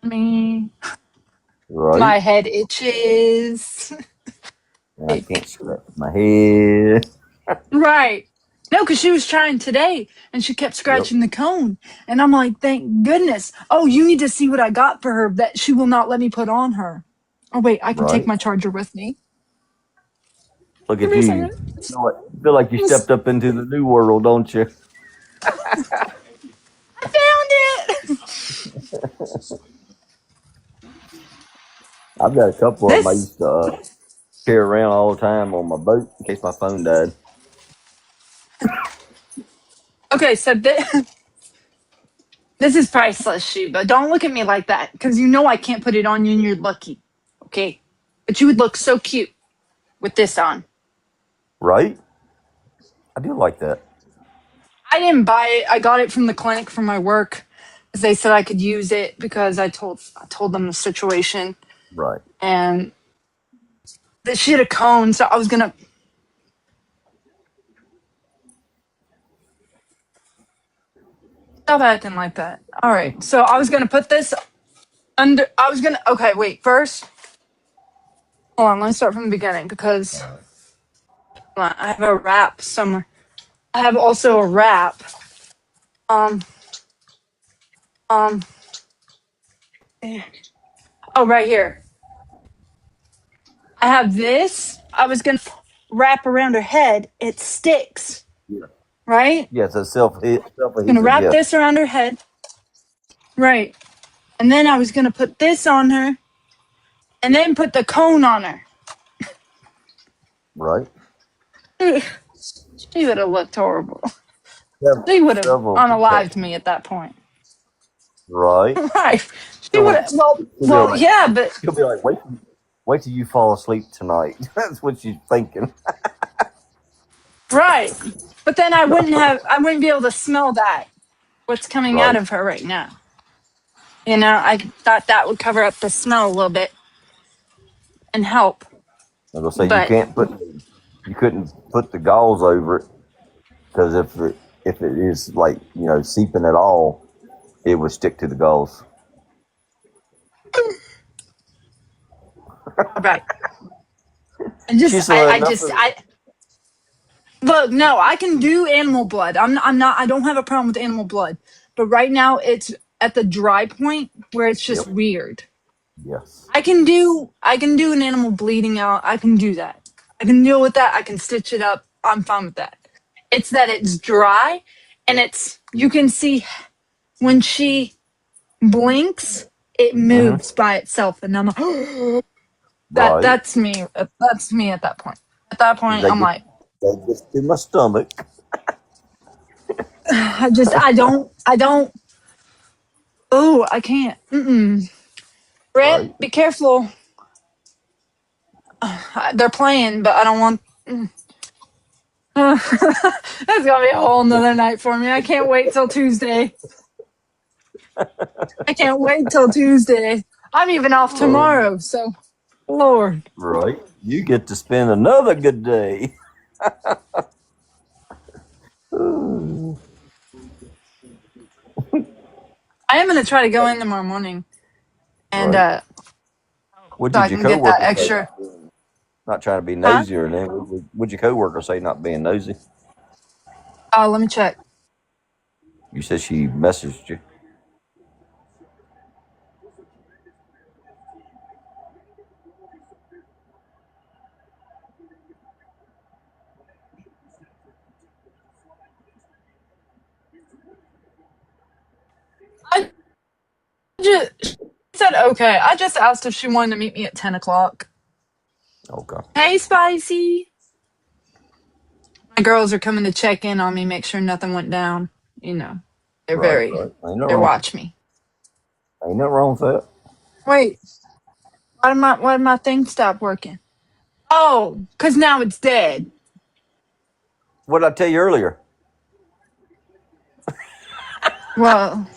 me. Right? My head itches. And I can't scratch my head. Right. No, because she was trying today and she kept Yep. scratching the cone. And I'm like, thank goodness. Oh, you need to see what I got for her that she will not let me put on her. Oh, wait, I can take Right. my charger with me. Look Give at me a you. second. Feel like you stepped up into the new world, don't you? I found it. I've got a couple of them I This, used to carry around all the time on my boat in case my phone died. okay, so this is priceless, Sheba. Don't look at me like that because you know I can't put it on you and you're lucky. Okay. But you would look so cute with this on. Right? I do like that. I didn't buy it. I got it from the clinic from my work. They said I could use it because I told them the situation Right. and that she had a cone, so I was gonna stop acting like that. All right, so I was gonna put this under. I was gonna. Okay, wait. First, hold on. Let me start from the beginning because hold on, I have a wrap somewhere. I have also a wrap. Um. Um. Oh, right here. I have this. I was gonna wrap around her head. It sticks, Yeah. right? Yes, it's self Gonna adhesive. wrap Yes. this around her head, right? And then I was gonna put this on her, and then put the cone on her. Right. She would have looked horrible. Several, She would have several unalived protections. me at that point. Right. Right. She would She'll, have. Well, she'll be like, yeah, but she'll be like, wait till you fall asleep tonight. That's what she's thinking. right. But then I wouldn't have. I wouldn't be able to smell that. What's coming out Right. of her right now? You know, I thought that would cover up the smell a little bit and help. I'm gonna say But you couldn't put the gauze over it because if it is like seeping at all, it would stick to the gauze. right. I just, She said I enough just, of I look. No, I can do animal blood. I'm not. I don't have a problem with animal blood. But right now, it's at the dry point where it's just Yep. weird. Yes. I can do an animal bleeding out. I can do that. I can deal with that. I can stitch it up. I'm fine with that. It's that it's dry and it's you can see when she blinks, it Mm-hmm. moves by itself and I'm like Right. that's me. That's me at that point. At that point They I'm get like they get to my stomach. I don't oh, I can't. Mm-mm. Brett, Right. be careful. They're playing, but I don't want that's gonna be a whole nother night for me. I can't wait till Tuesday. I can't wait till Tuesday. I'm even off tomorrow, so Lord. Right. You get to spend another good day. I am gonna try to go in tomorrow morning, and Right. What so did I your can get that coworker say? extra. Not trying to be Huh? nosy or anything. What'd your coworker say? Not being nosy. Oh, let me check. You said she messaged you. I just she said okay. I just asked if she wanted to meet me at 10 o'clock. Okay. Hey, Spicy. My girls are coming to check in on me, make sure nothing went down. You know, they're Right. very, Right. Ain't nothing they wrong. watch me. Ain't nothing wrong with that. Wait, why did my thing stop working? Oh, because now it's dead. What did I tell you earlier? Well,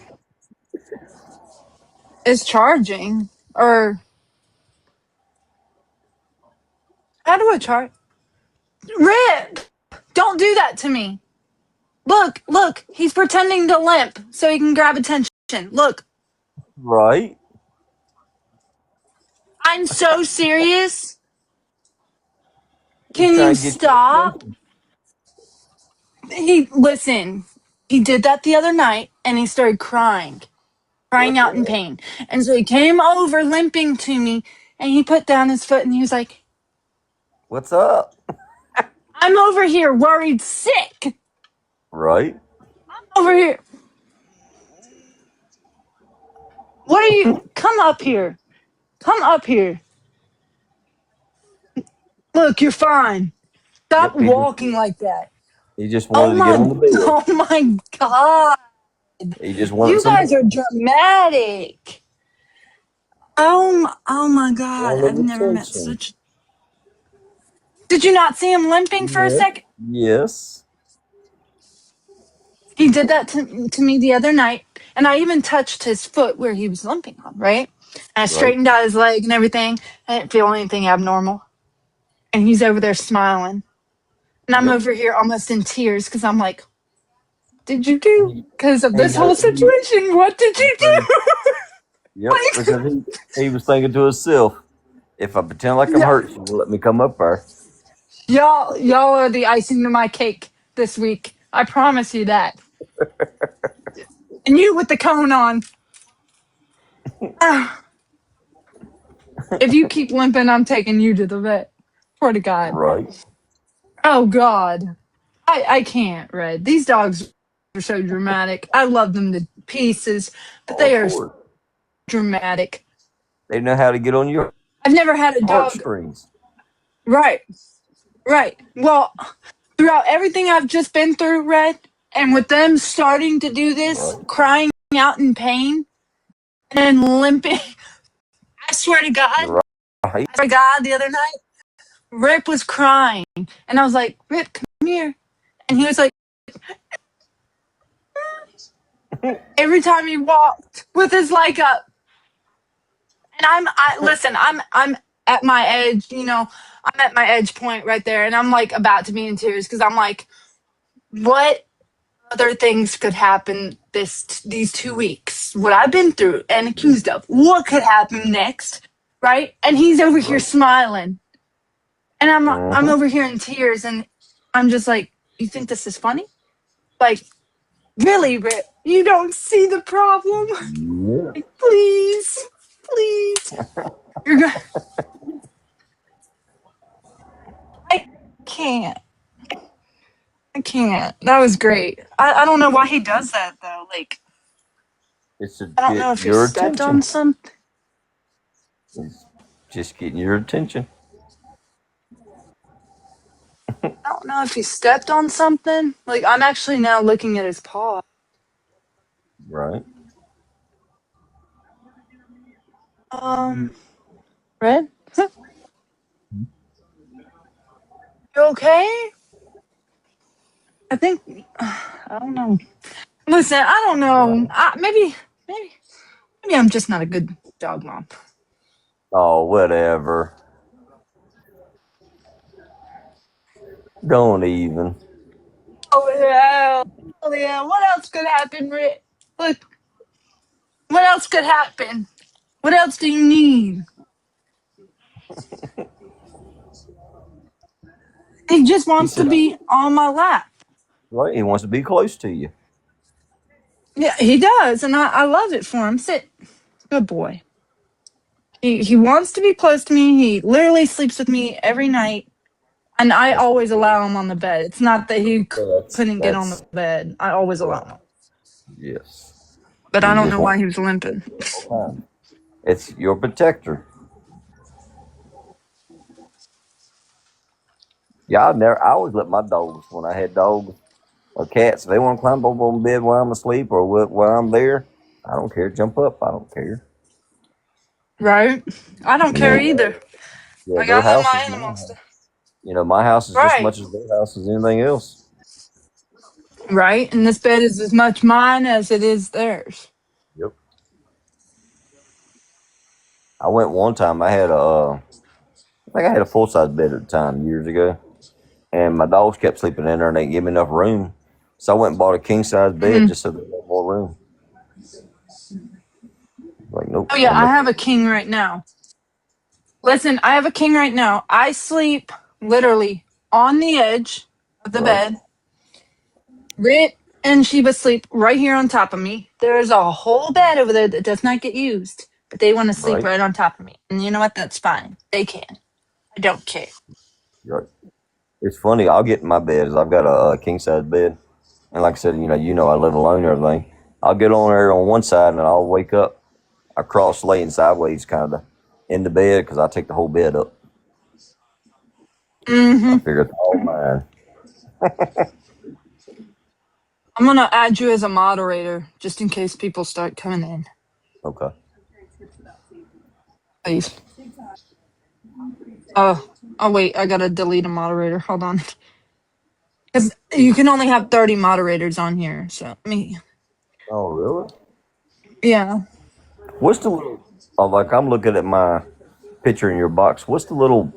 it's charging. Or how do I charge? Rip! Don't do that to me. Look, he's pretending to limp so he can grab attention. Look, Right. I'm so serious. He's Can you trying to get your stop? attention. Listen, he did that the other night and he started crying What the out in hell? pain. And so he came over limping to me and he put down his foot and he was like, What's up? I'm over here worried sick. Right. Over here. What are you? Come up here. Come up here. Look, you're fine. Stop Yep. walking like that. He just Oh wanted to get my, on the bed. oh my God. He just wanted You some guys are dramatic. Oh my God. I've wanted never met attention. such. Did you not see him limping for a Yeah. second? Yes. He did that to me the other night, and I even touched his foot where he was limping on, right? And I Right. straightened out his leg and everything. I didn't feel anything abnormal. And he's over there smiling. And I'm Yep. over here almost in tears because I'm like, did you do? He, Because of he this whole know he situation, what did you because do? yep, Like, because he was thinking to himself, if I pretend like I'm no. hurt, she will let me come up there. Y'all are the icing to my cake this week. I promise you that. And you with the cone on. Ah, if you keep limping, I'm taking you to the vet. Swear to God. Right. Oh God. I can't, Red. These dogs are so dramatic. I love them to pieces, but Oh, of they are course. dramatic. They know how to get on your I've never had a dog. heartstrings. Right, right. Well, throughout everything I've just been through, Red, and with them starting to do this, Right. crying out in pain and limping, I swear to God, Right. the other night, Rip was crying. And I was like, Rip, come here. And he was like, every time he walked with his leg up. And I'm at my edge, I'm at my edge point right there. And I'm like about to be in tears because I'm like, what other things could happen these 2 weeks? What I've been through and accused of. What could happen next? Right? And he's over here Right. smiling. And I'm Mm-hmm. over here in tears and I'm just like, you think this is funny? Like, really, Rip? You don't see the problem? Yeah. Like, please. You're good. I can't. I can't. That was great. I don't know why he does that though. Like, It's to I don't know get if he your stepped on attention. some. It's just getting your attention. I don't know if he stepped on something. Like, I'm actually now looking at his paw. Right. Um, Red, you okay? I think. I don't know. Listen, I don't know. Right. Maybe I'm just not a good dog mom. Oh, whatever. Don't even. Oh yeah. Oh yeah. What else could happen, Red? Look. What else could happen? What else do you need? He just He wants to said, be on my lap. right, he wants to be close to you. Yeah, he does, and I love it for him. Sit. Good boy. He wants to be close to me. He literally sleeps with me every night, and I That's always allow him on the bed. It's not that he couldn't get on the that's bed. I always allow right. him. Yes. But I He don't just know why wants he was limping. the whole time. It's your protector. Yeah, I always let my dogs, when I had dogs or cats, if they want to climb up on the bed while I'm asleep or while I'm there, I don't care. Jump up. I don't care. Right? I don't You care know, either. yeah, Like, their I love house is my my animals. house. You know, my house is just as Right. much as their house as anything else. Right? And this bed is as much mine as it is theirs. Yep. I went one time. I think I had a full size bed at the time years ago, and my dogs kept sleeping in there, and they didn't give me enough room. So I went and bought a king size bed Hmm. just so they had more room. Like, nope, Oh, yeah, I'm I making have a king right now. Listen, I have a king right now. I sleep literally on the edge of the right, bed. Rit and Sheba sleep right here on top of me. There's a whole bed over there that does not get used, but they want to sleep right, right on top of me. And you know what? That's fine. They can. I don't care. right. It's funny. I'll get in my bed. I've got a king size bed, and like I said, I live alone and everything. I'll get on there on one side, and I'll wake up. I cross laying sideways, kind of in the bed, because I take the whole bed up. I Hmm. figure it's all mine. I'm going to add you as a moderator just in case people start coming in. Okay. Please. Oh, wait. I got to delete a moderator. Hold on. Because you can only have 30 moderators on here. So, me. Oh, really? Yeah. What's the little? Oh, like I'm looking at my picture in your box. What's the little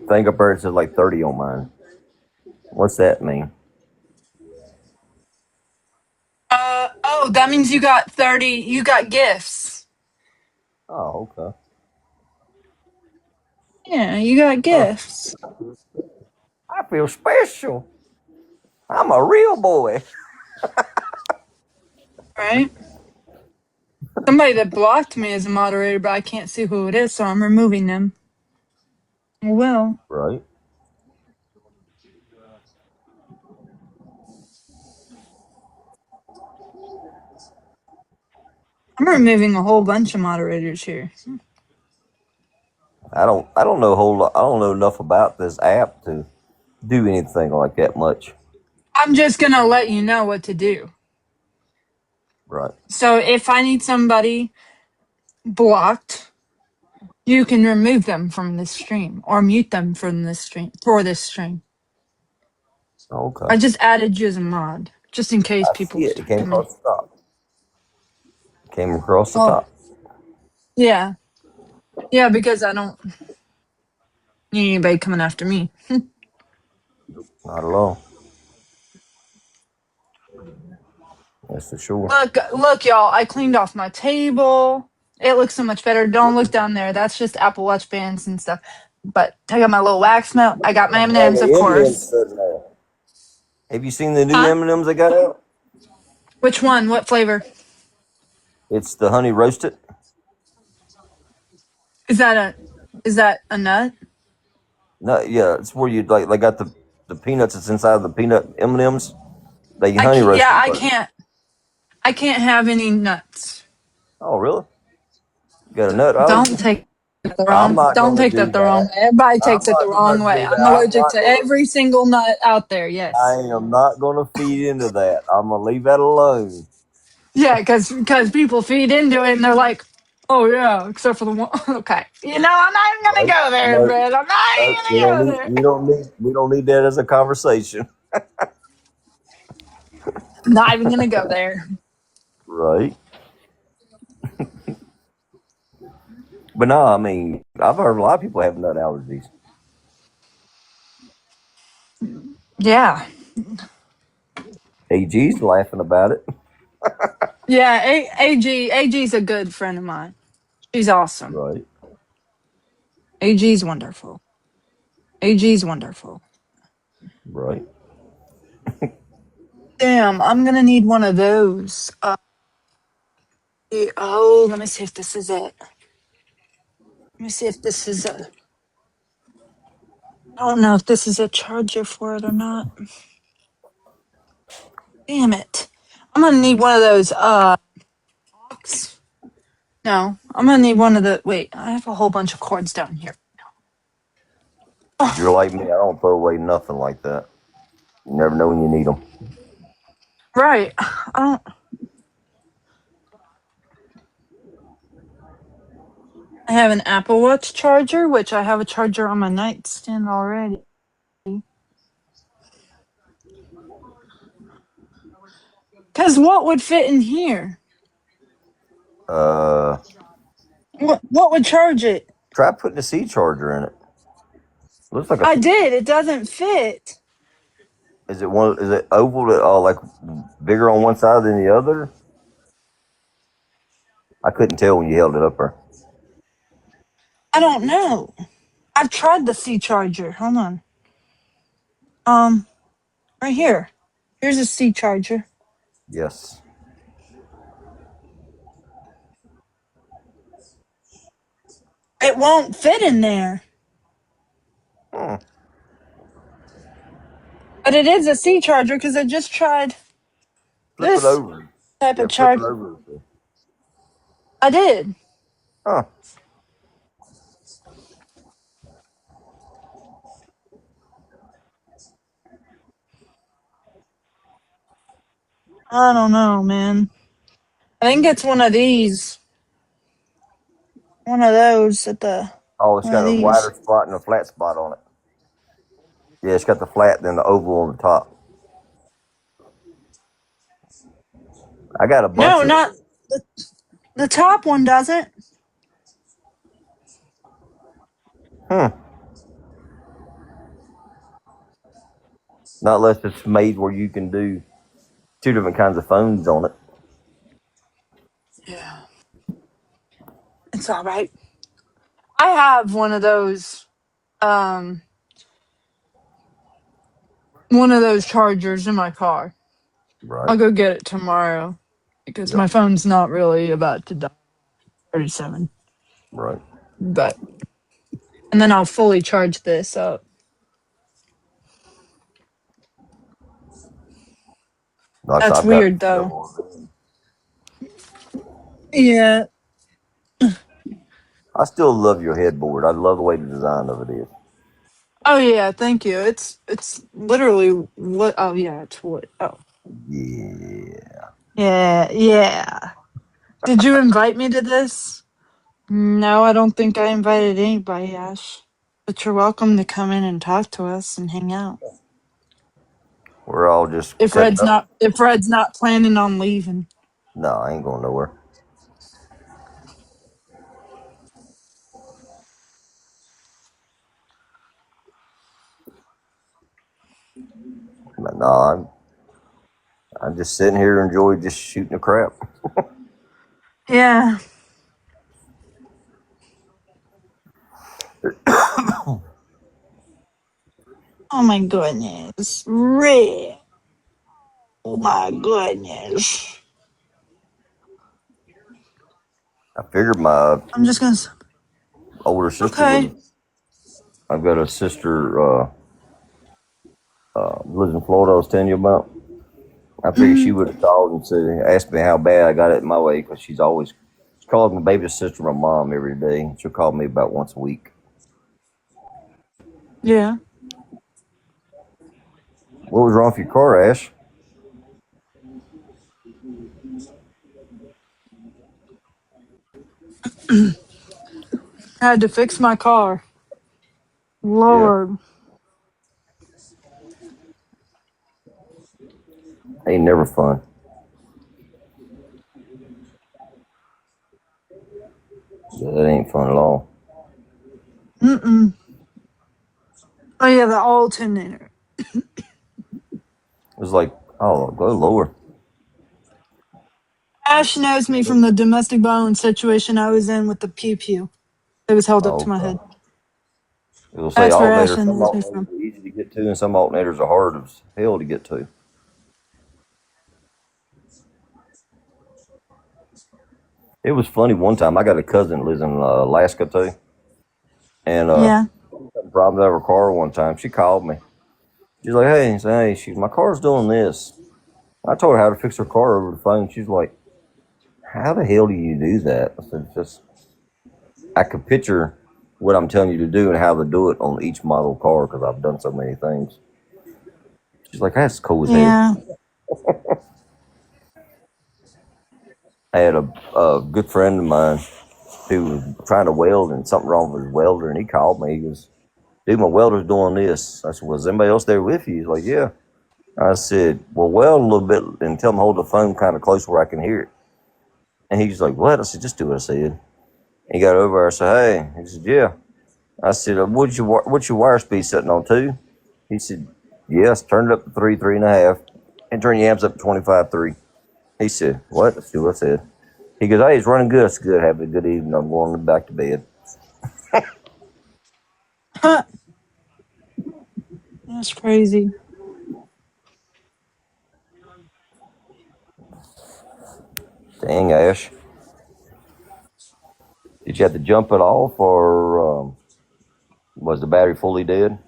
thing up there that says like 30 on mine? What's that mean? Oh, that means you got 30. You got gifts. Oh, okay. Yeah, you got Huh. gifts. I feel special. I'm a real boy. Right? Somebody that blocked me as a moderator, but I can't see who it is, so I'm removing them. I will. Right. I'm removing a whole bunch of moderators here. I don't know a whole lot. I don't know enough about this app to do anything like that much. I'm just gonna let you know what to do. Right. So if I need somebody blocked, you can remove them from this stream or mute them from this stream for this stream. Okay. I just added you as a mod, just in case I people see it. It start came coming. across the top. Came across the Oh, top. yeah. Yeah, because I don't need anybody coming after me. Not alone. That's for sure. Look, y'all, I cleaned off my table. It looks so much better. Don't look down there. That's just Apple Watch bands and stuff. But I got my little wax melt. I got my Yeah, M&Ms, of the M&M's course. sitting there. Have you seen the new Huh? M&Ms they got out? Which one? What flavor? It's the honey roasted. Is that a is that a nut? No, yeah, it's where you like they got the peanuts that's inside of the peanut M&Ms. They I honey can't, roast yeah, them I first. can't I can't have any nuts. Oh, really? You got a nut Don't allergy? take that the I'm wrong. not Don't gonna take do that the wrong that. way. Everybody I'm takes it the not gonna wrong way. do that. I'm allergic to every single nut out there. I Yes. am not gonna feed into that. I'm gonna leave that alone. Yeah, because people feed into it and they're like, oh yeah, except for the one. Okay, I'm not even gonna Right? go there, No, man. I'm not no, even gonna go there. we don't need that as a conversation. Not even gonna go there. Right. But no, I mean, I've heard a lot of people have nut allergies. Yeah. AG's laughing about it. Yeah, AG's a good friend of mine. She's awesome. Right. AG's wonderful. AG's wonderful. Right. Damn, I'm gonna need one of those. Oh, let me see if this is it. Let me see if this is a. I don't know if this is a charger for it or not. Damn it. I'm gonna need one of those aux. No, I'm gonna need one of the. Wait, I have a whole bunch of cords down here. If you're like me, I don't throw away nothing like that. You never know when you need them. Right. I don't. I have an Apple Watch charger, which I have a charger on my nightstand already. Cause what would fit in here? Uh, What would charge it? try putting a C charger in it. Looks like a. I did. It doesn't fit. Is it one? Is it oval? Like bigger on one side than the other? I couldn't tell when you held it up there. I don't know. I've tried the C charger. Hold on. Right here. Here's a C charger. Yes. It won't fit in there. Hmm. But it is a C charger because I just tried Flip it this over. type Yeah, of flip it charge. over. I did. Huh. I don't know, man. I think it's one of these. One of those at the. Oh, it's One of got a these. wider spot and a flat spot on it. Yeah, it's got the flat then the oval on the top. I got a bunch No, of. not the top one doesn't. Hmm. Not unless it's made where you can do two different kinds of phones on it. Yeah. It's all right. I have um one of those chargers in my car. Right. I'll go get it tomorrow because Yep. my phone's not really about to die. 37. Right. But and then I'll fully charge this up. That's I've got. weird though. Yeah. I still love your headboard. I love the way the design of it is. Oh yeah, thank you. It's literally what oh yeah, it's wood. Oh. Yeah. Yeah, yeah. Did you invite me to this? No, I don't think I invited anybody, Ash. But you're welcome to come in and talk to us and hang out. We're all just If setting Red's up. not planning on leaving. No, I ain't going nowhere. But no, I'm just sitting here and enjoy just shooting the crap. Yeah. Oh my goodness. Red. Oh my goodness. I figured my I'm just gonna. older sister Okay. would. I've got a sister lives in Florida. I was telling you about. I figured she Mhm. would have called and said, asked me how bad I got it my way because she's always she calls my baby sister my mom every day. She'll call me about once a week. Yeah. What was wrong with your car, Ash? Had to fix my car. Yeah, Lord. ain't never fun. Yeah, that ain't fun at all. Mm-mm. Oh yeah, the alternator. It was like, oh, go lower. Ash knows me from the domestic violence situation I was in with the pew pew that was held up to my head. It'll say That's where Ash alternators. Some knows me alternators from. are easy to get to, and some alternators are hard as hell to get to. It was funny one time. I got a cousin that lives in Alaska too, and Yeah. problems out of her car one time. She called me. She's like, "Hey, my car's doing this." I told her how to fix her car over the phone. She's like, "How the hell do you do that?" I said, "Just I could picture what I'm telling you to do and how to do it on each model car because I've done so many things." She's like, "That's cool as hell." Yeah. I had a good friend of mine who was trying to weld and something wrong with his welder, and he called me. He goes, "Dude, my welder's doing this." I said, "Was anybody else there with you?" He's like, "Yeah." I said, "Well, weld a little bit and tell him to hold the phone kind of close where I can hear it." And he's like, "What?" I said, "Just do what I said." He got over there. I said, "Hey." He said, "Yeah." I said, what's your wire speed setting on, 2?" He said, "Yes, turn it up to 3, 3.5, and turn your amps up to 25.3. He said, "What?" Let's do what I said. He goes, "Hey, it's running good." It's good. Have a good evening. I'm going back to bed. That's crazy. Dang, Ash. Did you have to jump it off, or was the battery fully dead?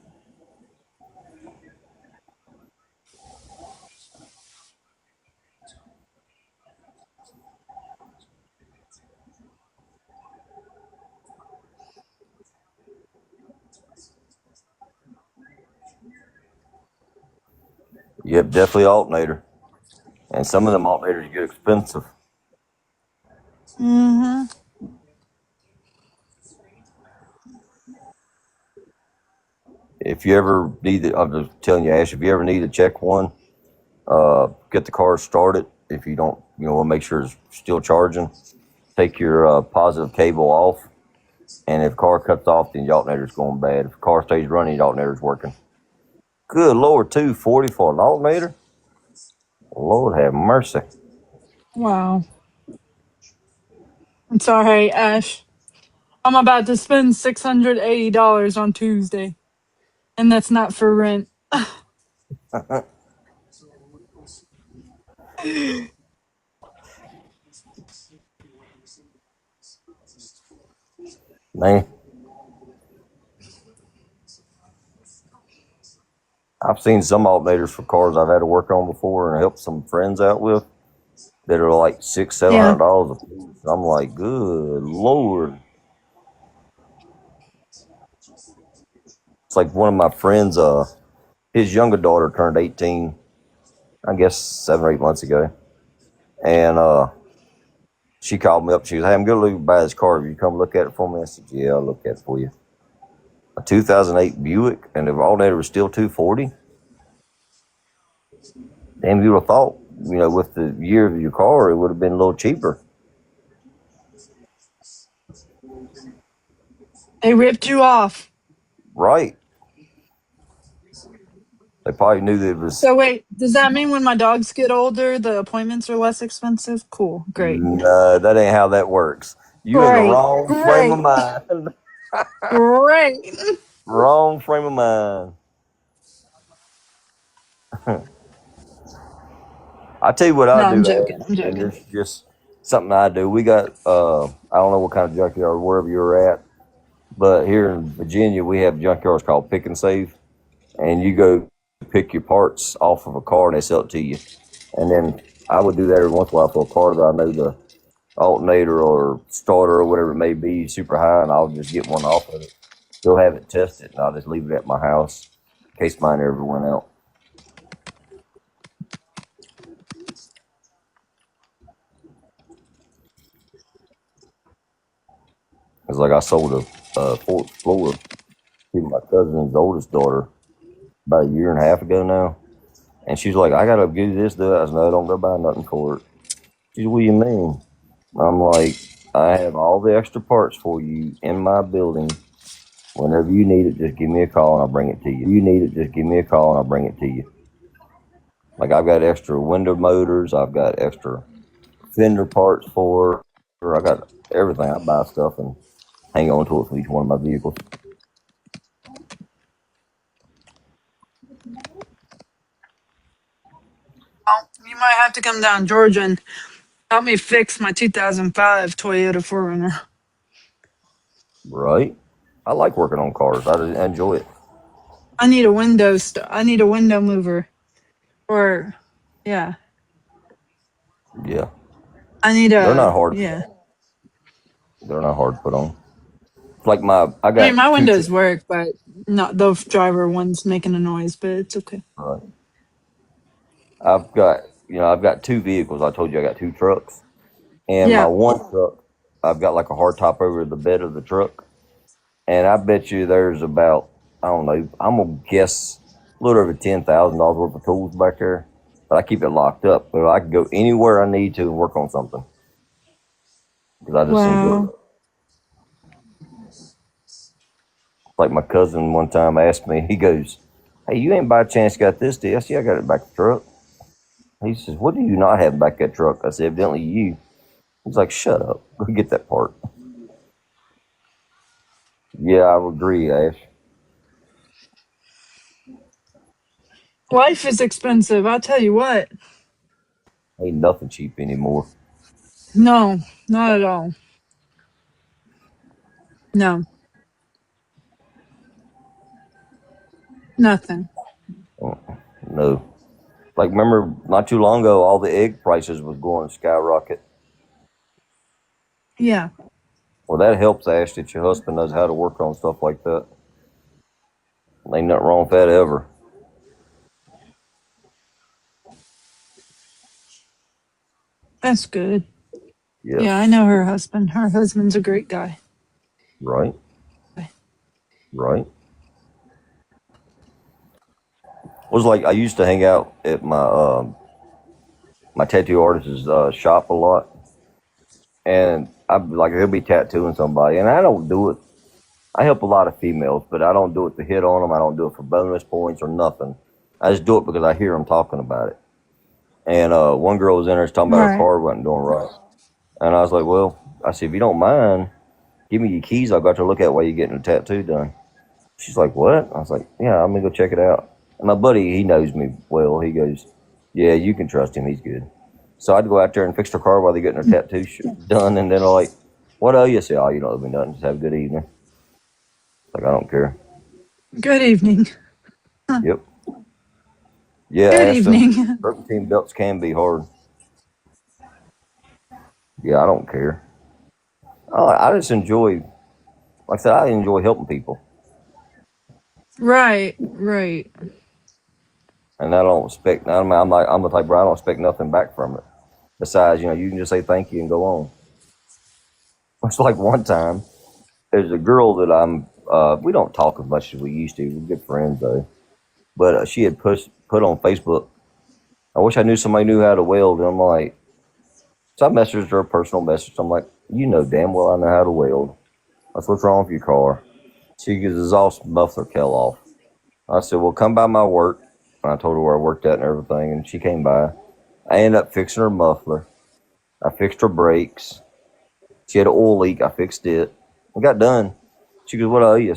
Yep, definitely alternator. And some of them alternators get expensive. Mm-hmm. If you ever need it, I'm just telling you, Ash, if you ever need to check one, get the car started. If you don't, want to make sure it's still charging, take your positive cable off. And if the car cuts off, then your alternator's going bad. If the car stays running, your alternator's working. Good Lord, 240 for an alternator? Lord have mercy. Wow. It's all right, Ash. I'm about to spend $680 on Tuesday, and that's not for rent. Man, I've seen some alternators for cars I've had to work on before and help some friends out with that are like $600, Yeah. $700 a piece. I'm like, good Lord. It's like one of my friends, his younger daughter turned 18, I guess 7 or 8 months ago. And she called me up. She goes, "Hey, I'm going to buy this car. Will you come look at it for me?" I said, "Yeah, I'll look at it for you." A 2008 Buick, and the alternator was still 240. Damn, you would have thought, with the year of your car, it would have been a little cheaper. They ripped you off. Right. They probably knew that it was. So wait, does that mean when my dogs get older, the appointments are less expensive? Cool. Great. No, that ain't how that works. You in the Great. wrong frame of Great. mind. Great. Wrong frame of mind. I tell you what I No, I'm do, Ash, joking. I'm and joking. this is just something I do. We got, I don't know what kind of junkyard, wherever you're at, but here in Virginia, we have junkyards called Pick and Save, and you go pick your parts off of a car and they sell it to you. And then I would do that every once in a while for a car that I know the alternator or starter or whatever it may be super high, and I'll just get one off of it. They'll have it tested, and I'll just leave it at my house in case mine ever went out. It's like I sold a fourth floor to my cousin's oldest daughter about a year and a half ago now. And she's like, "I gotta do this, do that." I said, "No, don't go buy nothing for it." She's, "What do you mean?" I'm like, "I have all the extra parts for you in my building. Whenever you need it, just give me a call and I'll bring it to you. You need it, just give me a call and I'll bring it to you." Like, I've got extra window motors, I've got extra fender parts for. Or I got everything. I buy stuff and hang on to it for each one of my vehicles. Well, you might have to come down Georgia and help me fix my 2005 Toyota 4Runner. Right. I like working on cars. I enjoy it. I need a window. I need a window mover. Or, yeah, Yeah. I need They're not a hard. yeah. They're not hard to put on. It's like I I mean, my got two. windows work, but not the driver one's making a noise. But it's okay. Right. I've got two vehicles. I told you I got two trucks, and my Yeah. one truck, I've got like a hard top over the bed of the truck, and I bet you there's about, I don't know, I'm gonna guess a little over $10,000 worth of tools back there, but I keep it locked up. But I can go anywhere I need to and work on something because I just enjoy it. Wow. Like my cousin one time asked me, he goes, "Hey, you ain't by chance got this, do you?" I said, "I got it back the truck." He says, "What do you not have back that truck?" I said, "Evidently you." He's like, "Shut up. Go get that part." Yeah, I would agree, Ash. Life is expensive. I'll tell you what. Ain't nothing cheap anymore. No, not at all. No, nothing. No. Like, remember not too long ago, all the egg prices was going skyrocket. Yeah, Well, that helps, Ash, that your husband knows how to work on stuff like that. Ain't nothing wrong with that ever. that's good. Yeah, I Yes. know her husband. Her husband's a great guy. Right. Right. It was like I used to hang out at my tattoo artist's shop a lot, and I like he'll be tattooing somebody, and I don't do it. I help a lot of females, but I don't do it to hit on them. I don't do it for bonus points or nothing. I just do it because I hear them talking about it. And one girl was in there talking about her Right. car wasn't doing right, and I was like, "Well," I said, "if you don't mind, give me your keys. I'll go to look at while you're getting the tattoo done." She's like, "What?" I was like, "Yeah, I'm gonna go check it out." And my buddy, he knows me well. He goes, "Yeah, you can trust him. He's good." So I'd go out there and fix their car while they're getting their tattoo done, and then they're like, "What owe you?" I say, "Oh, you don't owe me nothing. Just have a good evening." Like, I don't care. Good evening. Yep. Yeah, Good Ashton, evening. serpentine belts can be hard. Yeah, I don't care. I just enjoy, like I said, I enjoy helping people, Right. Right. and I don't expect. I'm the type where I don't expect nothing back from it. Besides, you can just say thank you and go on. It's like one time, there's a girl that we don't talk as much as we used to. We're good friends though. But she had put on Facebook, "I wish I knew somebody knew how to weld." And I'm like, so I messaged her a personal message. I'm like, "You know damn well I know how to weld. That's what's wrong with your car." She goes, "The exhaust muffler fell off." I said, "Well, come by my work." And I told her where I worked at and everything, and she came by. I ended up fixing her muffler. I fixed her brakes. She had an oil leak. I fixed it. I got done. She goes, "What owe you?"